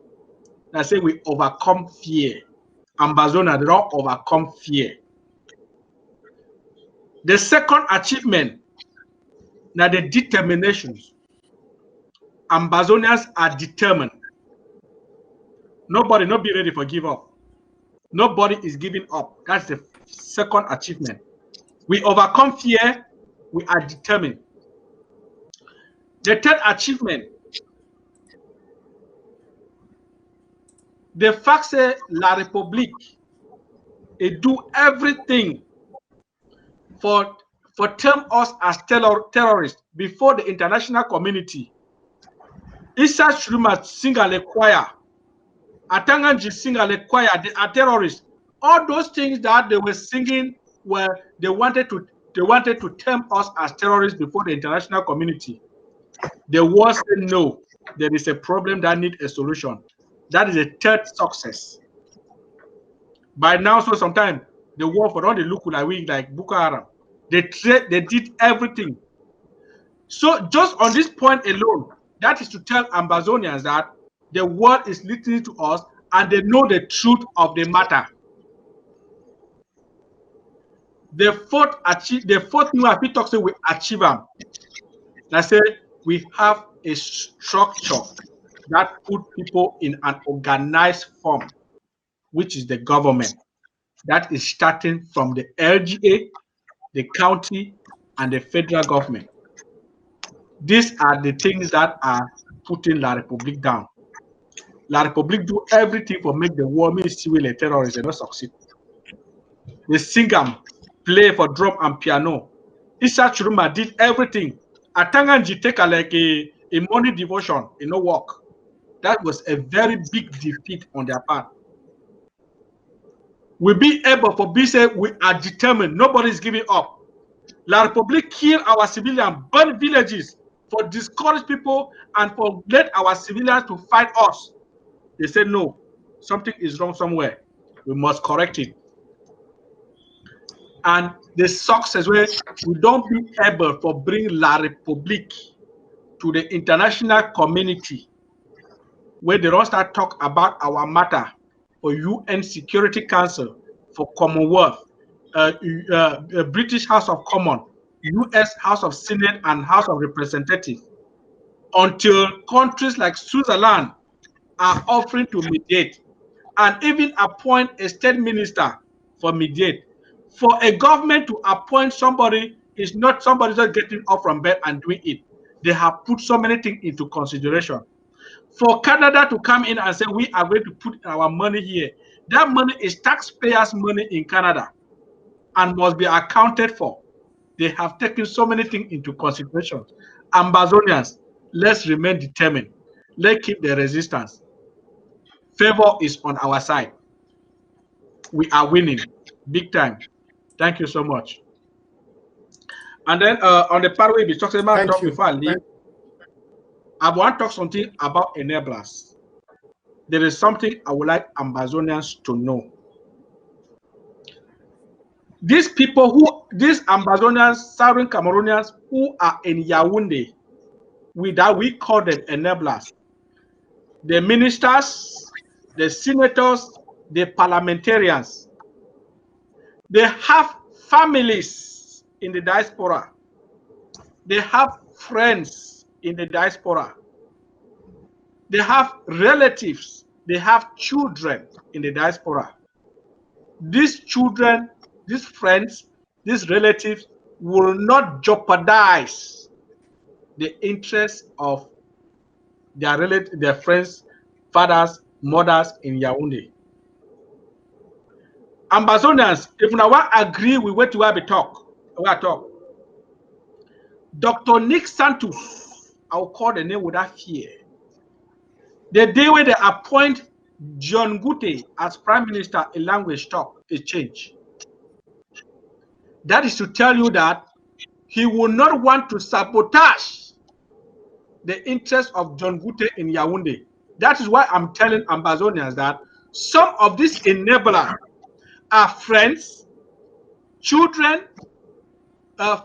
I say we overcome fear. Ambazona, they don't overcome fear. The second achievement, now the determinations. Ambazonians are determined. Nobody not be ready for give up. Nobody is giving up. That's the second achievement. We overcome fear. We are determined. The third achievement, the fact that La République it do everything for term us as terrorists before the international community. Issa Shuruma single choir, Atanganji single choir, they are terrorists. All those things that they were singing were they wanted to term us as terrorists before the international community. The war said no, there is a problem that needs a solution. That is a third success. By now, so sometimes the war for all the look like Boko Haram. They did everything. So just on this point alone, that is to tell Ambazonians that the world is listening to us and they know the truth of the matter. The fourth thing I talk say we achieve them. I say we have a structure that put people in an organized form, which is the government. That is starting from the LGA, the county, and the federal government. These are the things that are putting La République down. La République do everything for make the war civil and terrorists and not succeed. They sing them, play for drum and piano. Issa Churuma did everything. Atanganji take like a morning devotion, no work. That was a very big defeat on their part. We be able for be say we are determined. Nobody is giving up. La République kill our civilians, burn villages for discourage people and for let our civilians to fight us. They said no, something is wrong somewhere. We must correct it. And the success where we don't be able to bring La République to the international community, where they don't start talk about our matter for UN Security Council, for Commonwealth, British House of Commons, US House of Senate and House of Representatives, until countries like Switzerland are offering to mediate and even appoint a state minister for mediate. For a government to appoint somebody is not somebody just getting up from bed and doing it. They have put so many things into consideration. For Canada to come in and say we are going to put our money here, that money is taxpayers' money in Canada and must be accounted for. They have taken so many things into consideration. Ambazonians, let's remain determined. Let's keep the resistance. Favor is on our side. We are winning big time. Thank you so much. And then on the part where we talk about before I leave, I want to talk something about enablers. There is something I would like Ambazonians to know. These people these Ambazonians, Southern Cameroonians who are in Yaoundé, we call them enablers. The ministers, the senators, the parliamentarians, they have families in the diaspora. They have friends in the diaspora. They have relatives. They have children in the diaspora. These children, these friends, these relatives will not jeopardize the interests of their relatives, their friends, fathers, mothers in Yaoundé. Ambazonians, if you want to agree with what we talk, Dr. Nick Santos, I'll call the name without fear. The day when they appoint John Gute as Prime Minister, a language talk is changed. That is to tell you that he will not want to sabotage the interest of John Gute in Yaoundé. That is why I'm telling Ambazonians that some of these enablers are friends, children,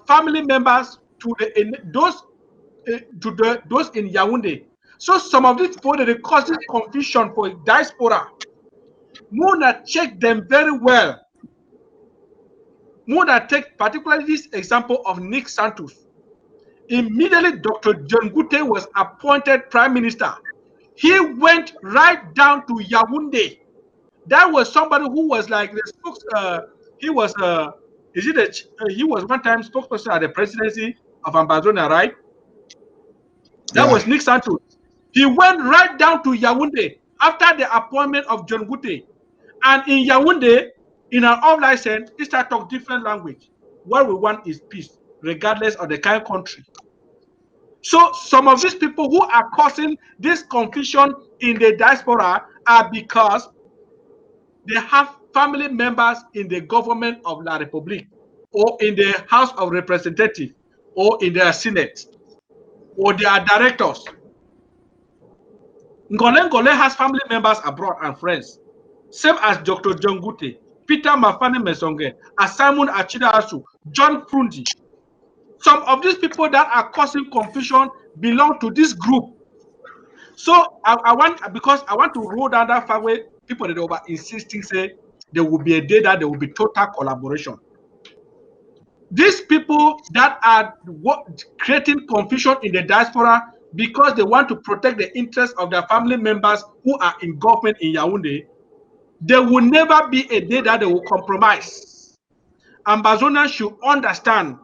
family members to those in Yaoundé. So some of these people that causes confusion for diaspora. Muna check them very well. Muna take particularly this example of Nick Santos. Immediately, Dr. John Gute was appointed Prime Minister. He went right down to Yaoundé. That was somebody who was like the spokes. He was he was one time spokesperson at the presidency of Ambazonia, right? That was Nick Santos. He went right down to Yaoundé after the appointment of John Gute. And in Yaoundé, in our own license, he started talking different language. What we want is peace, regardless of the kind of country. So some of these people who are causing this confusion in the diaspora are because they have family members in the government of La République, or in the House of Representatives, or in their Senate, or they are directors. Ngole has family members abroad and friends, same as Dr. John Gute, Peter Mafane Mesonge, Simon Achida Asu, John Frundi. Some of these people that are causing confusion belong to this group. So I want, because I want to roll down that far way, people that over insisting say there will be a day that there will be total collaboration. These people that are creating confusion in the diaspora because they want to protect the interests of their family members who are in government in Yaoundé, there will never be a day that they will compromise. Ambazonians should understand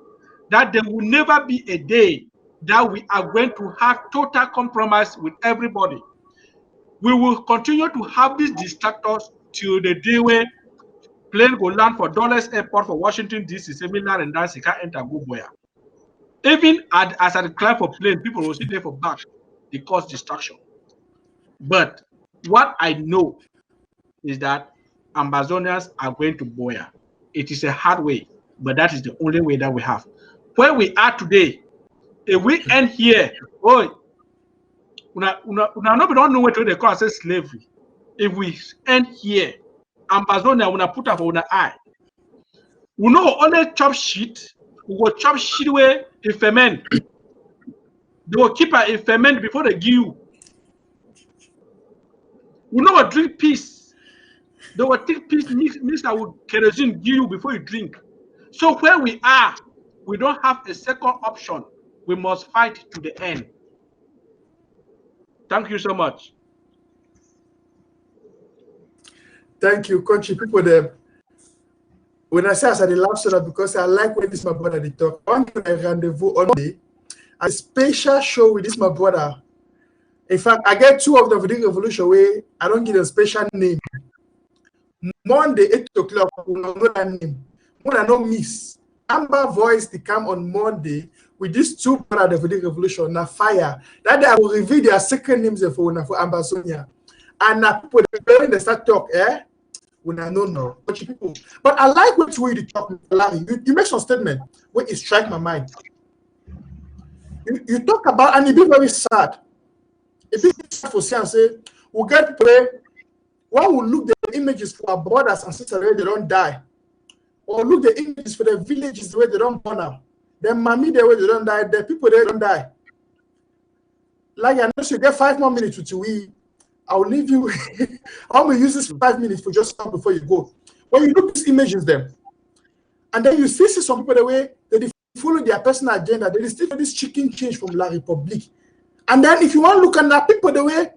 that there will never be a day that we are going to have total compromise with everybody. We will continue to have these distractors till the day where plane go land for Dulles Airport for Washington, D.C., similar and dance, can't enter go boya. Even as I declare for plane, people will sit there for back. They cause distraction. But what I know is that Ambazonians are going to boya. It is a hard way, but that is the only way that we have. Where we are today, if we end here, oh, nobody don't know what they call as slavery. If we end here, Ambazonia will put up on the eye. We know only chop shit. We will chop shit away in ferment. They will keep it in ferment before they give you. We know what drink peace. They will take peace mix that with kerosene give you before you drink. So where we are, we don't have a second option. We must fight to the end. Thank you so much. Thank you, country people. There. When I say I laugh so that because I like when this my brother they talk. One time I rendezvous on Monday, a special show with this my brother. In fact, I get two of them for the revolution where I don't give a special name. Monday 8 o'clock, we know that name. When I don't miss. Amba voice they come on Monday with these two brothers for the revolution. Now fire. That day I will reveal their second names for Ambazonia. And now people they start talk, when I don't know. But I like what way you talk, Larry. You make some statement where it strike my mind. You talk about, and it be very sad. It be sad for say and say, we get pray. One will look the images for our brothers and sisters where they don't die. Or look the images for the villages where they don't burn out. The mommy there where they don't die, the people there don't die. Like I know you get 5 more minutes to we. I'll leave you. I'm gonna use this 5 minutes for just stop before you go. When you look at these images them, and then you see some people the way they follow their personal agenda, they still do this chicken change from La Republique. And then if you want to look at that people the way,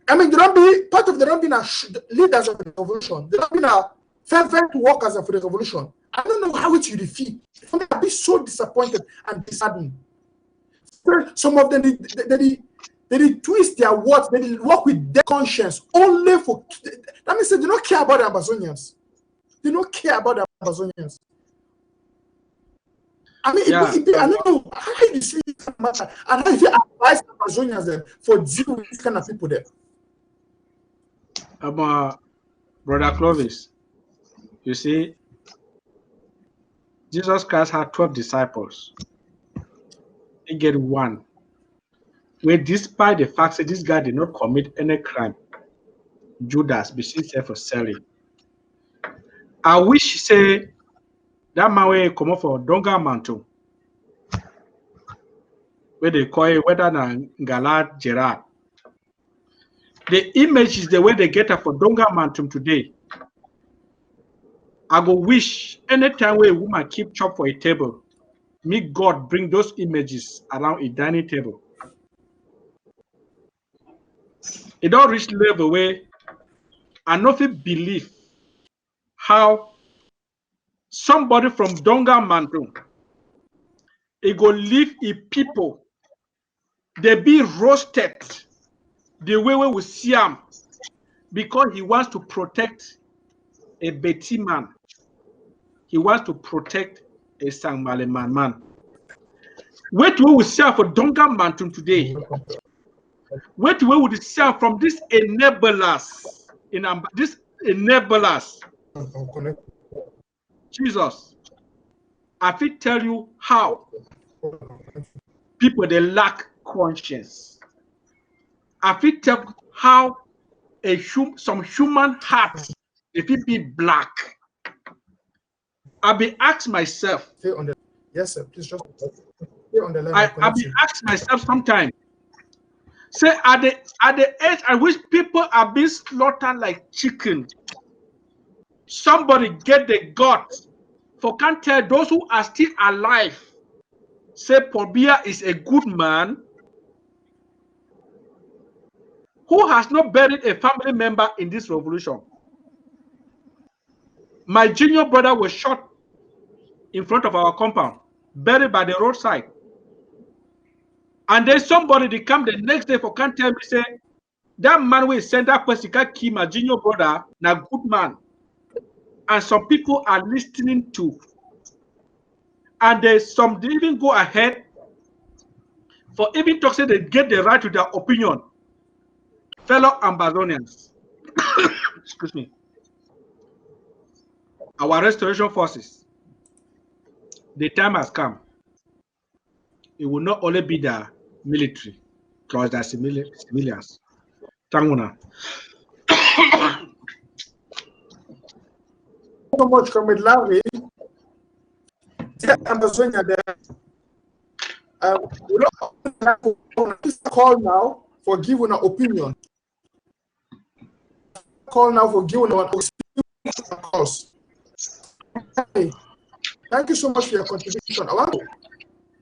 I mean, they don't be part of, they don't be leaders of the revolution. They don't be fervent workers of the revolution. I don't know how it you defeat. I'd be so disappointed and disheartened. Some of them they twist their words, they work with their conscience only for that means they don't care about the Amazonians. They don't care about the Amazonians. I mean, I don't know how you see this matter and how you advise Amazonians then for dealing with this kind of people there. Brother Clovis, you see, Jesus Christ had 12 disciples. He get one. Where despite the fact that this guy did not commit any crime, Judas be sincere for selling. I wish say that man will come up for Donga Manto, where they call it whether Galad Gerard. The image is the way they get up for Donga Mantum today. I go wish anytime where a woman keep chop for a table, may God bring those images around a dining table. It don't reach level where I nothing believe how somebody from Donga Mantum it go leave a people they be roasted the way we see him because he wants to protect a Betty man. He wants to protect a Sangmaleman man. Wait, we will see for Donga Mantum today. Wait, we will see from this enablers in this enablers. Jesus, I will tell you how people they lack conscience. I will tell how some human heart if it be black. I be ask myself. Stay on the yes, sir. Please just stay on the line. I be ask myself sometimes. Say at the age at which people are being slaughtered like chicken, somebody get the guts for can't tell those who are still alive. Say Paul Biya is a good man who has not buried a family member in this revolution. My junior brother was shot in front of our compound, buried by the roadside. And then somebody they come the next day for can't tell me, say, that man will send that person can kill my junior brother, now good man. And some people are listening to. And there's some they even go ahead for even to say they get the right to their opinion. Fellow Ambazonians, excuse me, our restoration forces, the time has come. It will not only be the military, because there are civilians. Tanguna. So much, Comrade Larry. Amazonia there. We don't call now for giving an opinion. Call now for giving an calls. Thank you so much for your contribution. I want to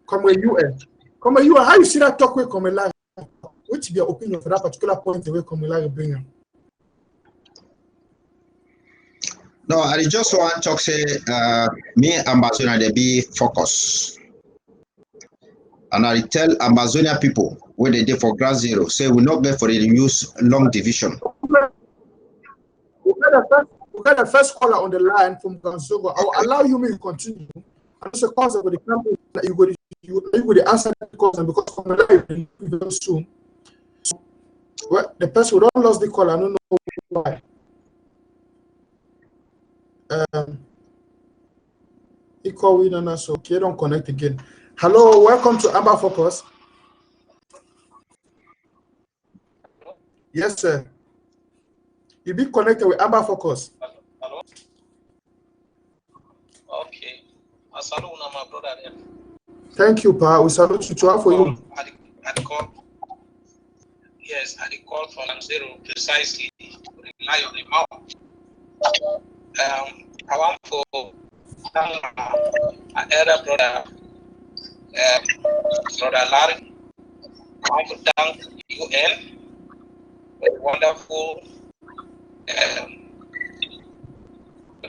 Comrade UN. Comrade UN, how you see that talk with Comrade Larry? What's your opinion for that particular point the way Comrade Larry bring him? No, I just want to talk say me Amazonia they be focus. And I tell Amazonia people when they did for ground zero, say we not get for the use long division. We got the first caller on the line from Ganzogo. I will allow you to continue. And it's a cause of the campaign that you go to answer the question because from the line very soon. Well, the person who don't lost the call, I don't know why. He called in and so okay, don't connect again. Hello, welcome to Amba Focus. Yes, sir. You be connected with Amba Focus. Hello? Okay. I salute my brother there. Thank you, Pa. We salute you. To for you. I call. Yes, I call from zero precisely to rely on the mouth. I want for my elder brother, Brother Larry. I want to thank UN for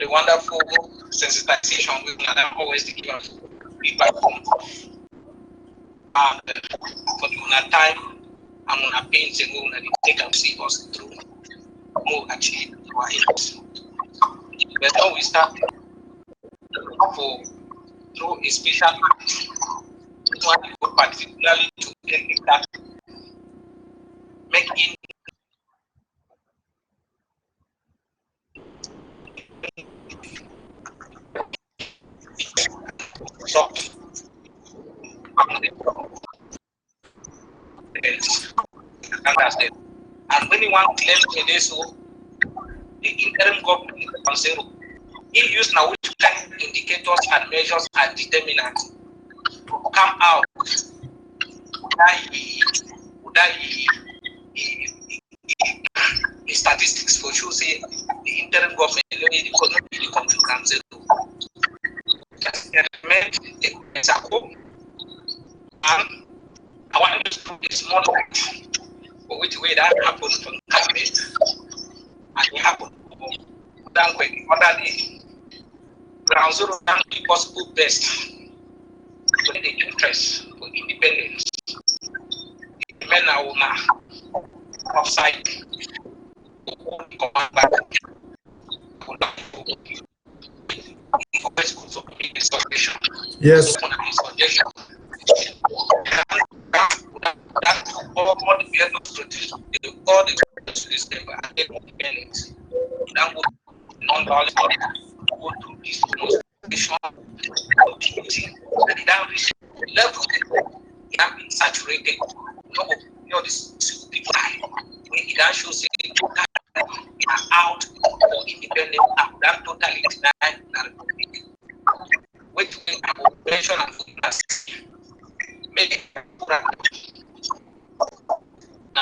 the wonderful sensitization we can always give us feedback from. And for the time, I'm gonna paint and we're gonna take and see us through more actually our aims. But now we start through a special act, particularly to take that making soft. And when you want to claim this, the interim government on zero, he used now which kind of indicators and measures and determinants to come out the statistics for sure say the interim government the country can zero. And I want to prove this model for which way that happened from cabinet and it happened than when other day ground zero can be possible best to the interest for independence. The men are now offside. Yes. All the this paper and then independence. Now go non-violent go to this demonstration activity and that reach level it can be saturated. This people when it that shows it are out for independence and that totally denied the republic. Which we operation and food maybe now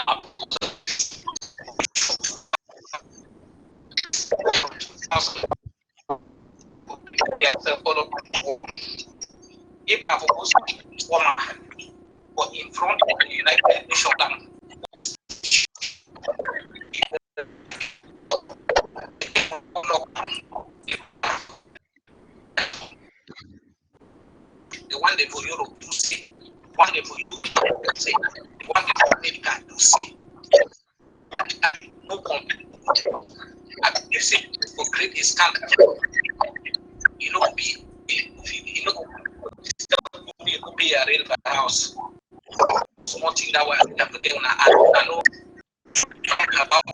say one thing for America to see. No complete. I think they say for create a scandal. You know, be a real house. Small thing that way I know about.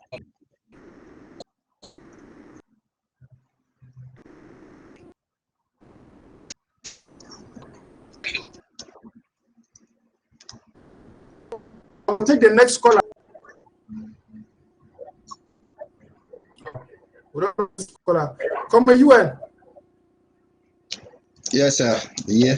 I'll take the next caller. Come by UN. Yes, sir. Yeah.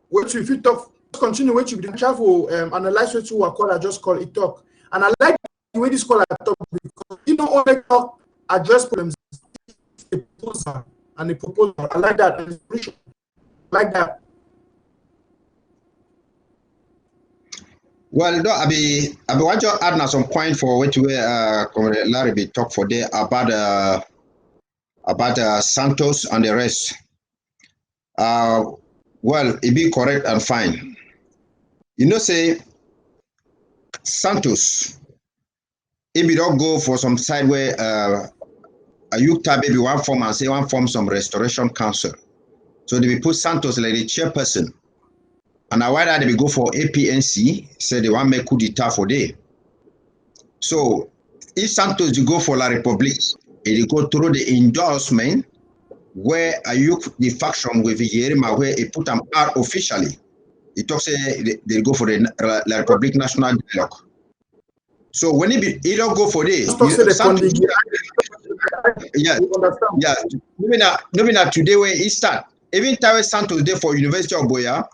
What if you talk? Continue. What you be travel? Analyze what you are called. I just call it talk. And I like the way this caller talk because you don't only talk address problems. A proposal and a proposal. I like that. And I like that. Well, no, I want to add now some point for what you Larry be talk for there about Santos and the rest. Well, it be correct and fine. You know, say Santos, if you don't go for some side where a youth maybe one form and say one form some restoration council. So they will put Santos like the chairperson. And now why they go for APNC, say they want make coup d'etat for day. So if Santos you go for La Republique, they go through the endorsement where a youth the faction with Yerima where he put them out officially. It talks they go for the La Republique National Dialogue. So when he don't go for this, maybe not today where he start. Even Tawe Santos there for University of Boya.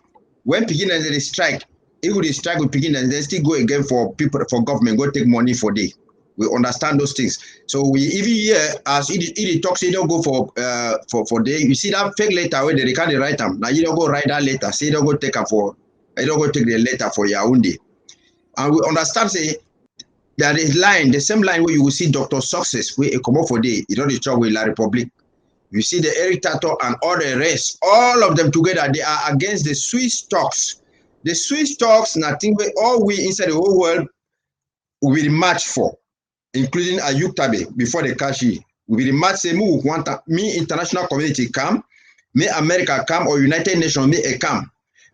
When Pigin and they strike, if they strike with Pigin and they still go again for people for government, go take money for day. We understand those things. So we even here as it talks, you don't go for day. You see that fake letter where they can't write them. Now you don't go write that letter. Say you don't go take them for you don't go take the letter for Yaoundé. And we understand say there is line, the same line where you will see Dr. Success where it come up for day, you don't talk with La Republique. You see the Eric Tato and all the rest, all of them together, they are against the Swiss talks. The Swiss talks, nothing but all we inside the whole world will match for, including Ayuk Tabe before the Kashi. We will match say me want me international community come, me America come or United Nations me come.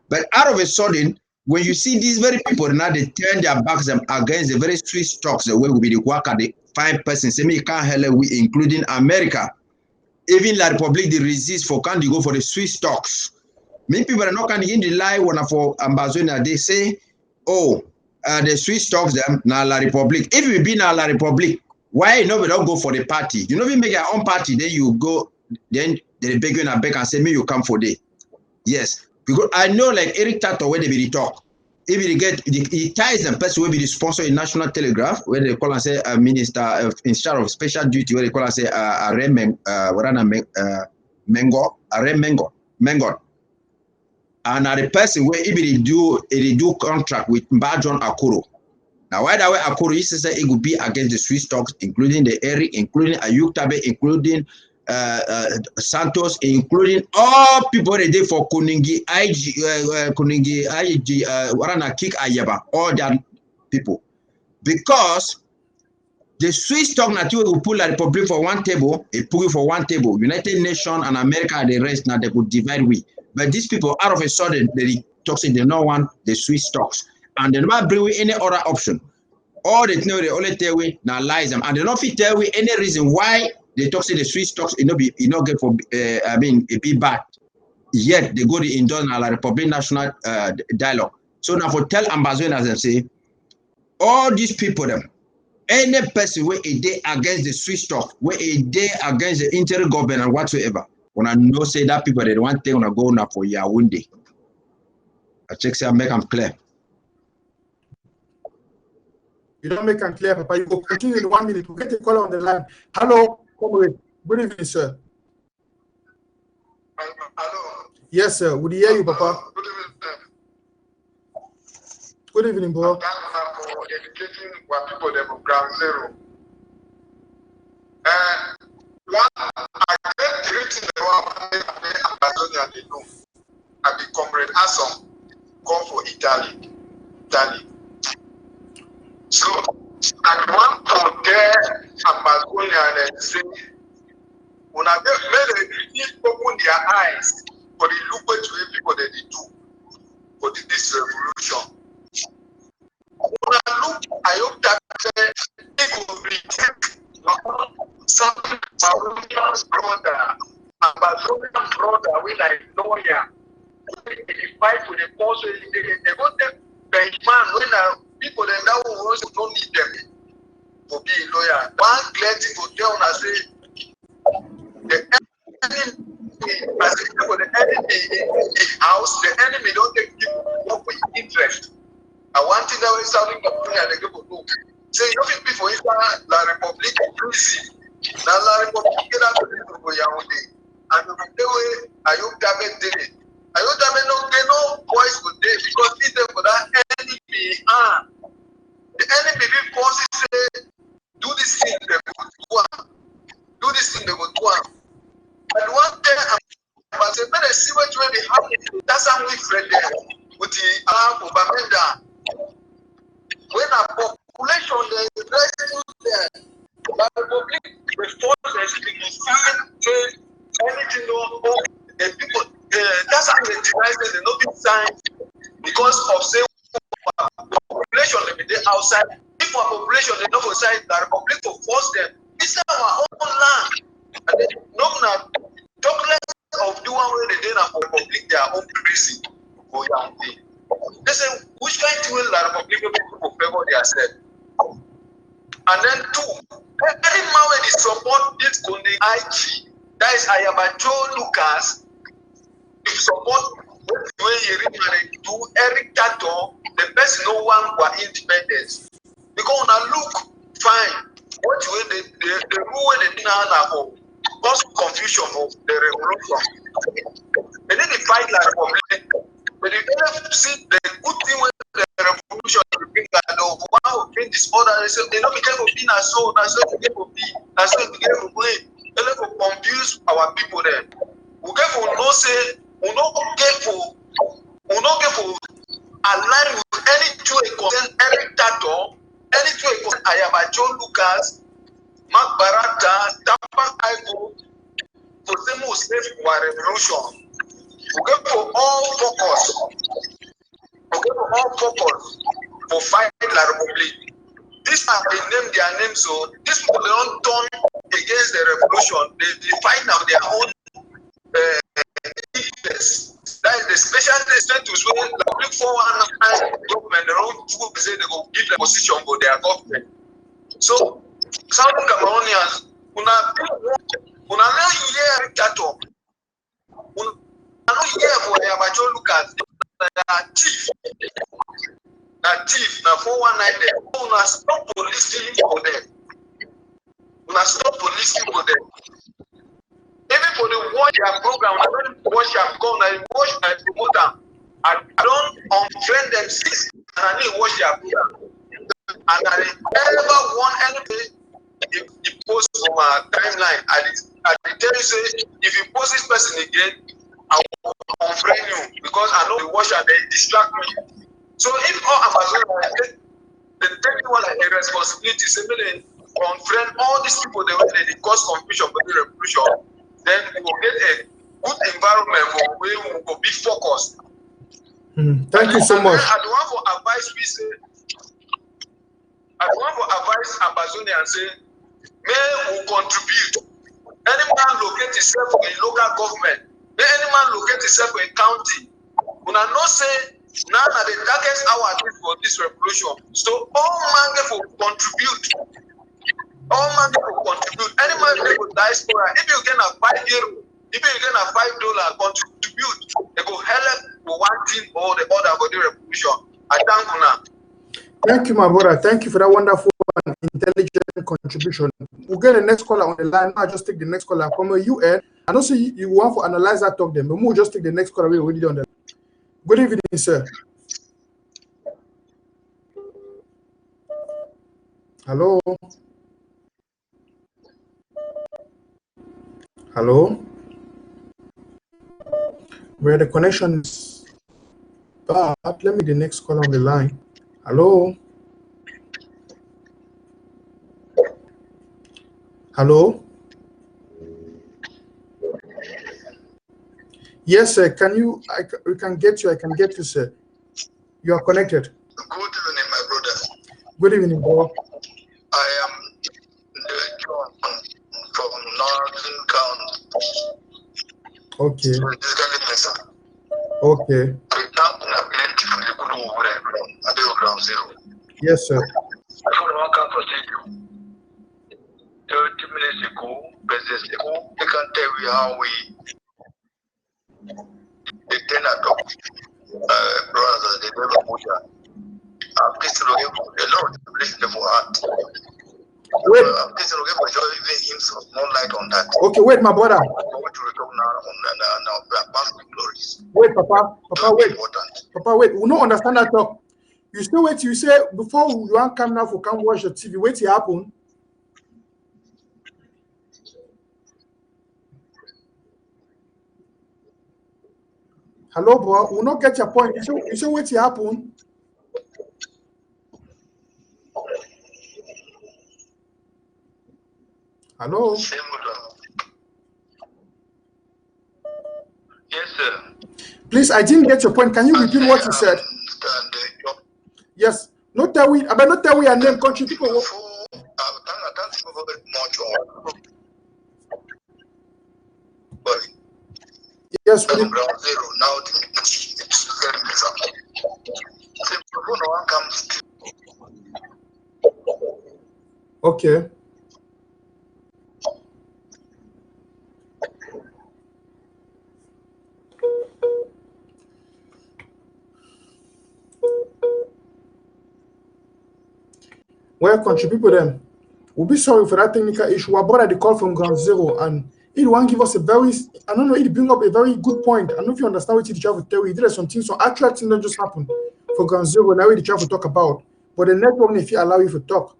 But out of a sudden, when you see these very people now they turn their backs against the very Swiss talks, the way we be the work at the 5%, say me can't help we including America. Even La Republique they resist for can't go for the Swiss talks. Many people are not can in the lie when for Ambazonia they say, oh, the Swiss talks them now La Republique. If we be now La Republique, why no we don't go for the party? You know we make your own party, then you go, then they beg you and beg and say me you come for day. Yes, because I know like Eric Tato where they be the talk. If he get he ties them person will be the sponsor in National Telegraph where they call and say a minister in charge of special duty where they call and say Mengo. And the person where if he do contract with Mbajon Akuro. Now why that way Akuro used to say it would be against the Swiss talks, including the Eric, including Ayuk Tabe, including Santos, including all people that did for Kuningi, Warana Kik Ayaba, all that people. Because the Swiss talk nature will pull La Republique for one table, it put you for one table. United Nations and America and the rest now they could divide we. But these people out of a sudden they talk say they don't want the Swiss talks. And they never bring we any other option. All they know they only tell we now lies them and they don't fit tell we any reason why they talk say the Swiss talks it not get for it be bad. Yet they go to endorse La Republique National Dialogue. So now for tell Ambazonia as them say all these people them any person where a day against the Swiss talk, where a day against the interim government and whatsoever, when I know say that people they want to go now for Yaoundé. I check say I make them clear. You don't make them clear, Papa. You go continue in 1 minute. We'll get a call on the line. Hello, comrade. Good evening, sir. Hello. Yes, sir. Would you hear you, Papa? Good evening, sir. Good evening, bro. Thank you for educating what people they from ground zero. One, I get greeting the one Amazonia they know. I be comrade Asom. come for Italy. So at one point there, Amazonian and say, when I made open their eyes for the look what people that they do for this revolution. When I look, I hope that it will reject some Amazonian brother, when I know ya. They fight for the cause, they go take benchmark when people that now also don't need them to be a lawyer. One clear thing to tell us say the enemy, as for the enemy in the house, the enemy don't take people with interest. And one thing that we're sounding and the people do. Say you fit people in La Republic prison. Now La Republic get out of the way and the way I hope that did it. I don't have no voice for this because it's there for that enemy. The enemy forces say, do this thing, they will do. Do this thing, they will do. And one day, I said, when I see what really happening, that's how we friend there with the arm of Bamenda. When a population there is resting there, the Republic responses to anything the people. That's how they deny the no sign because of say population they be outside. If our population they don't go inside, the Republic to force them. It's our own land, and they no talk less of the one where they did for Republic their own prison for young day. They say which kind of will the Republic people favor themselves, and then two. Any man when they support this Conde IG, that is Ayabacho Lucas. If support what the way you do Eric Tato, the best no one were independence. Because now look fine. What the way the rule they didn't have cause confusion of the revolution. They didn't fight like Republic. But they never see the good thing with the revolution to bring that over. One who bring disorder, they say they don't be careful being a soul, that's what they careful be, that's what they careful play. They never confuse our people there. We careful no say we not careful align with any two concern Eric Tato, any two concern Ayaba John Lucas, Mark Barata, Tapan Aigo, for them who save our revolution. We get for all focus. We get for all focus for fight La Republic. These are they name their names, so these people they don't turn against the revolution. They fight now their own interest. That is the special status where the public for one government, their own people say they go give the position for their government. So some Cameroonians, una know hear that talk. Una know hear for Yabacho Lucas, thief, na 419 them. Una stop policing for them. Una stop policing for them. Even for the watch their program, I don't watch their call, I watch and promote them. I don't unfriend them since and I need to watch their program. And I never want anything if post from a timeline. I tell you say if you post this person again, I will unfriend you because I know the watch and they distract me. So if all Amazon they take one like a responsibility, say they unfriend all these people they cause confusion for the revolution. Then we will get a good environment for where we will be focused. Thank you so much. I don't want to advise we say, I don't want to advise Ambazonia and say, may we contribute. Any man locate himself in local government. May any man locate himself in county. When I know say now at the darkest hour for this revolution. So all man will contribute. All man will contribute. Any man will diaspora. If you get a €5, if you get a $5, contribute. They go help for one thing or the other for the revolution. I thank you now. Thank you, my brother. Thank you for that wonderful and intelligent contribution. We'll get the next caller on the line. I'll just take the next caller from a UN. I don't see you want to analyze that talk them, but we'll just take the next caller. We're already on the line. Good evening, sir. Hello. Hello. Where the connection is. But let me the next call on the line. Hello? Hello? Yes, sir. Can you? We can get you. I can get you, sir. You are connected. Good evening, my brother. Good evening, bro. I am John from Northern County. Okay. Specifically, sir. Okay. Yes, sir. 30 minutes ago, they can tell you how we attend a talk. Brothers, they never put that. I'm just looking for the Lord, listen for heart. Wait. I'm just looking for joy, even himself, more light on that. Okay, wait, my brother. I'm going to return now on past glories. Wait, Papa. Papa, wait. Papa, wait. We don't understand that talk. You still wait. You say before you want come now for come watch the TV. Wait till happen. Hello, bro. We not get your point. You say wait till happen. Hello. Yes, sir. Please, I didn't get your point. Can you repeat what you said? Yes. Not tell we. I better not tell we your name, country people. Yes. We Ground zero now. Okay. Where country people then? We'll be sorry for that technical issue. We brought the call from ground zero and it won't give us a very, I don't know, it bring up a very good point. I don't know if you understand what the try to tell you. There are some things, so actual things that just happened for ground zero. Now we try to talk about. But the network, if you allow you to talk,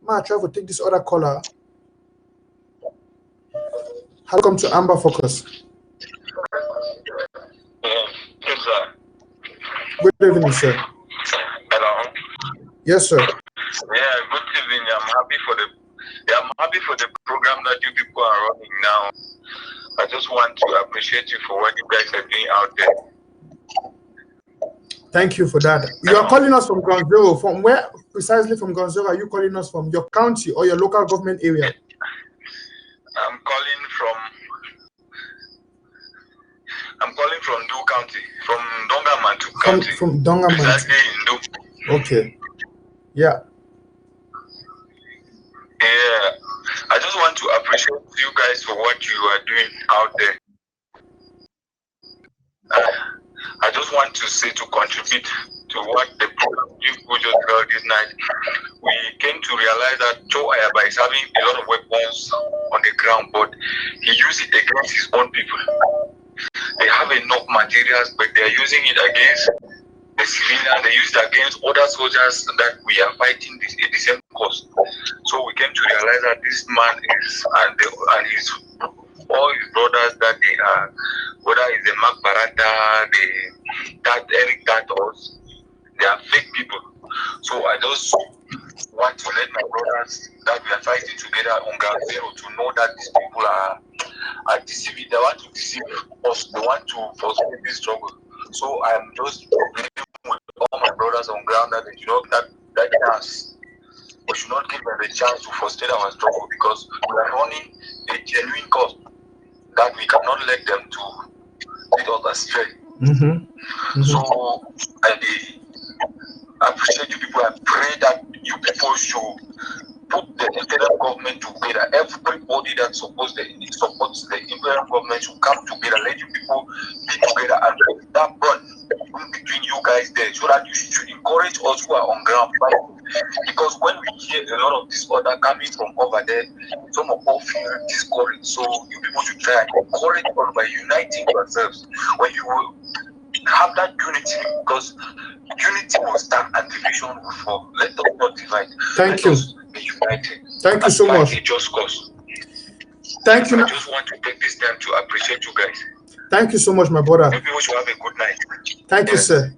I try to take this other caller. Welcome to Amba Focus. Yes, sir. Good evening, sir. Hello. Yes, sir. Yeah, good evening. I'm happy for the program that you people are running now. I just want to appreciate you for what you guys are doing out there. Thank you for that. You are calling us from ground zero. From where precisely from ground zero are you calling us from? Your county or your local government area? I'm calling from Du County, from Dongamantu County. From Dongamantu. Exactly in Du. Okay. Yeah. Yeah. I just want to appreciate you guys for what you are doing out there. I just want to say to contribute to what the program you just heard this night. We came to realize that Joe Ayaba is having a lot of weapons on the ground, but he uses it against his own people. They have enough materials, but they are using it against the civilians. They use it against other soldiers that we are fighting the same cause. So we came to realize that this man is and his all his brothers that they are, whether it's the Mark Barata, Eric Tatos, they are fake people. So I just want to let my brothers that we are fighting together on ground zero to know that these people are deceiving. They want to deceive us. They want to frustrate this struggle. So I am just with all my brothers on ground that they should not that chance. We should not give them the chance to frustrate our struggle because we are running a genuine cause that we cannot let them to lead us astray. So I appreciate you people. I pray that you people should put the federal government together. Everybody that supports the imperial government should come together. Let you people be together and let that bond between you guys there, so that you should encourage us who are on ground fighting. Because when we hear a lot of this order coming from over there, some of us feel discouraged. So you people should try and encourage us by uniting yourselves. When you will have that unity, because unity will stand and division will fall. Let us not divide. Thank you. Be united. Thank you so much. A just cause. Thank you. I just want to take this time to appreciate you guys. Thank you so much, my brother. Maybe we should have a good night. Thank you, sir.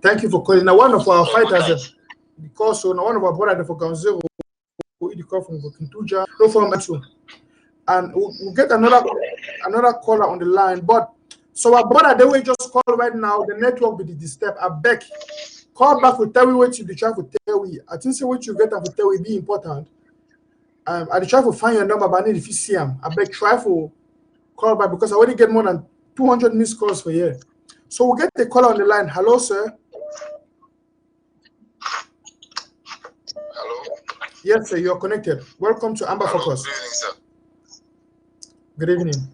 Thank you for calling. Now, one of our fighters, because so now one of our brothers for Ground Zero, who call from Kintuja, no from Metro, and we'll get another caller on the line. But so our brother, they will just call right now. The network will be disturbed. I beg, call back to tell me what you be trying to tell me. I think say what you get to tell me be important. I try to find your number, but I need if you see him. I beg try for call back because I already get more than 200 missed calls for here. So we'll get the caller on the line. Hello, sir. Hello. Yes, sir. You're connected. Welcome to Amba Focus. Good evening, sir. Good evening.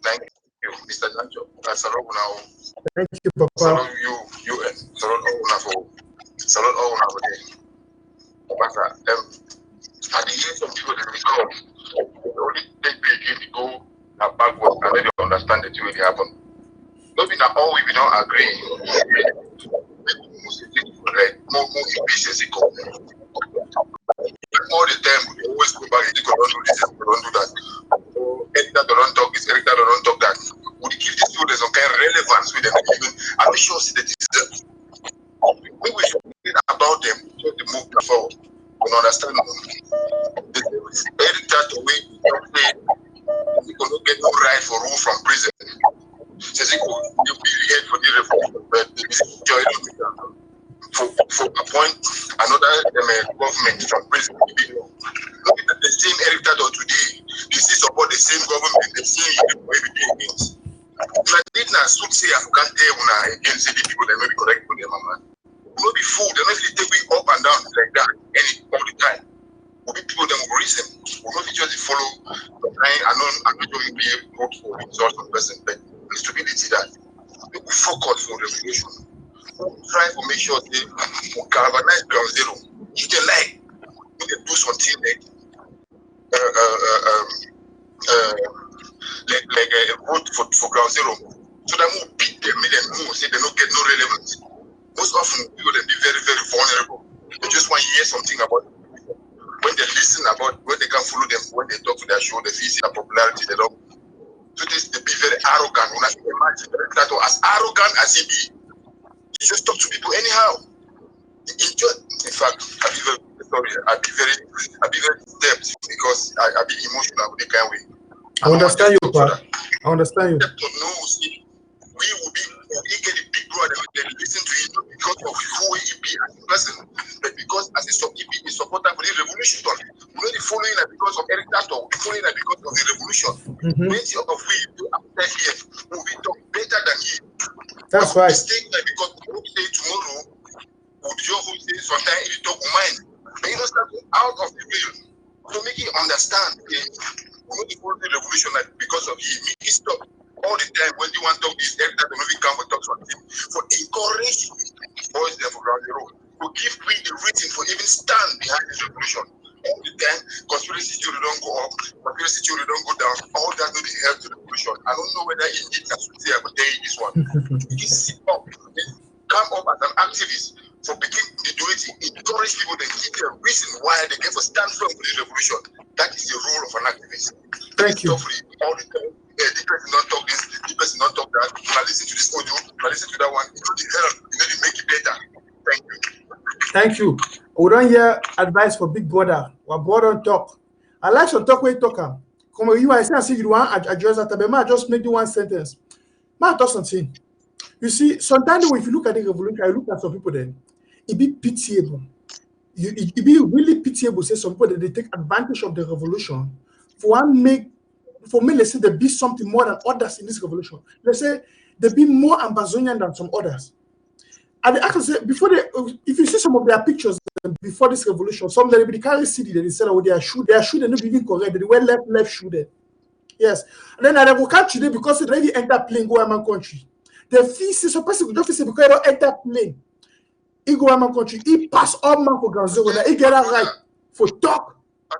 Thank you, Mr. Janjo. Thank you, Papa. Salute you, and salute all now. But at the end of people, they come. They only take PhD to go backward and then you understand the thing will happen. Maybe not all we don't agree. More efficiency. All the time we always go back and don't do this, don't do that. Editor don't talk this, editor don't talk that. We give these people some kind of relevance with them. I'm sure that we should think about them just to move forward and understand them. The editor the way we don't get no right for rule from prison. Says you be here for the revolution, but the joy for appoint another government from prison. Look at the same editor today. You see support the same government, the same everything against. If I did not say I can't tell when against the people that may be correct for them, man. Will be fooled. They're not really take me up and down like that all the time. Will be people that will reason. Will not just follow the time. I know you be able to result of person, but the stupidity that we focus on revolution. Try to make sure they galvanize Ground Zero. If they like, we can do something like a vote for Ground Zero. So that will beat them, make them know, say they don't get no relevance. Most often, people they be very, very vulnerable. They just want to hear something about it. When they listen about, when they can follow them, when they talk to their show, they feel their popularity, they don't. So they be very arrogant. When I imagine that as arrogant as he be, he just talk to people anyhow. In fact, I be very disturbed because I be emotional with the kind of way. I understand you, Papa. I understand you. To know, see, we get a big brother that listen to him not because of who he be as a person, but because as a supporter for the revolution. We know the following that because of Eric Tato, we following that because of the revolution. Plenty of we outside here will be talk better than he. That's right. Mistake that because we say tomorrow, we say sometimes he talk mind, but you know something out of the real to make him understand. Okay? We know the whole revolution that because of him, he stop all the time when you want to talk this every time we come for talk something for encourage boys there for Ground Zero to give me the reason for even stand behind this revolution. All the time conspiracy theory don't go up, conspiracy theory don't go down, all that will be help to the revolution. I don't know whether in it as we say I could tell you this one. You sit up, come up as an activist for beginning to do it, encourage people to give them a reason why they get to stand firm for the revolution. That is the role of an activist. Thank you. All the time. The person not talk this, the person not talk that. I listen to this audio, I listen to that one. You know the help, you know the make it better. Thank you. Thank you. We don't hear advice for big brother. Our brother talk. I like to talk with talker. Come you I say you want address that, but I just make you one sentence. I talk something. You see, sometimes if you look at the revolution, I look at some people then, it be pitiable. It be really pitiable. Say some people that they take advantage of the revolution for me, let's say there be something more than others in this revolution. Let's say there be more Amazonian than some others. And they actually say if you see some of their pictures before this revolution, some that they carry city that they said oh their shoe they not even correct. They wear left shoe there. Yes. And then they will catch today because they already enter plane go American country. The fee is some person just say because they don't enter plane. He go American country, he pass all man for Ground Zero, he get that right for talk. I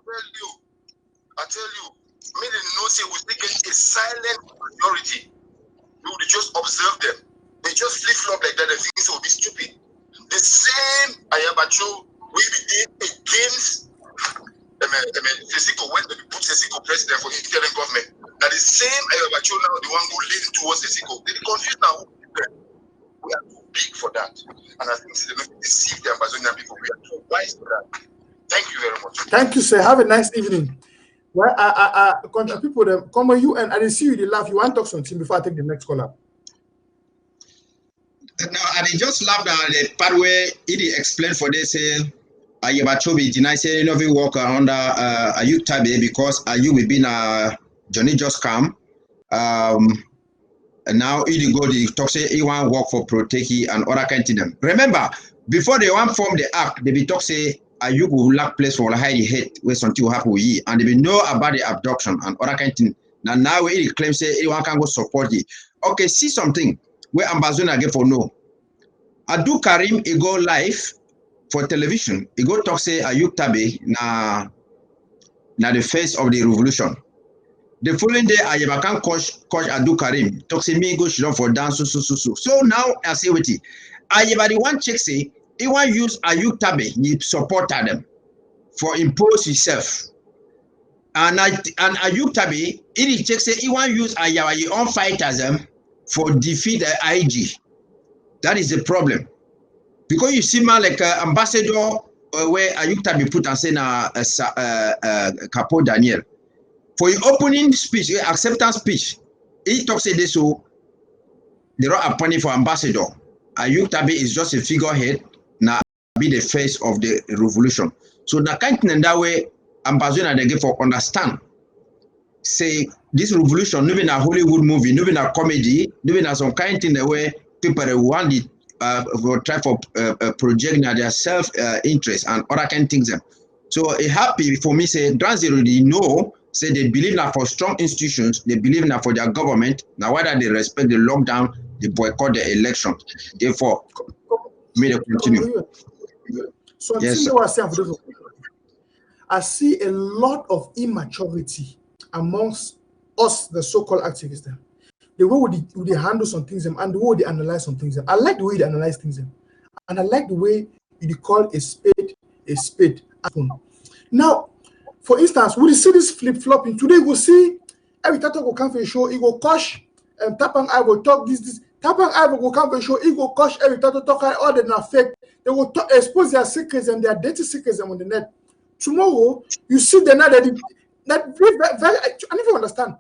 tell you. Made them know say we still get a silent majority. We would just observe them. They just flip-flop like that, the things will be stupid. The same Ayabacho we did against Sesiko when they put Sesiko president for interim government. That the same Ayabacho now, the one who leads towards the Siko. They confused now. We are too big for that. And I think they don't deceive the Amazonian people. We are too wise for that. Thank you very much. Thank you, sir. Have a nice evening. Well, country people, come on you, and I didn't see you, they laugh. You want to talk something before I take the next caller? No, I just love the part where it explained for this. Ayabachobi deny say no we work under Ayuk Tabe because Ayuk we been Johnny just come. And now he go the talk say he want work for Proteki and other kind of them. Remember, before they want form the act, they be talk say Ayuk will lack place for hide the head where something will happen with ye, and they be know about the abduction and other kind of thing. Now he claim say anyone can go support ye. Okay, see something where Ambazona get for no. Adu Karim he go live for television. He go talk say Ayuk Tabe na the face of the revolution. The following day, I can coach Adu Karim. Talk say me go shit for dance so now I say what he. Ayebadi one check say he want use Ayuk Tabe. He support them for impose himself. And Ayuk Tabe he check say he want use Ayabayi own fighters them for defeat the IG. That is the problem. Because you see, man, like ambassador where Ayuk Tabe put and say na Capo Daniel. For your opening speech, your acceptance speech, he talks say this so they are appointing for ambassador. Ayuk Tabe is just a figurehead, now be the face of the revolution. So the kind of that way ambassador they get for understand. Say this revolution, not even a Hollywood movie, not even a comedy, not even some kind of thing the way people want it try for projecting their self interest and other kind of things. So it happy for me say they already know say they believe now for strong institutions, they believe now for their government. Now whether they respect the lockdown, they boycott the election. Therefore, may they continue. So yes, I see a lot of immaturity amongst us, the so-called activists. The way they handle some things and the way they analyze some things. I like the way they analyze things, and I like the way you call a spade a spade. Now, for instance, we see this flip-flopping. Today we'll see every time will come for a show, he will cosh Tapang I will talk this. Tapang I will come for a show, he will cosh every time to talk all the fake. They will expose their secrets and their dirty secrets on the net. Tomorrow, you see the night that very, I don't even understand.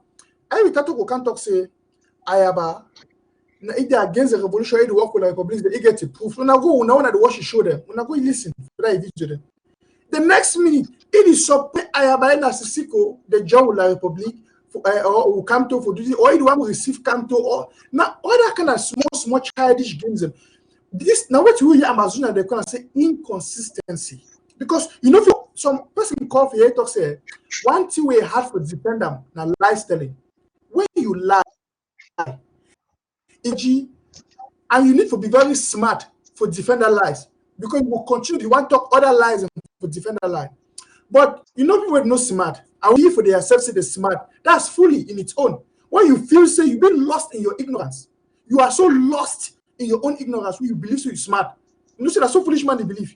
Every time will come talk say Ayaba, if they are against the revolution, they work with the Republic, they get a proof. When I go, now I watch the show them. When I go listen, the next minute, it is support Ayaba and Sisiko, the John La Republic, or Camto for duty, or anyone will receive Camto, or now all that kind of small childish games. This now what you hear Amazon, they can say inconsistency. Because you know, some person call for here talk say one thing we have to defend them now lies telling. When you lie, and you need to be very smart for defend that lies, because you will continue to want to talk other lies and for defend that lie. But you know people are not smart. And we for the self say they're smart. That's fully in its own. When you feel say you've been lost in your ignorance, you are so lost in your own ignorance, you believe so you're smart. You know, say that's so foolish man they believe.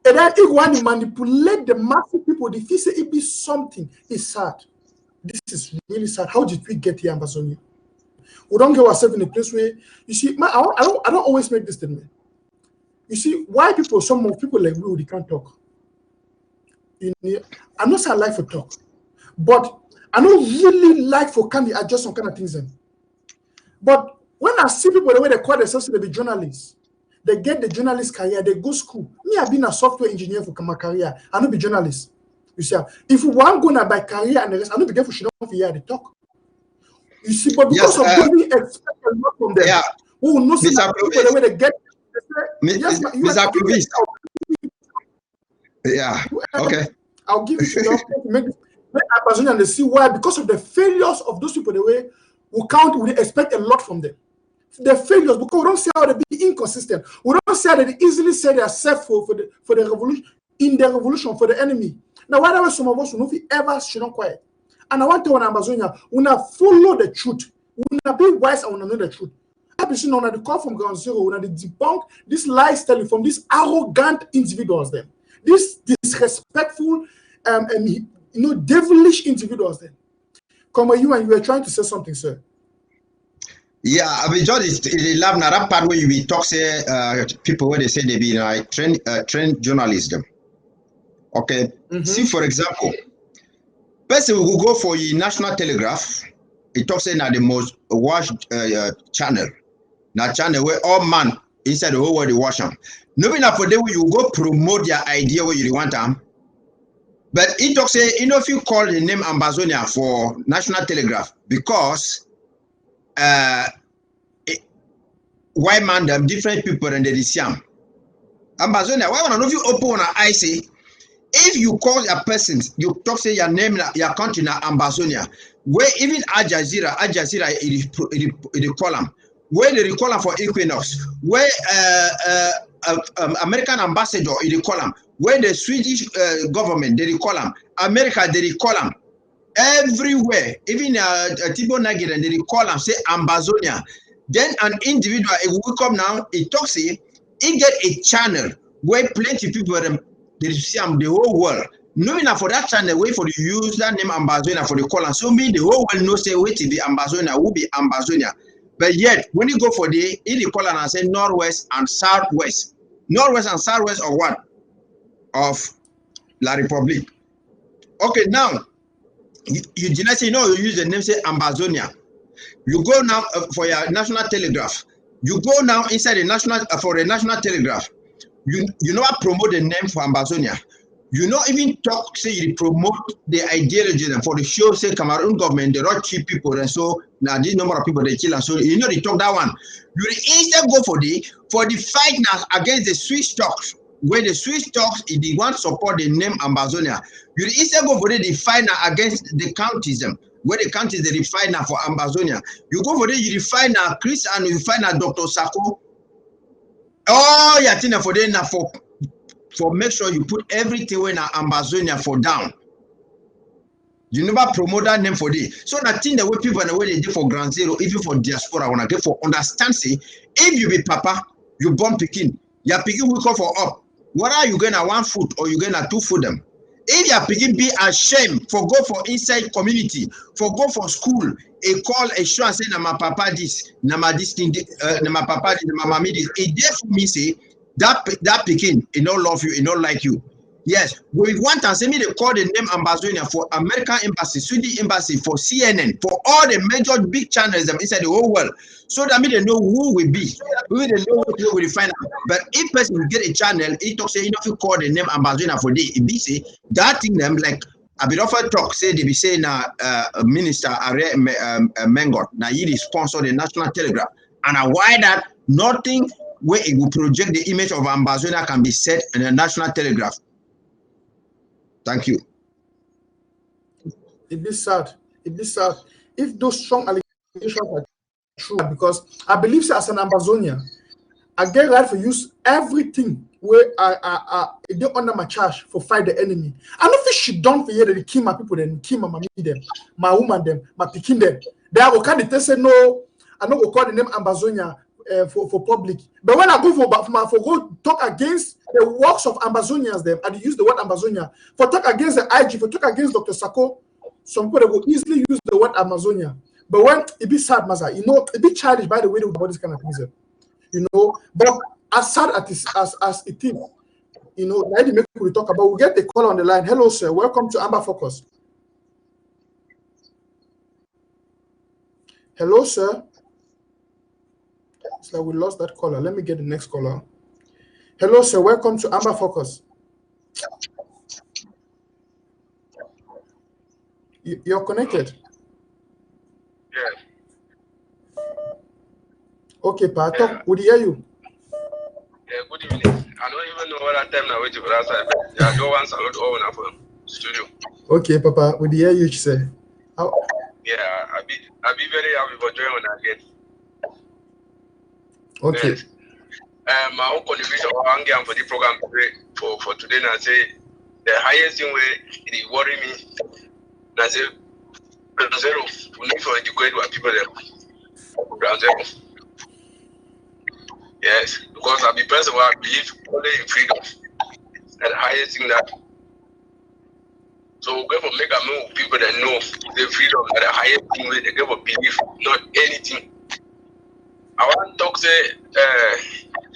And then if one manipulate the massive people, they feel say it be something. It's sad. This is really sad. How did we get here, Ambazonia? We don't get ourselves in a place where you see. I don't always make this statement. You see, why people? Some of people like we can't talk. I'm not saying I like for talk, but I don't really like for can adjust some kind of things. But when I see people the way they call themselves to be journalists, they get the journalist career, they go school. Me, I've been a software engineer for my career. I don't be journalist. You see, if we want to go by career and the rest, I don't be careful. She don't hear the talk. You see, but because of what we expect a lot from them, we will not see that people the way they get. Mr. Clovis. Yeah. Okay. I'll give you to make Amazon and they see why, because of the failures of those people, the way we expect a lot from them. The failures, because we don't see how they be inconsistent. We don't see how they easily say they are safe for the revolution, in the revolution for the enemy. Now, why do some of us will not ever shouldn't quiet? And I want to tell Amazonia, we not follow the truth. We not be wise and we not know the truth. I've seen on the call from ground zero, we not debunk this lies telling from these arrogant individuals them. These disrespectful, devilish individuals then. Come you and you were trying to say something, sir. Yeah, I mean, just love now that part where you talk say people where they say they be trained journalism. Okay, see for example, person who go for the National Telegraph, it talks say now the most watched channel, now channel where all man inside the whole world they watch them. Knowing that for them you go promote your idea where you want them. But it talks say, you know, if you call the name Ambazonia for National Telegraph, because why man them different people and they see them. Ambazonia, why when you open an eye say, if you call a person, you talk say your name, your country na Ambazonia, where even Al Jazeera, it call them, where they call them for Equinox, where American ambassador, it call them, where the Swedish government, they call them, America, they call them, everywhere, even Tibo Nagir, they call them, say Ambazonia. Then an individual, it will come now, it talks, he get a channel where plenty of people, they see the whole world. Knowing that for that channel, wait for the use that name Ambazonia for the call. So me, the whole world knows say wait to be Ambazonia, will be Ambazonia. But yet, when you go for the call and say northwest and southwest. Northwest and southwest of what? Of La Republic. Okay, now you did not say no, you use the name say Ambazonia. You go now for your National Telegraph. You go now inside the national for the National Telegraph. You know I promote the name for Ambazonia. You know even talk say you promote the ideology and for the show say Cameroon government they don't cheat people and so now this number of people they kill and so you know they talk that one. You instead go for the fight now against the Swiss talks. Where the Swiss talks, if they want to support the name Ambazonia, you instead go for the fight now against the counties, where the counties they fight now for Ambazonia. You go for the you fight now Chris and you fight now Dr. Sako. Oh, yeah, thing for them now for make sure you put everything when Ambazonia for down. You never promote that name for the so that thing the way people and the way they do for Ground Zero, even for diaspora, when I get for understand say if you be papa, you born picking, your picking will come for up. What are you going at 1 foot or you going at 2 foot them? If your picking be ashamed for go for inside community, for go for school, a call a show and say na my papa this, na my this thing, na my papa this, na my mommy this. It therefore me say that picking, it don't love you, it don't like you. Yes, we want to say me they call the name Ambazonia for American embassy, Swedish embassy, for CNN, for all the major big channels inside the whole world. So that me they know who we be, we they know what we will find out. But if person will get a channel, it talk say you know if you call the name Ambazonia for the it be say that thing them like a bit of a talk say they be saying Minister Are Mengot now he sponsor the National Telegraph and why that nothing where it will project the image of Ambazonia can be said in the National Telegraph. Thank you. It be sad. It be sad if those strong allegations are true, because I believe as an Ambazonia, I get right for use everything where they under my charge for fight the enemy. I don't think she done for here that they kill my people, then kill my mommy them, my woman them, my picking them. They are okay. They say no, I don't go call the name Ambazonia for public. But when I go for go talk against the works of Ambazonians, them and use the word Ambazonia for talk against the IG, for talk against Dr. Sako, some people will easily use the word Amazonia. But when it be sad, Maza, you know, it be childish by the way about this kind of things, you know. But as sad as it is, you know, now the make we talk about. We get the call on the line. Hello, sir. Welcome to Amba Focus. Hello, sir. It's like we lost that caller. Let me get the next caller. Hello, sir. Welcome to Amba Focus. You're connected. Yes. Okay, Pat. Yeah. We hear you. Yeah, good evening. I don't even know what time now waiting for that side. Yeah, I go once I load all now from studio. Okay, Papa. We hear you, sir. How? Yeah, I be very happy for joining when I get. Okay. Yes. My own contribution for the program today for today now say the highest thing where it worry me. I say Ground Zero, we need to educate what people there. Ground Zero. Yes, because I be person where I believe only in freedom. And the highest thing that So we go for make a move people that know the freedom at the highest thing where they go for belief, not anything. I want to talk say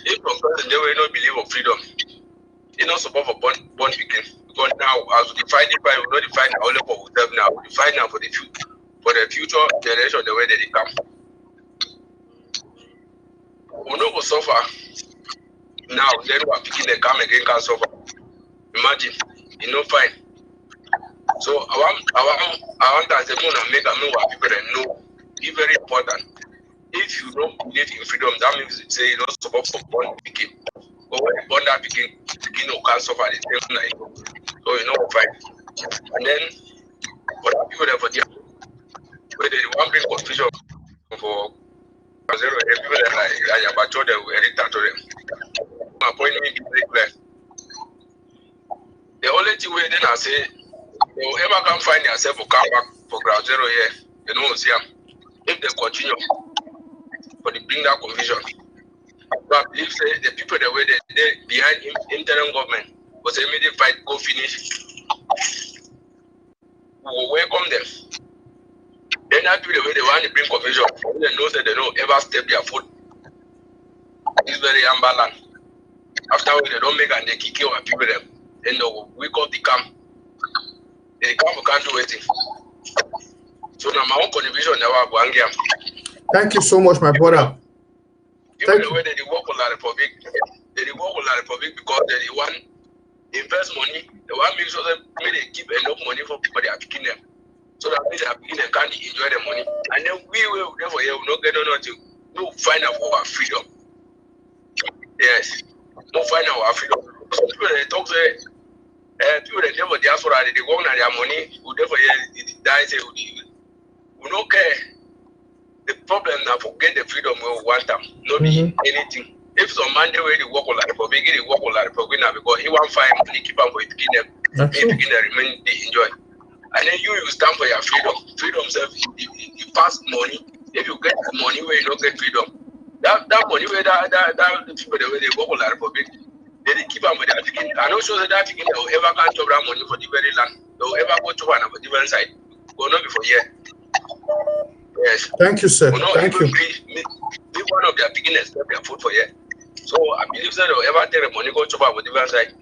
if a person they will not believe of freedom, they not support for born picking. Because now as we define it by we not define only for ourselves now, we define now for the future generation the way that they come. We not go suffer. Now then we are picking they come again can suffer. Imagine, you know fine. So I want as a moon and make a move what people that know. It's very important. If you don't believe in freedom, that means you say you don't support for born picking. But when you born that picking no can suffer the same like so you know fine. And then for the people that for them where they want bring confusion for zero people that like I about told them we edit that to them. My point may be very clear. The only thing where then I say whoever can find yourself will come back for ground zero here, you know, see if they continue for the bring that confusion. But I believe say the people that were they behind interim government was immediate fight go finish. We will welcome them. Then that people the way they want to bring confusion, they know that they don't ever step their foot. It's very unbalanced. After they don't make and they kick our people them, then they will wake up the camp. The camp can't do anything. So now my own contribution never go and get. Thank you so much, my brother. Even the way they work on the Republic, they work on the Republic because they want invest money. They want make sure that they keep enough money for people they are picking them. So that means they are picking them can't enjoy the money. And then we will therefore will not get on to no find out our freedom. Yes. No find out our freedom. Some people they talk say people that never diaspora they work on their money, who therefore die say we don't care. The problem now forget the freedom we want them, not anything. If some man they really work on the Republic, they work on the Republic now because he want find money keep on for picking them, picking them remain they enjoy. And then you stand for your freedom. Freedom self you pass money. If you get money where you don't get freedom, that money where that the people the way they work on the Republic, they keep on with that picking. I'm not sure that picking they will ever can't chop that money for the very land. They will ever go to one of the different side. Go not before here. Yes. Thank you, sir. Thank you. Be one of their beginners, step their foot for here. So I believe that they'll ever take the money go chop on the different side.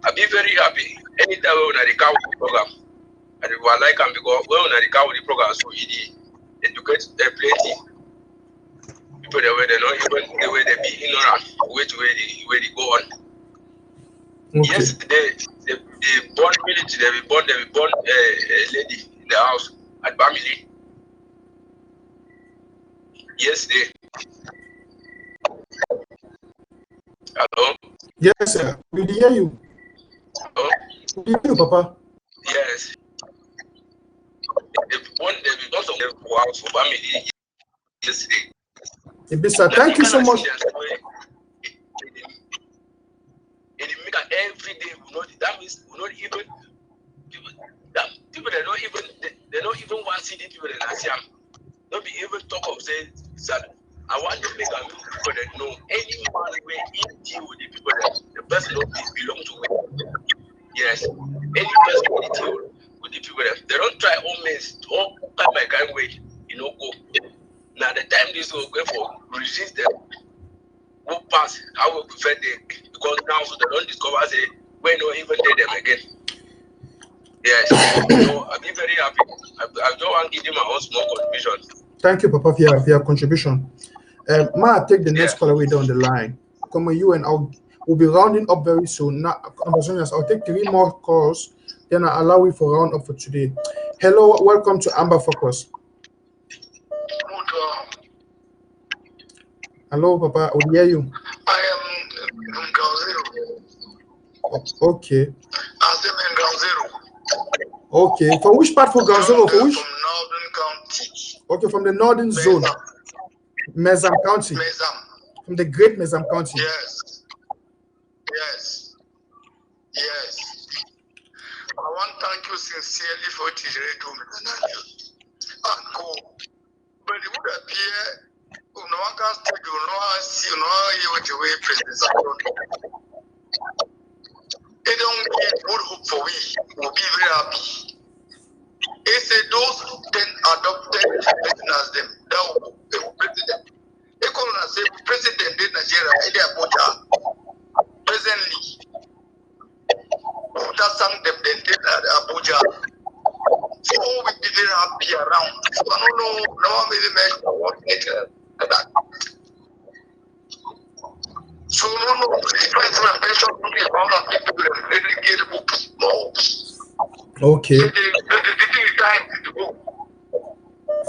I'll be very happy anytime when I recount the program. And if I like them because when I recount the program, so it educates plenty. People the way they know even the way they be ignorant, which way they go on. Okay. Yesterday they born military, they born a lady in the house at Bamili. Yesterday. Hello? Yes, sir. We hear you. Hello? We hear you, Papa. Yes. They because of the house for family yesterday. Sir, thank you so much. Every day that means we not even people they don't even want to see the people that are young. Don't be able to talk of say that I want to make a move people that know any man way in deal with the people that the person don't belong to me. Yes. Any person will deal with the people that they don't try all means all kind by kind way, go. Now the time this will go for resist them, go pass, I will prefer them because now so they don't discover say we not even tell them again. Yes. So I'll be very happy. I just want to give you my own small contribution. Thank you, Papa, for your contribution. Ma, take the next caller way down the line. Come on, you and we'll be rounding up very soon. Now, I'll take 3 more calls, then I'll allow you for round up for today. Hello, welcome to Amba Focus. Hello, Papa, I hear you. I am in ground zero. Okay. I am in ground zero. Okay, for which part for ground zero? For which? From Northern County. Okay, from the northern zone. Mezam County. Mezam. From the great Mezam County. Yes. Yes. Yes. I want to thank you sincerely for what you do, and go. But it would appear no one can take you, no one see, no one hear what you way present. It don't give good hope for we. We'll be very happy. He said those 10 adopted prisoners, they will president. He called and said, President in Nigeria, Eddie Abuja, presently, that sang them then did Abuja. So we didn't happy around. So I don't know, no one made what it that. So no, the president mentioned to me about that people really get the books. No. Okay. The time to go.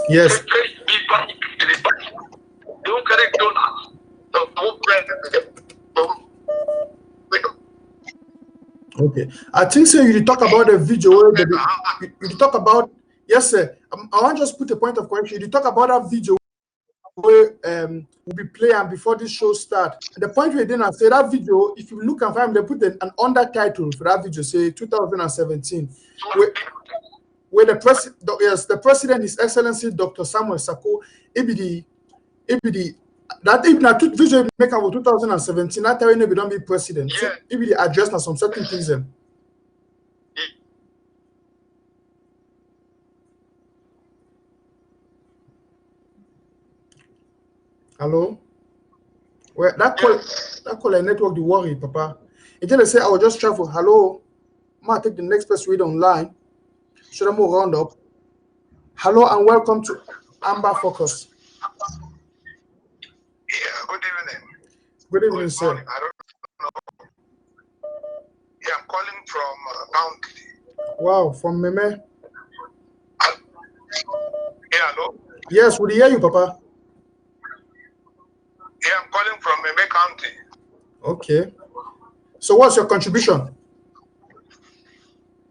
Yes. Don't correct donuts. Okay. I think so you talk about the video where you talk about, yes sir. I want to just put a point of correction. You talk about that video where will be playing before this show start. The point we didn't say that video, if you look and find, they put an under title for that video, say 2017, where the president, yes, the president, His Excellency Dr. Samuel Sako, that even a video make about 2017, that time we don't be president. So if they address some certain things then. Hello? Well, that call a network the worry, Papa. And then they say I will just travel. Hello. I'm gonna take the next person read online. Should I move round up? Hello and welcome to Amba Focus. Yeah, good evening. Good evening, sir. I don't know. Yeah, I'm calling from County. Wow, from Meme. Yeah, hello. Yes, we hear you, Papa. Yeah, I'm calling from Meme County. Okay. So what's your contribution?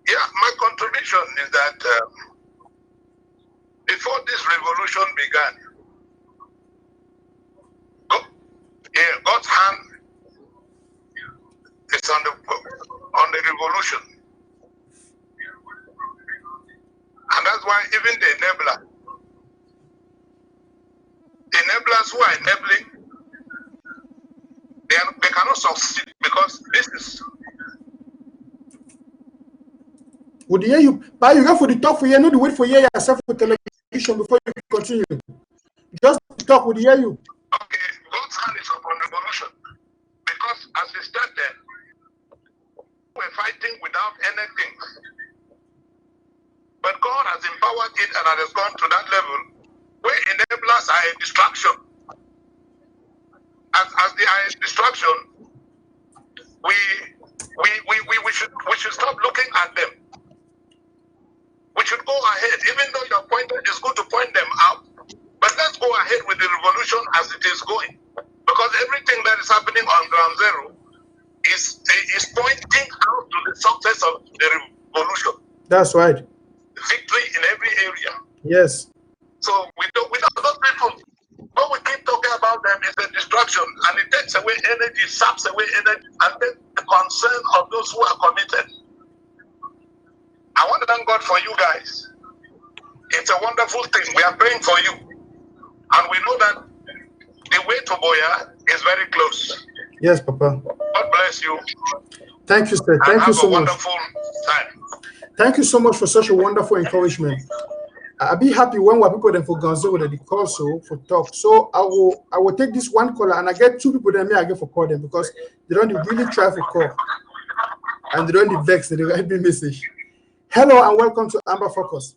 Yeah, my contribution is that before this revolution began, God's hand is on the revolution. And that's why even the enablers who are enabling, they cannot succeed because this is. Would hear you, but you go for the talk for you, not the wait for you yourself for television before you continue. Just talk, would hear you. Okay, God's hand is upon revolution because as we started, we're fighting without anything. But God has empowered it and has gone to that level where enablers are a distraction. As they are a distraction, we should stop looking at them. We should go ahead, even though your pointer is good to point them out. But let's go ahead with the revolution as it is going. Because everything that is happening on ground zero is pointing out to the success of the revolution. That's right. Victory in every area. Yes. So without those people, what we keep talking about them is a distraction, and it takes away energy, saps away energy, and then the concern of those who are committed. I want to thank God for you guys. It's a wonderful thing. We are praying for you. And we know that the way to Boya is very close. Yes, Papa. God bless you. Thank you, sir. Thank you so much. Wonderful time. Thank you so much for such a wonderful encouragement. I'll be happy when we people then for Gonzo with the call so for talk. So I will take this one caller and I get two people then I get for call them because they don't really try for call. And they don't vex, they write me message. Hello and welcome to Amba Focus.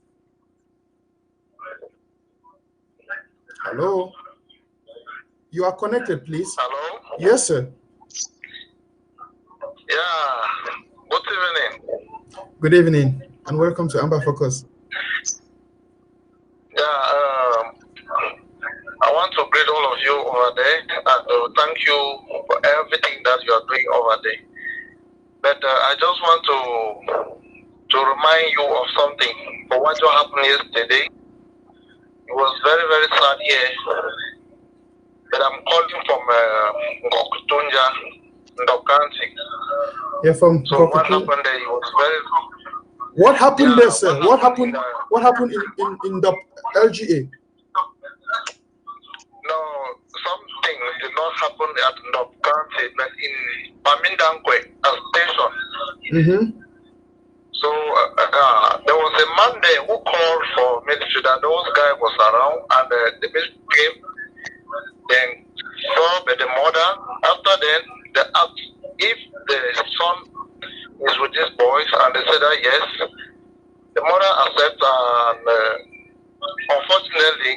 Hello. You are connected, please. Hello? Yes, sir. Yeah. Good evening. Good evening and welcome to Amba Focus. Yeah, I want to greet all of you over there and thank you for everything that you are doing over there. But I just want to remind you of something. For what happened yesterday, it was very, very sad here. But I'm calling from Ngokutunja, Ndop County. Yeah, from so what happened there? It was very. What happened there, sir? What happened? What happened in the LGA? No, something did not happen at Ndop County, but in Pamindankwe, a station. Mm-hmm. So there was a the man there who called for military that those guy was around and the military came, then saw the mother. After then, they asked if the son is with these boys, and they said that yes. The mother accepted, and unfortunately,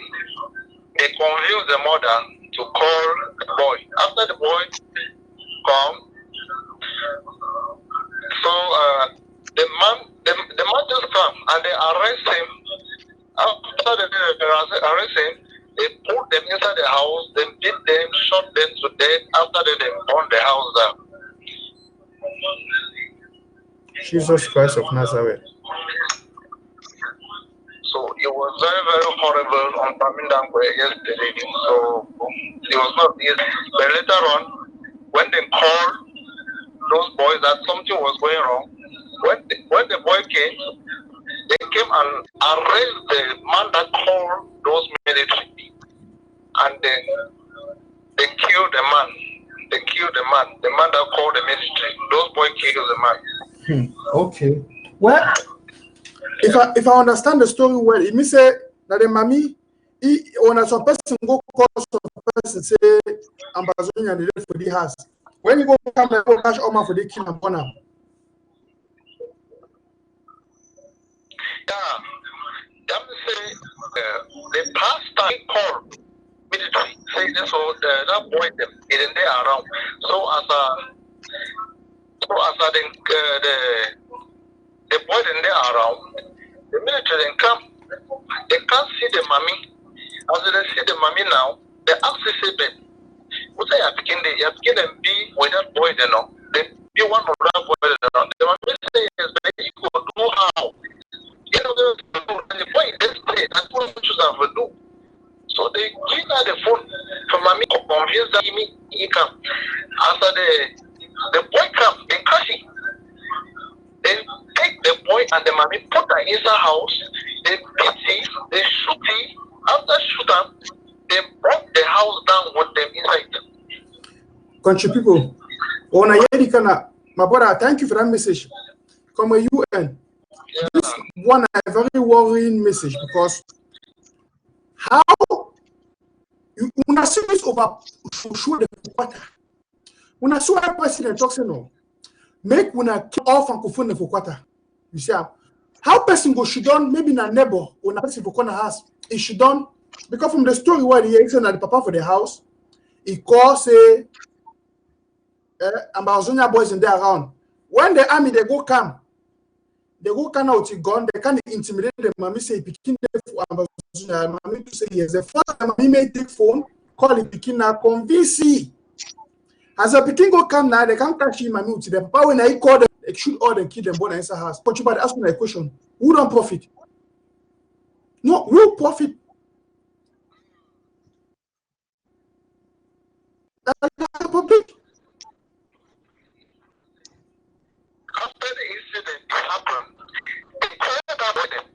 they convinced the mother to call the boy. After the boy come, so the man just come and they arrest him. After they arrest him, they put them inside the house, they beat them, shot them to death. After that, they burned the house down. Jesus Christ of Nazareth. So it was very, very horrible on Pamindangwe yesterday. So it was not easy. But later on, when they called those boys that something was going wrong, when the boy came, they came and arrested the man that called those military. And then they killed the man. They killed the man that called the military. Those boys killed the man. Okay. Well, if I understand the story well, it means say that the mommy, when some person go call some person say Ambazonia and the for the house. When you go come and go cash Oma for the kill and burn. Yeah, that say the pastor called military say this so that boy them in there around. So as the boy in there around, the military then come. They can't see the mommy. As they see the mommy now, they ask the say, what are you picking them be with that boy they know? They be one of that boy they know. The mommy say is you go do how? You know the boy is dead and put him to do. So they give her the phone for mommy to convince that he come. After the boy come, they catch him. They take the boy and the mommy, put her inside house, they beat him, they shoot him. After shoot him, they broke the house down with them inside. Country people, my brother, thank you for that message. Come a UN. Yeah. This one a very worrying message because how you una serious over show the water. Una so a president talks no. Make una kill off and kufune for quarter. You see how person go should done maybe na neighbor or na person for corner house. It should done because from the story where he said that the papa for the house, he called say Amazonia boys in there around. When the army they go come out with gun, they can intimidate them. Mommy say picking for Amazonia. Mommy to say yes. The first time mommy may take phone, call it picking now, convince he. As a picking go come now, they can't catch him. Mommy to them. But when I call them, they shoot all them, kill them, born inside house. But you better ask me a question: who don't profit? No, who profit? Public. After the incident happened, they called that boy them.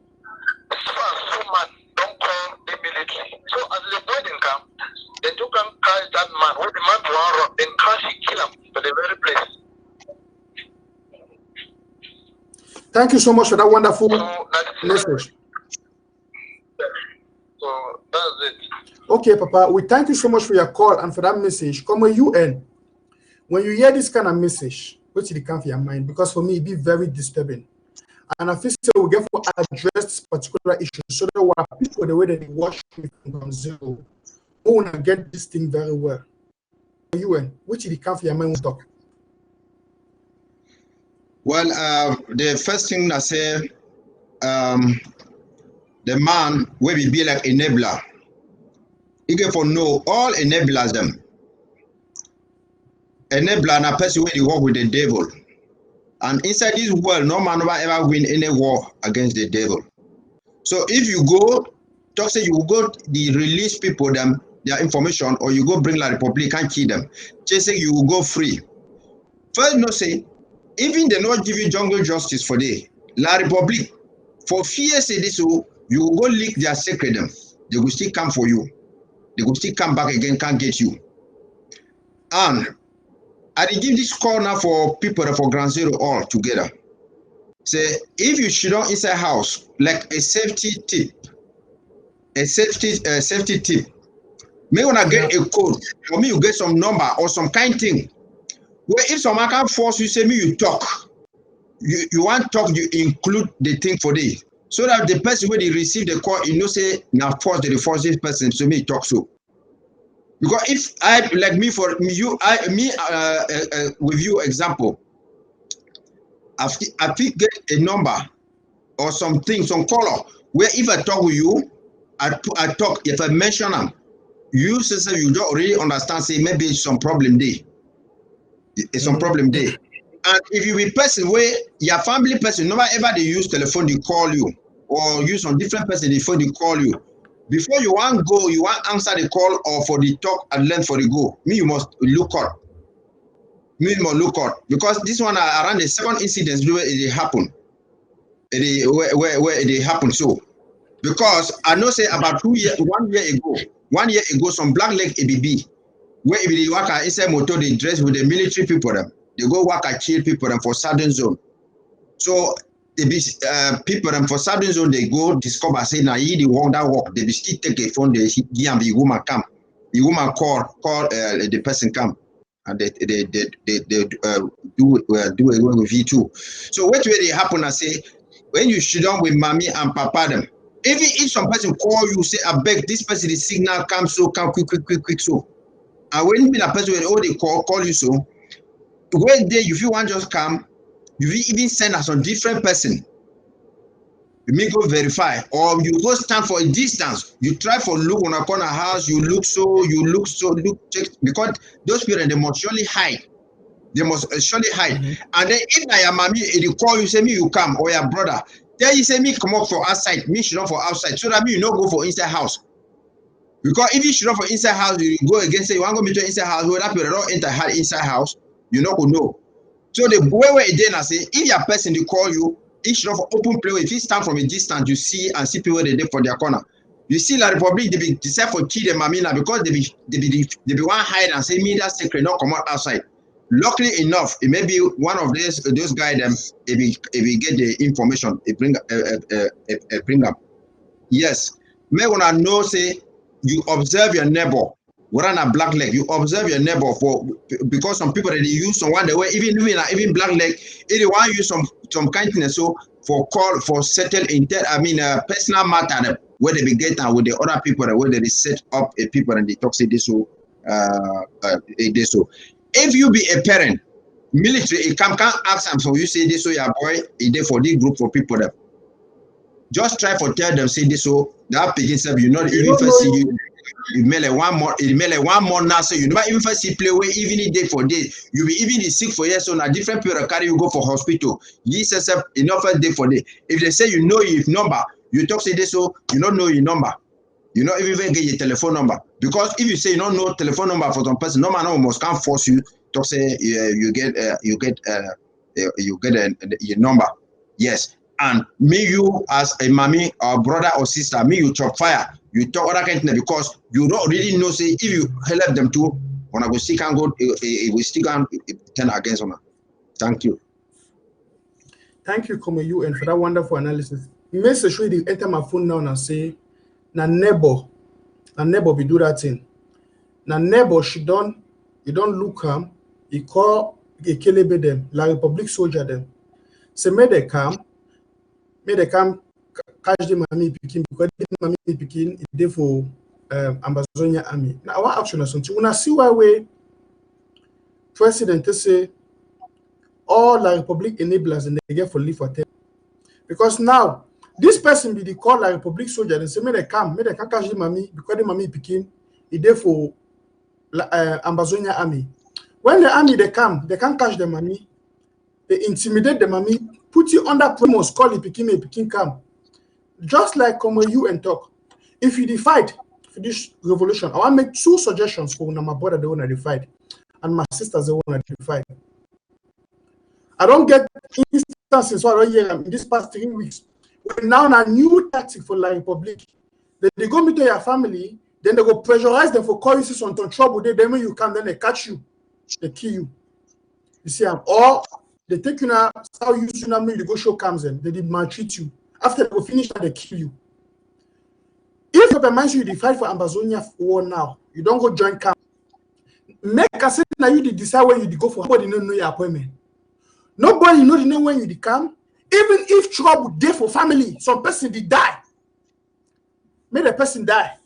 So man don't call the military. So as the boy didn't come, they took and catch that man. When the man to run, then catch he kill him to the very place. Thank you so much for that wonderful message. So that's it. Okay, Papa, we thank you so much for your call and for that message. Come on, UN. When you hear this kind of message, what did it come for your mind? Because for me, it be very disturbing. And I feel so we get to address this particular issue so that our people, the way that they watch from zero, who want to get this thing very well. UN, what did it come for your mind? Talk. Well, the first thing I say, the man will be like enabler. You get for know all enablers them. Enabler and a person when you work with the devil. And inside this world, no man will ever win any war against the devil. So if you go, talk say you go the release people them their information, or you go bring La Republic and kill them. Just say you will go free. First, no say, even they not give you jungle justice for the La Republic. For fear say this, so you will go leak their secret them. They will still come for you. They will still come back again, can't get you. And I give this call now for people for Ground Zero all together. Say if you should not inside house, like a safety tip, safety tip. May wanna get a code, or me you get some number or some kind thing. Where if someone can force you, say me you talk, you want talk, you include the thing for this, so that the person when they receive the call, you know say now force the force this person so me talk so. Because if I like me for you, with you example, I pick get a number or something, some color where if I talk with you, I talk, if I mention them, you say you don't really understand, say maybe it's some problem there. It's some problem there. And if you be person where your family person, never ever they use telephone, they call you, or use some different person, the phone they call you. Before you want go, you want answer the call or for the talk and learn for the go. Me, you must look out. Me, you must look out. Because this one around the second incident where it happen. Where it happened so. Because I know say about 1 year ago, some black leg ABB, where if they work at inside motor, they dress with the military people them. They go work at chill people them for southern zone. So they be people them for southern zone, they go discover say now he the walk that walk, they be still take a phone, they give the woman come. The woman call the person come and they do a with V2. So what way they happen, I say when you sit down with mommy and papa them, even if some person call you, say I beg this person the signal come so come quick so. And when you be a person when all they call you so, when they if you want just come, you even send us on different person. You may go verify, or you go stand for a distance. You try for look on a corner house. You look check, because those people they must surely hide. They must surely hide. And then if I am mommy, they call you say me you come or your brother. Then you say me come up for outside. Me should not for outside. So that means you not go for inside house. Because if you should not for inside house, you go again say you want to go meet inside house. Where that people don't enter inside house, you not go know. So the way then I say if your person they call you. Each of open play, if you stand from a distance, you see and see people they did for their corner. You see La Republic, they be decide for kill them Mamina because they be one hide and say me that secret not come out outside. Luckily enough, it may be one of those guys them if we get the information, it bring up. Yes. May wanna know say you observe your neighbor. We're on a black leg. You observe your neighbor because some people that they use someone the way even black leg, if they want to use some kindness so for call for settle personal matter where they be getting with the other people where they set up a people and they talk say this so if you be a parent, military it can't ask them so you say this so your boy is there for this group for people that just try for tell them say this so that picking self you not even first see you. You may like one more now, so you never even first see play where even day for day. You be even sick for years, so now different people carry you go for hospital. This is enough day for day. If they say you know your number, you talk say this so you don't know your number. You not even get your telephone number. Because if you say you don't know telephone number for some person, no man almost can't force you to say you get your number. Yes. And me you as a mommy or brother or sister, me you chop fire. You talk other kind of because you don't really know say if you help them too, when I go stick and go, we stick and turn against them. Thank you. Thank you, Come you, and for that wonderful analysis. Message sure they enter my phone now and say, na neighbor be do that thing. Na neighbor you don't look him, he call a kelebe them, La Republic soldier them. Say may they come catch the mommy picking because the mommy picking they for Amazonia army. Now our action is something. When I see why way president say all La Republic enablers and they get for leave for 10. Because now this person be the call La Republic soldier and say may they can catch the mommy because the mommy picking they for Amazonia army. When the army they can't catch the mommy, they intimidate the mommy, put you under promos, call it picking come. Just like come you and talk. If you fight for this revolution, I want to make 2 suggestions for my brother they want to fight and my sisters they want to fight. I don't get instances so I don't hear in this past 3 weeks. But now a new tactic for La Republic. They go meet your family, then they go pressurize them for calling you some trouble. Then when you come, then they catch you, they kill you. You see, or They take you now, how you tsunami, they go show comes in, they did maltreat you. After they go finish, they kill you. If you reminds you, they fight for Ambazonia war now, you don't go join camp. Make a say now you decide where you go for. Nobody don't know your appointment. Nobody know when you come. Even if trouble there for family, some person did die. Make the person die.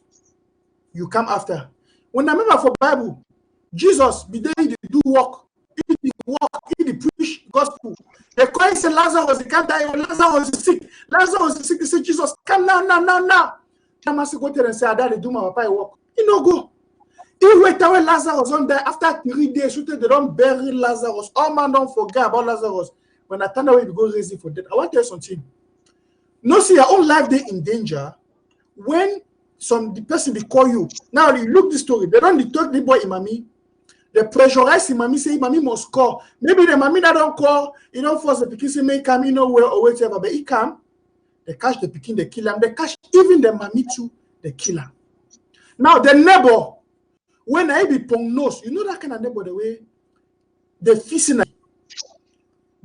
You come after. When I remember for Bible, Jesus be there, he do work. He preach gospel. The coin said Lazarus, he can't die. Lazarus is sick. Lazarus is sick. They say, Jesus, come now. Thomas go there and say, I died, do my papa work. You know, go. He wait away Lazarus on there. After 3 days, they don't bury Lazarus. All man don't forget about Lazarus. When I turn away, you go raise it for death. I want to tell you something. No, see your own life they in danger when the person they call you. Now you look this story. They don't talk the boy Imami. They pressurize Imami, say Imami must call. Maybe the Imami that don't call, you know, force the pikin say may come, you know, where or whatever. But he come, they catch the pikin, they kill him. They catch even the Mami too, they kill him. Now the neighbor, when I be pong nose, you know that kind of neighbor the way they fishing.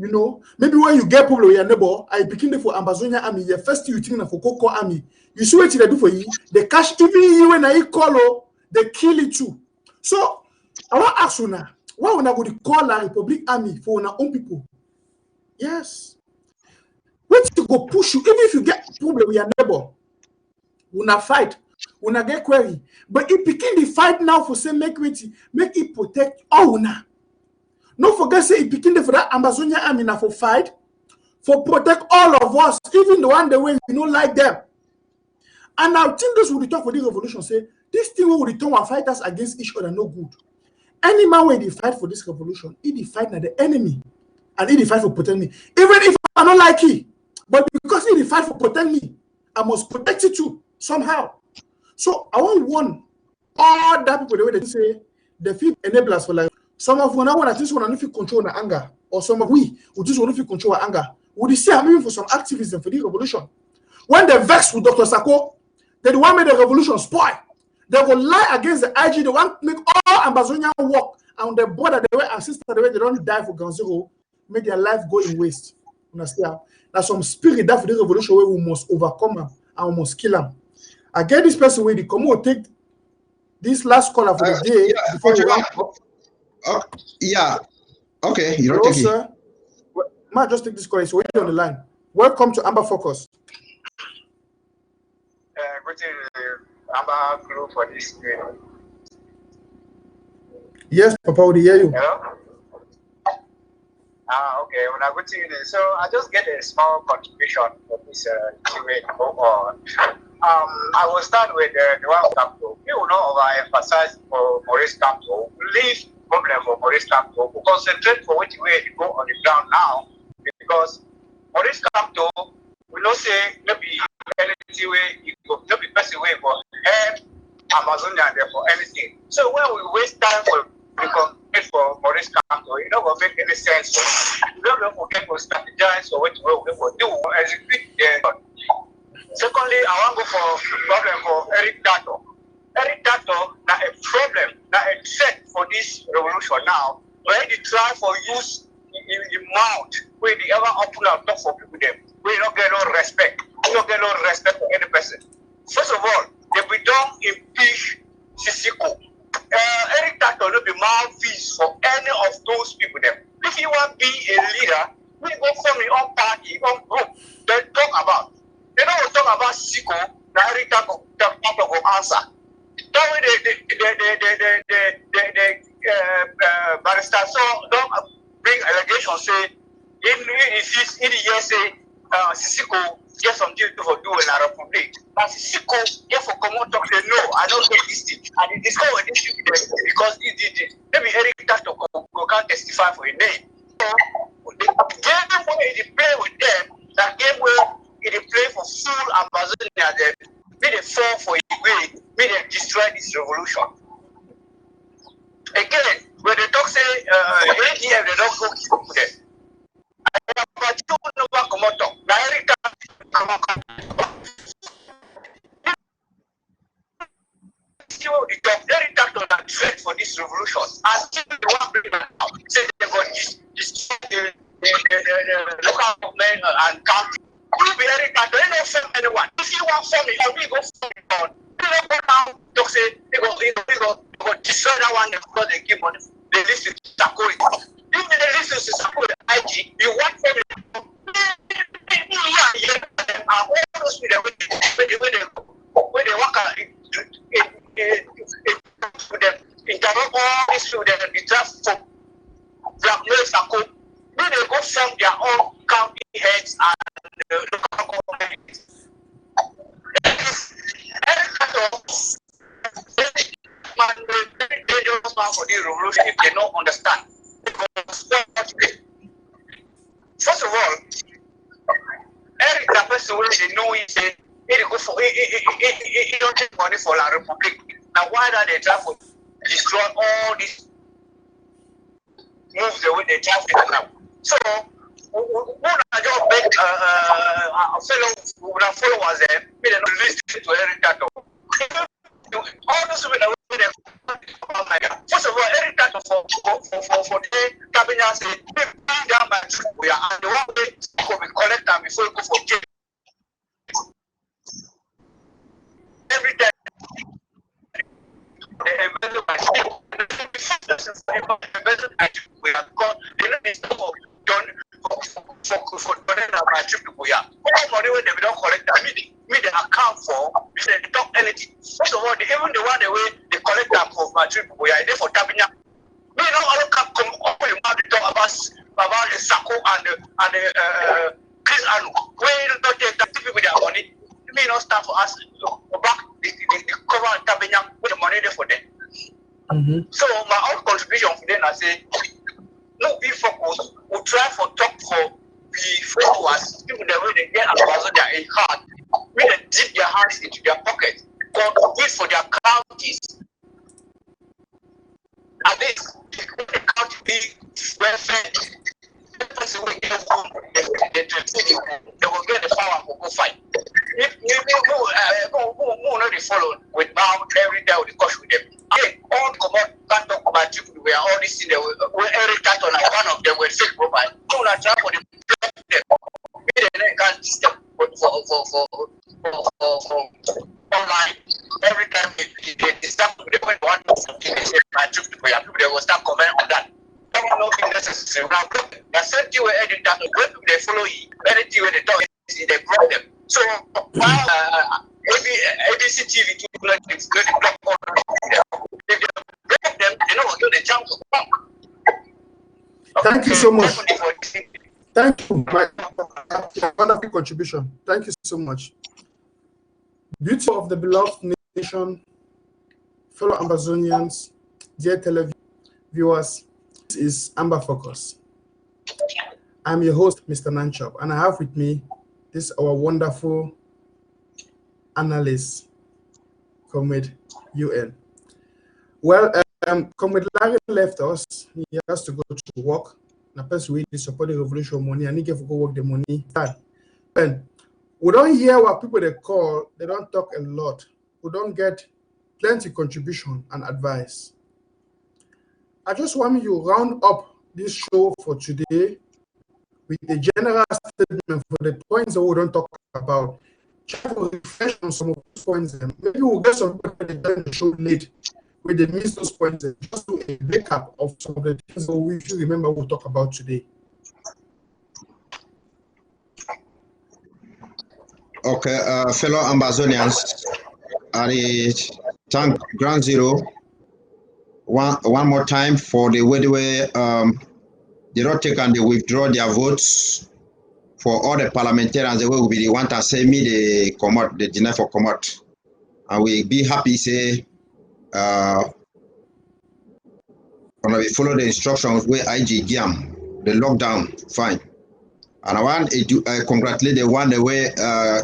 You know, maybe when you get problem with your neighbor, I begin for Ambazonia army, your first you think for Coco army. You see what they do for you? They catch even you when I call, they kill it too. So I want to ask you now, why when I go to call a Republic army for our own people? Yes. When you go push you, even if you get problem with your neighbor, we not fight, we not get query. But if begin the fight now for say make it protect all now. Don't forget, say it begin for that Amazonia army now for fight, for protect all of us, even the one the way we don't like them. And I think this will return for the revolution. Say this thing will return and fight us against each other, no good. Any man when they fight for this revolution, he fight now the enemy, and he fight for protect me. Even if I don't like it, but because he fight for protect me, I must protect it too somehow. So I want one all that people the way they say the feel enablers for like. Some of when I want to just want to control the anger, or some of we just want to control our anger. Would you see I'm even for some activism for the revolution? When they vex with Dr. Sako, they want make the revolution spoil. They will lie against the IG. They want to make all Ambazonian work and the border the way and sister the way they don't die for ground zero, make their life go in waste. Understand? There's some spirit that for the revolution where we must overcome them and we must kill them. I get this person where they come out take this last caller for the day before we wrap up. Yeah. Okay, you don't Hello, take sir. Might just take this call. So wait on the line. Welcome to Amba Focus. Good evening, Amba Group for this day. Yes, Papa, would hear you. Hello? Okay, well, good evening. So I just get a small contribution for this debate to go on. I will start with the one Campo. You will not overemphasize for Maurice Campo. Leave problem for Maurice Campo. We concentrate for which way to go on the ground now, because Maurice Campo will not say maybe anything way you go, maybe person way for help Amazonia there for anything. So when we waste time for for Maurice Campo, it don't make any sense. You don't forget to strategize or what we will do execute the. Secondly, I want to go for problem for Eric Tato. Eric Tato now a problem, now a threat for this revolution now. Where they try for use in mouth, where they ever open up talk for people them, we don't get no respect. We don't get no respect for any person. First of all, they we don't impeach Sisiko. Eric Tato will be mouthpiece for any of those people them. If you want to be a leader, we go from your own party, your own group, then talk about. They don't talk about Sisiko, that Eric Tato will answer. That way the barrister so don't bring allegations say in the year say Sisiko get something to do in a republic. But Sisiko get for common talk say no, I don't get this thing. And it discover this thing because it maybe Eric Tato can't testify for a name. So the game where they play with them, that game where they play for full Amazonia then may they fall for a way, may they destroy this revolution. Again, when they talk say ADF, they don't go keep them. I have a two number commoto. Eric Tato that threat for this revolution. And the one bring them out, say they got destroy the Sako, when they go from their own county heads and local governments. Very dangerous man for the revolution if they don't understand. First of all, every person when they know it, they go for it don't take money for La Republic. Now why are they try to destroy all these moves the way they try to now? So when I just beg followers there, we don't release it to Eric Tato. All those women first of all, Eric Tato for the cabinet say bring down my troop we are and the one way to collect them before you go for jail. Every time they embezzle my troop. We have got done for my trip to Goya. All money when they don't collect that, me they account for, if they talk anything. First of all, even the one the way they collect them for my trip to Goya, they for Tabinya. Me no all come open your mouth to talk about the Sako and the Chris Anu. Where you don't take that people with their money, me not stand for us back the cover and Tabinya with the money there for them. So my own contribution for them, I say, no be focus. We try for talk for be followers. People the way they get advisor their heart, when they dip their hands into their pocket, contribute for their counties. At least the county be well fed. The person will get home, they will get the power to go fight. If who not they follow with bound every day with the coach with them. Again, all come out, can't talk about you where all these things where every title and one of them were fake profile. Do not try for them. They can't stop for online. Every time they start with the point one something they say my trip to where people they will start comment on that. Don't think necessary. Now the same thing where editor they follow you, anything where they talk they block them. So while ABC TV to block them, if they block them, they don't give the chance to talk. Thank you so much. Thank you, my wonderful contribution. Thank you so much. Beauty of the beloved nation, fellow Ambazonians, dear television viewers, this is Amba Focus. I'm your host, Mr. Nanchop, and I have with me this our wonderful analyst, Comrade UN. Well, Comrade Larry left us. He has to go to work. The person who support the revolution money, and he can go work the money. And we don't hear what people they call, they don't talk a lot. We don't get plenty contribution and advice. I just want you to round up this show for today with a general statement for the points that we don't talk about. Try to refresh on some of those points. Maybe we'll get some people that join the show late where they miss those points. Just do a recap of some of the things that we should remember we'll talk about today. Okay, fellow Ambazonians, I thank Ground Zero one more time for the way they don't take and they withdraw their votes for all the parliamentarians. The way will be the one to say me the commot, the deny for commot, and we be happy say when we follow the instructions where IG Giam the lockdown fine. And I want to congratulate the one the way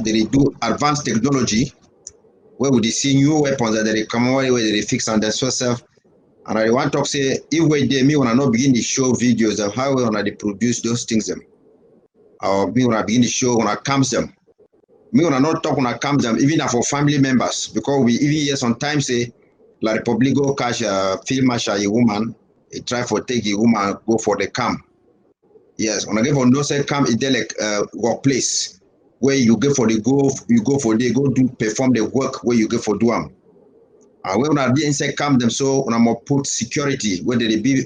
they do advanced technology where we see new weapons that they come away where they fix and themselves. And I want to say, if we did me when I not begin to show videos of how we want to produce those things them, or me when I begin to show when I comes them, me when I not talk when I comes them, even for family members, because we even here sometimes say, La Republico cash film a woman, he try for take a woman go for the camp. Yes, when I give on no say camp is like workplace where you go for the go do perform the work where you go for do them. And when I be inside camp them, so when I'm put security, where they be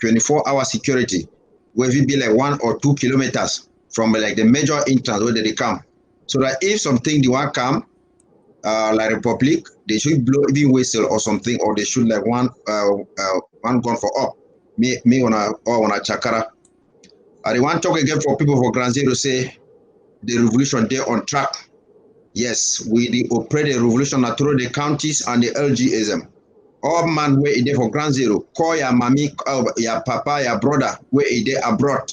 24-hour security, where we be like 1 or 2 kilometers from like the major entrance where they come. So that if something they want come, like Republic, they should blow even whistle or something, or they should like one gun for up. me on a chakara. I want to talk again for people for Grand Zero say the revolution they on track. Yes, we operate the revolution through the counties and the LGism. All man where it for Grand Zero, call your mommy, your papa, your brother, where it abroad.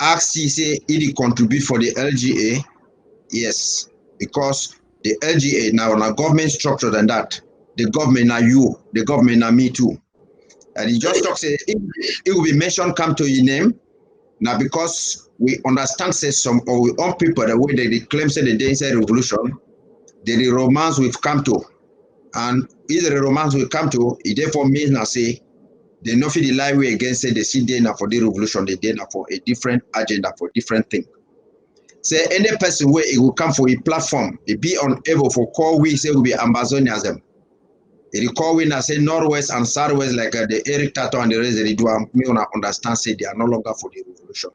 Ask say it contribute for the LGA. Yes, because the LGA now on a government structure than that. The government are you, the government are me too. And he just talks say it will be mentioned come to your name. Now because we understand say some or we own people the way they claim say the inside revolution, the romance we've come to. And either the romance we come to, it therefore means now say they not feel the lie way against say they see day now for the revolution, they day now for a different agenda for different thing. Say any person where it will come for a platform, it be unable for call we say will be Amazonianism. It call we now say Northwest and Southwest like the Eric Tato and the rest they do me wanna understand say they are no longer for the revolution.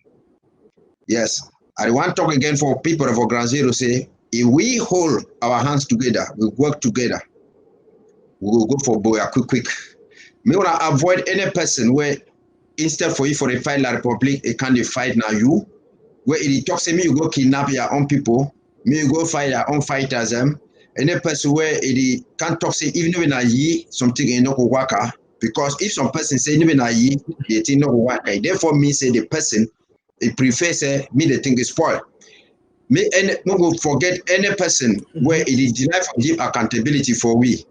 Yes, I want to talk again for people for Grand Zero say if we hold our hands together, we work together, we will go for Boya quick. Me wanna avoid any person where instead for you for a fight like Republic, it can't fight now you. Where it talks to me, you go kidnap your own people, me you go fight your own fighters any person where it can't talk say even when I ye something in no work because if some person say even I ye, they think no work. Therefore me say the person it prefers me the thing is spoiled. Me and no go forget any person where it is denied for give accountability for we.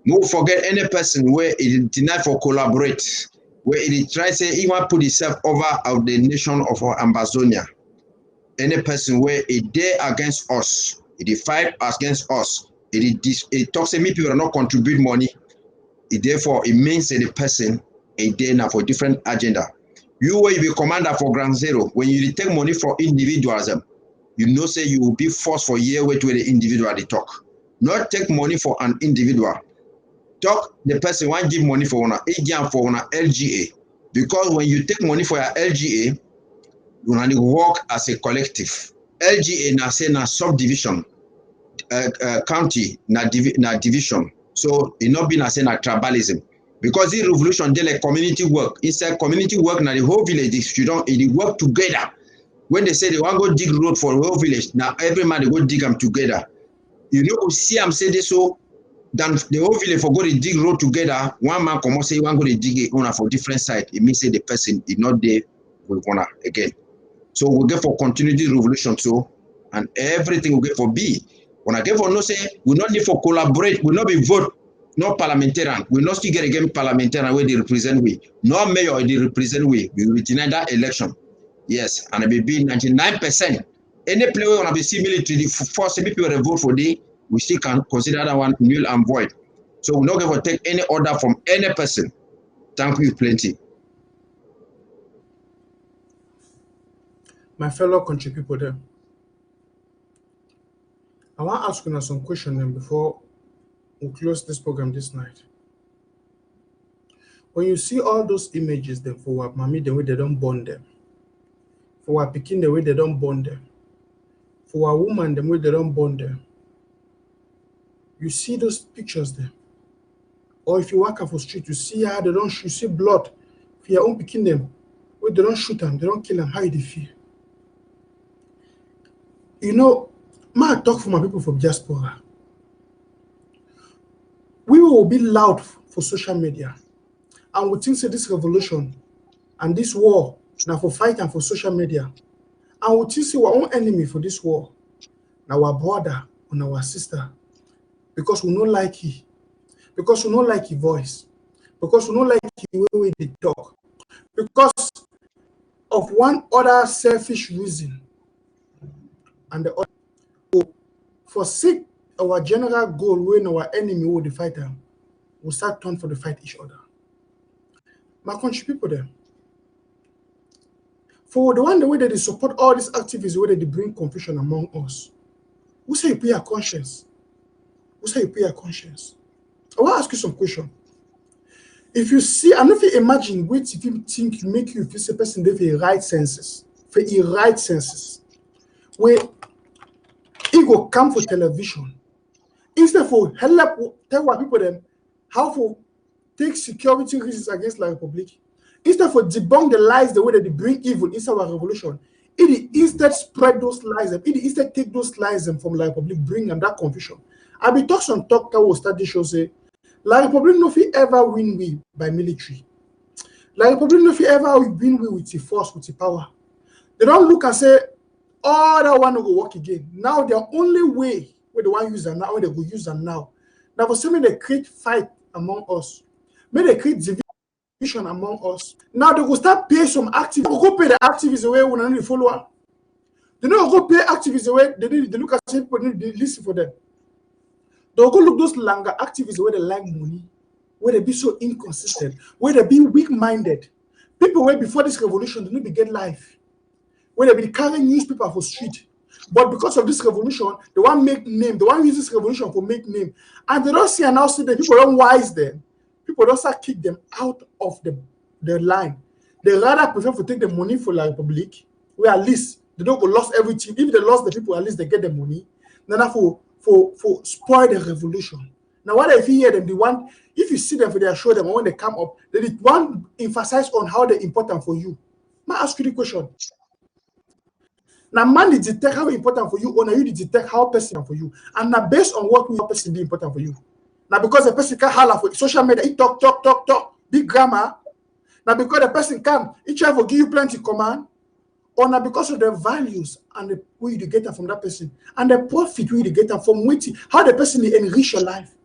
No forget any person where it is denied for collaborate, where it try say he want put himself over of the nation of our Amazonia. Any person where it dare against us, it fight against us, it talks to me people are not contribute money. It therefore it means that the person a day now for different agenda. You will be commander for Ground Zero. When you take money for individualism, you know say you will be forced for a year way to the individual they talk. Not take money for an individual. Talk the person want give money for one LGA. Because when you take money for your LGA, you only work as a collective. LGA na say na subdivision, county na division. So it not be na say na tribalism. Because the revolution they like community work. Inside community work now the whole village they work together. When they say they want to go dig road for the whole village, now every man they go dig them together. You know see I'm saying this so then the whole village for go to dig road together. One man come and say one go to dig it on for different side. It means say the person is not there with one again. So we get for continuity revolution so and everything we get for B. When I get for no say we not need for collaborate, we not be vote, no parliamentarian, we not still get again parliamentarian where they represent we, no mayor they represent we will deny that election. Yes, and it will be 99%. Any player wanna be similar to the first people that vote for the we still can consider that one null and void. So we're not going to take any order from any person. Thank you plenty. My fellow country people there, I want to ask you some questions before we close this program this night. When you see all those images them for what mommy the way they don't burn them, for what picking the way they don't burn them, for a woman the way they don't burn them, you see those pictures there. Or if you walk off the street, you see how they don't shoot, you see blood for your own picking them, where they don't shoot them, they don't kill them, how they feel. You know, I talk for my people from diaspora. We will be loud for social media. And we think say this revolution and this war now for fight and for social media. And we think say our own enemy for this war. Now our brother and our sister. Because we don't like it. Because we don't like his voice. Because we don't like the way they talk. Because of one other selfish reason. And the other, forsake our general goal when our enemy will the fighter, we start turn for the fight each other. My country people there. For the way that they support all these activities, where they bring confusion among us. Who say you pay your conscience? Who say you pay your conscience? I want to ask you some question. If you see, I don't know if you imagine what if you think you make you feel a person they for right senses. For right senses. Where he go come for television. Instead for help tell what people them how to take security reasons against La Republic. Instead for debunk the lies the way that they bring evil inside our revolution, it instead spread those lies, it instead take those lies and from La Republic, bring them that confusion. I be talk some talk that will start this show say, La Republic no fit ever win we by military. La Republic no fit ever win we with the force, with the power. They don't look and say, oh, that one will go work again. Now the only way where the one use them now, where they go use them now. Now for some they create fight among us. May they create division among us. Now they go start pay some activists. They go pay the activists away when they need follower. They don't go pay activists away. They look at people, they listen for them. They'll go look those longer activists where they like money, where they be so inconsistent, where they be weak-minded. People where before this revolution, they need to get life. Where they be carrying newspaper for street. But because of this revolution, they want make name. They want use this revolution for make name. And they don't see and now see that people don't wise them. People don't start kick them out of the line. They rather prefer to take the money for La Republic, where at least they don't go lost everything. If they lost the people, at least they get the money. Then for spoil the revolution. Now, what if you hear them, if you see them for their show them when they come up, they want emphasize on how they're important for you. I ask you the question. Now, man, they detect how important for you, or now you detect how person for you. And now, based on what will person be important for you. Now, because the person can holler for social media, he talk, big grammar. Now, because the person can, he try to give you plenty command. Or now, because of the values and the way you get them from that person, and the profit we get them from waiting, how the person enrich your life.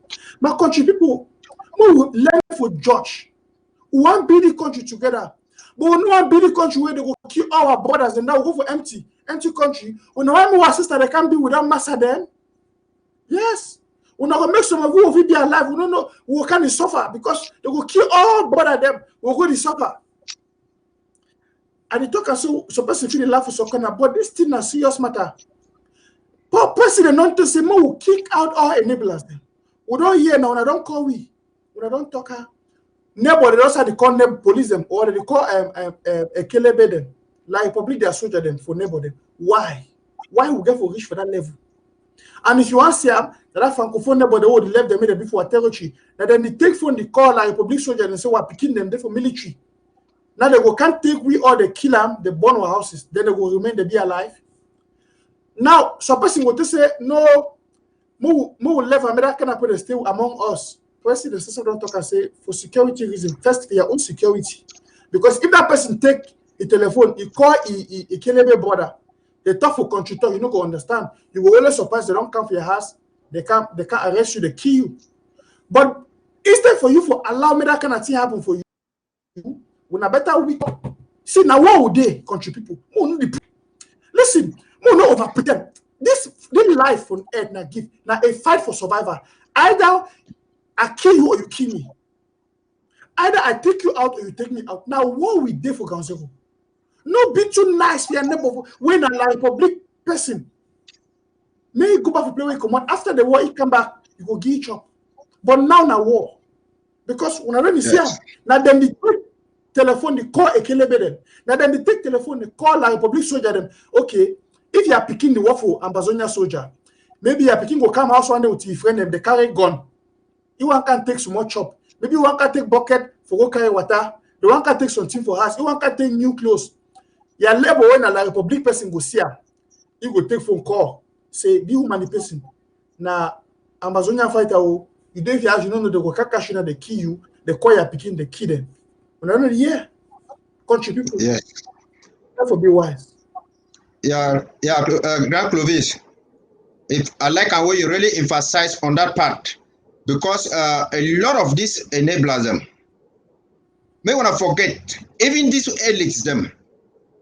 My country people, we will learn for judge. We want to build the country together. But we don't want to build the country where they go kill our brothers and now we go for empty country. We know why more sister they can't be without master them. Yes. We're not gonna make some of you will be alive. We don't know we can't suffer because they will kill all brother them. We'll go to suffer. And they talk as so person feel laugh for so but this thing is serious matter. But president not to say more will kick out all enablers them. We don't hear now, when I don't call we don't talk her. Nobody else had to call them police them or they call a kelebe them. Like public their soldier them for nobody. Why? Why we get for reach for that level? And if you want to see them, that francophone nobody would left them before territory. Now then they take phone the call like public soldier and say we're picking them there for military. Now they go can't take we or they kill them, they burn our houses, then they will remain they be alive. Now, some person will to say no, more level American apple still among us. First, the system don't talk and say for security reason, first for your own security. Because if that person take a telephone, he call a Kelebe brother, they talk for country talk, you don't go understand. You will always surprise they don't come for your house, they can't arrest you, they kill you. But instead for you for allow me that kind of thing happen for you, when a better week. See now what would they country people? Listen, no over pretend. This life on earth now give now a fight for survival. Either I kill you or you kill me. Either I take you out or you take me out. Now, what we do for Gansevo? No be too nice for your neighbor when a like public person. May you go back to play with command. After the war, you come back, you go give each up. But now war. Because when I really see them, now then they take telephone, they call a kelebe them. Now then they take telephone, they call like public soldier them. Okay, if you are picking the war for Ambazonia soldier, maybe you are picking go come house one day with your friend them, they carry gun. You one can take some more chop. Maybe one can take bucket for go carry water. The one can take something for house. You one can take new clothes. Your labor when a public person go see her, you go take phone call. Say, be human person. Now, Amazonia fighter, you don't have you know they go cash in they kill you, they call your picking, they kill them. When I know yeah, country people. Yeah. Therefore be wise. Grand Clovis. If I like how you really emphasize on that part. Because a lot of these enablers them may wanna forget, even these elites them.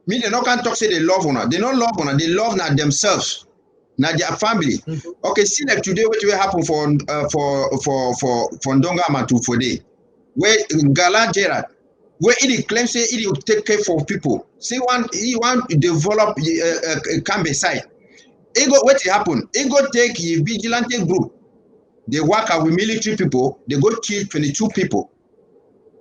Me they not can talk say they love one, they don't love one, they love not themselves, not their family. Okay, see like today what will happen for Ndonga Matu for day, where Gala Gerard, where he claims say he will take care for people. Say he want to develop a Cambe side. He go what happen? He go take a vigilante group. They work out with military people, they go kill 22 people.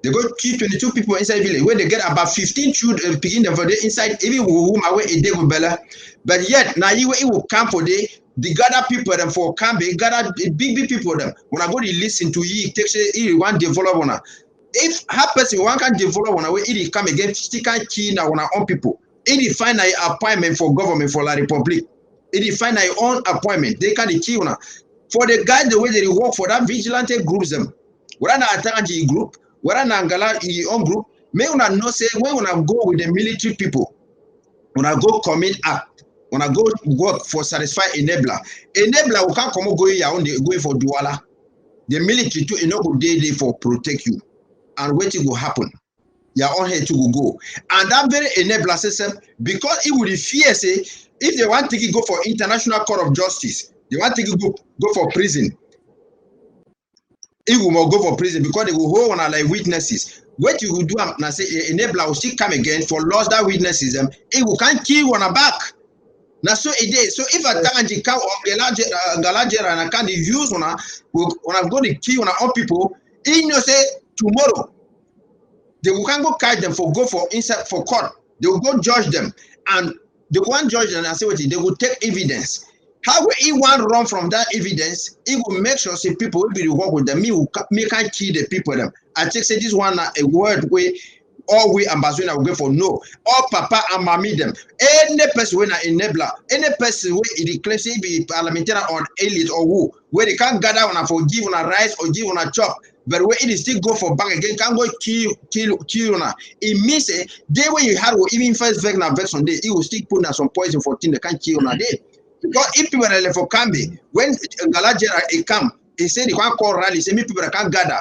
They go kill 22 people inside village where they get about 15 children picking them for the inside, even whom away a day with Bella. But yet now you will come for the gather people them for camp, gather big people them. When I go to listen to you, takes he want develop on. If happens one can develop one way, it come again, stick and key now on our own people. It find an appointment for government for La Republic. It find their own appointment. They can key on for the guys the way they work for that vigilante groups them. Whether na Atanji group, whether na Angala own group, may una no say when una go with the military people, una go commit act, una go work for satisfy enabler. Enabler will can't come go here on the going for Douala. The military too enough day for protect you. And what will happen? You are on here to go. And that very enabler system, because it would fear say, if they want to go for International Court of Justice, they want to go for prison. It will go for prison because they will hold on like witnesses. What you will do, and say enabler will still come again for lost that witnesses. It will can't kill one back. Now so it is. So if a Tanji cow or Galajera and I can't use on a go to kill on our own people, you know say tomorrow they will can't go catch them for go for inside for court. They will go judge them and they won't judge them and say what they will take evidence. How will he want run from that evidence? He will make sure say people will be work with them. Me can't kill the people them. I take say this one a word way all we ambassador will go for no. All papa and mommy them. Any person when enabler, any person where it declares to be parliamentarian or elite or who where they can't gather on a forgive on a rice or give on a chop. But where it is still go for bank again, can't go kill on. It means day when you had even first vex on day, it will still put some poison for thing they can't kill on a day. Because if people are left for Kambi, when Galajera come, he said he can't call rally, say me people can't gather.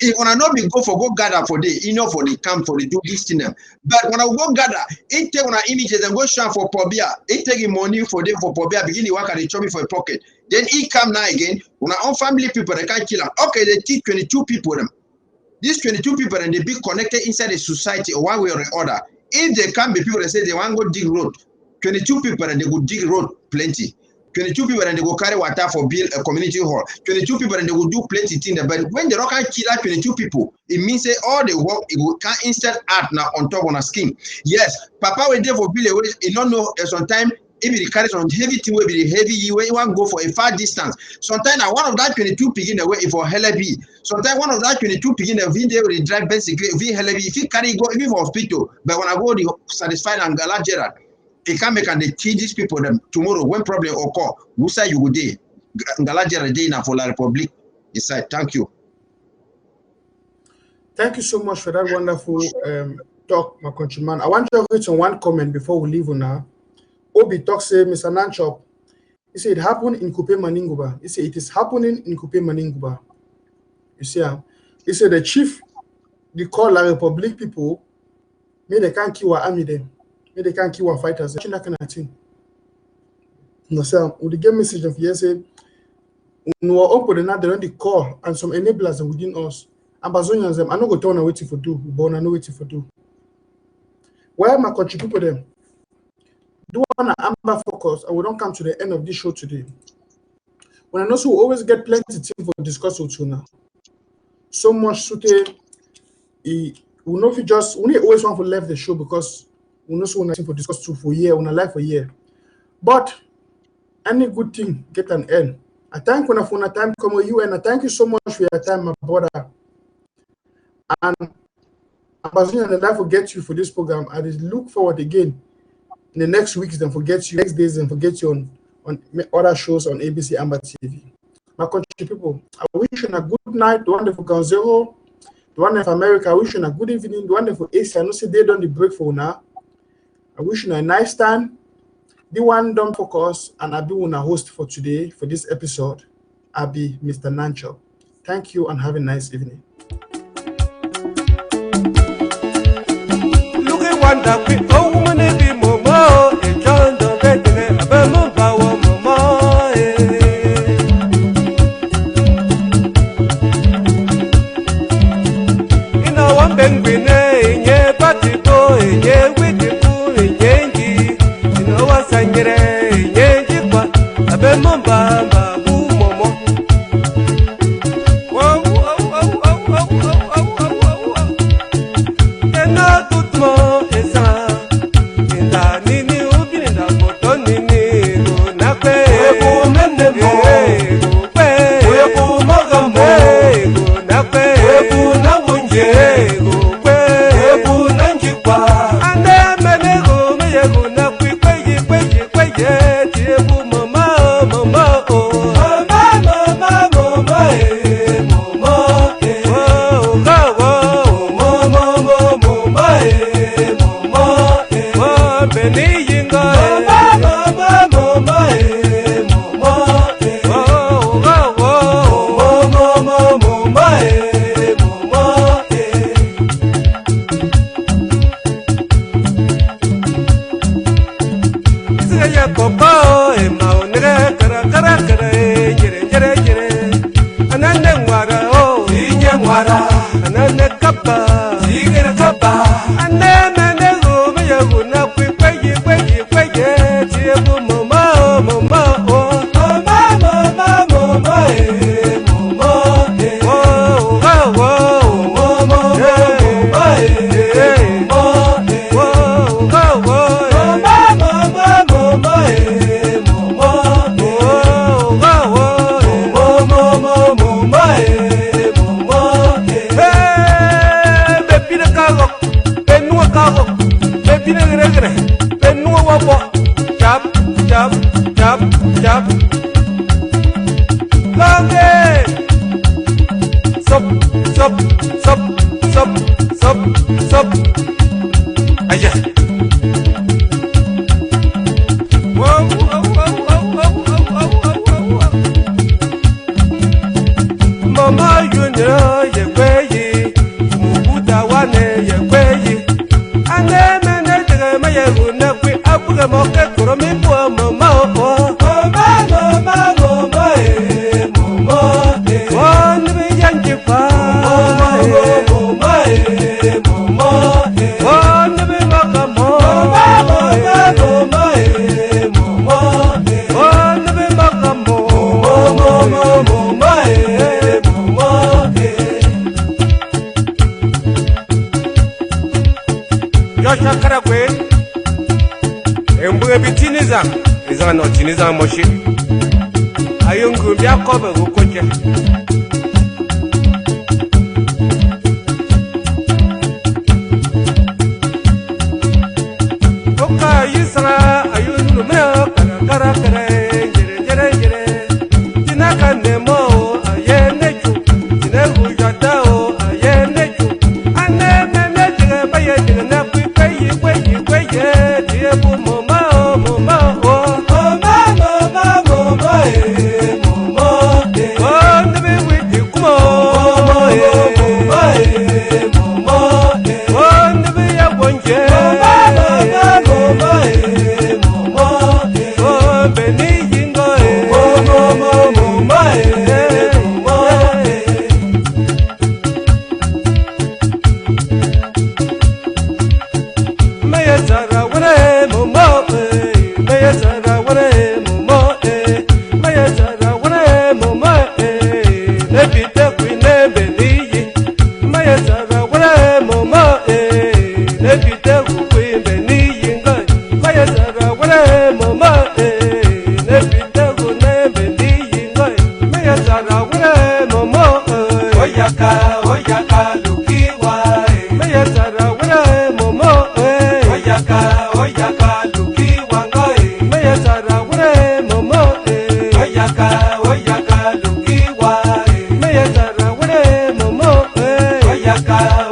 If when I not be go gather for day, you know for the camp for the do this thing them. But when I go gather, it take on images and go share for Pobia, it take money for them for Pobia, begin the work and they chop me for a pocket. Then he come now again, when our own family people they can't kill them. Okay, they teach 22 people them. These 22 people and they be connected inside the society or one way or the other. If they can be people that say they want to go dig road, 22 people and they go dig road plenty. 22 people and they go carry water for build a community hall. 22 people and they will do plenty things. But when they don't kill that 22 people, it means say all the work it will can instant art now on top on a scheme. Yes, Papa will there for build a way. You don't know sometimes if it carries on heavy thing will be the heavy where you want to go for a far distance. Sometimes one of that 22 begin away for hella B. Sometimes one of that 22 begin a video will drive basically hella B. If you carry go even for hospital, but when I go the satisfied and Galajera. They can make and they teach these people them tomorrow when problem occur. Who say you go there? Galajera day now for La Republic. He said, thank you. Thank you so much for that wonderful talk, my countryman. I want to read on one comment before we leave on now. Obi talk say, Mr. Nanchop, he said it happened in Kupe Maninguba. He said it is happening in Kupe Maninguba. You see, he said the chief, they call La Republic people, may they can't kill our army them. They can't kill our fighters. That kind of thing. No, sir. With the game message of yesterday, we were open and they don't call and some enablers within us. Ambazonians them. I know go turn away for do. Born I know waiting for do. Where my country people them? Do one Amba Focus, and we don't come to the end of this show today. When I know so we always get plenty of things for discuss with you now. So much so we know if you just we always want to leave the show because. We know so for discuss to for a year, on a life for a year. But any good thing get an end. I thank when I found a time come with you, and I thank you so much for your time, my brother. And Ambassador and I forget you for this program. I just look forward again in the next weeks, then forget you next days, and forget you on other shows on ABC Amba TV. My country people, I wish you a good night, the one for Ground Zero, the one for America, I wish you a good evening, the one for Asia. I know say they done the break for now. I wish you a nice time. The one don't focus, and I'll be one host for today for this episode. I'll be Mr. Nancho. Thank you and have a nice evening. Look at one that we woman be momo and John the red abemo bawo momo. You know one bang bine, yeah, party boy, yeah, with the sangre yenji kwa abemo bamba bu momo. Wow wow wow wow.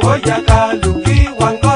Oyaka, luki wango.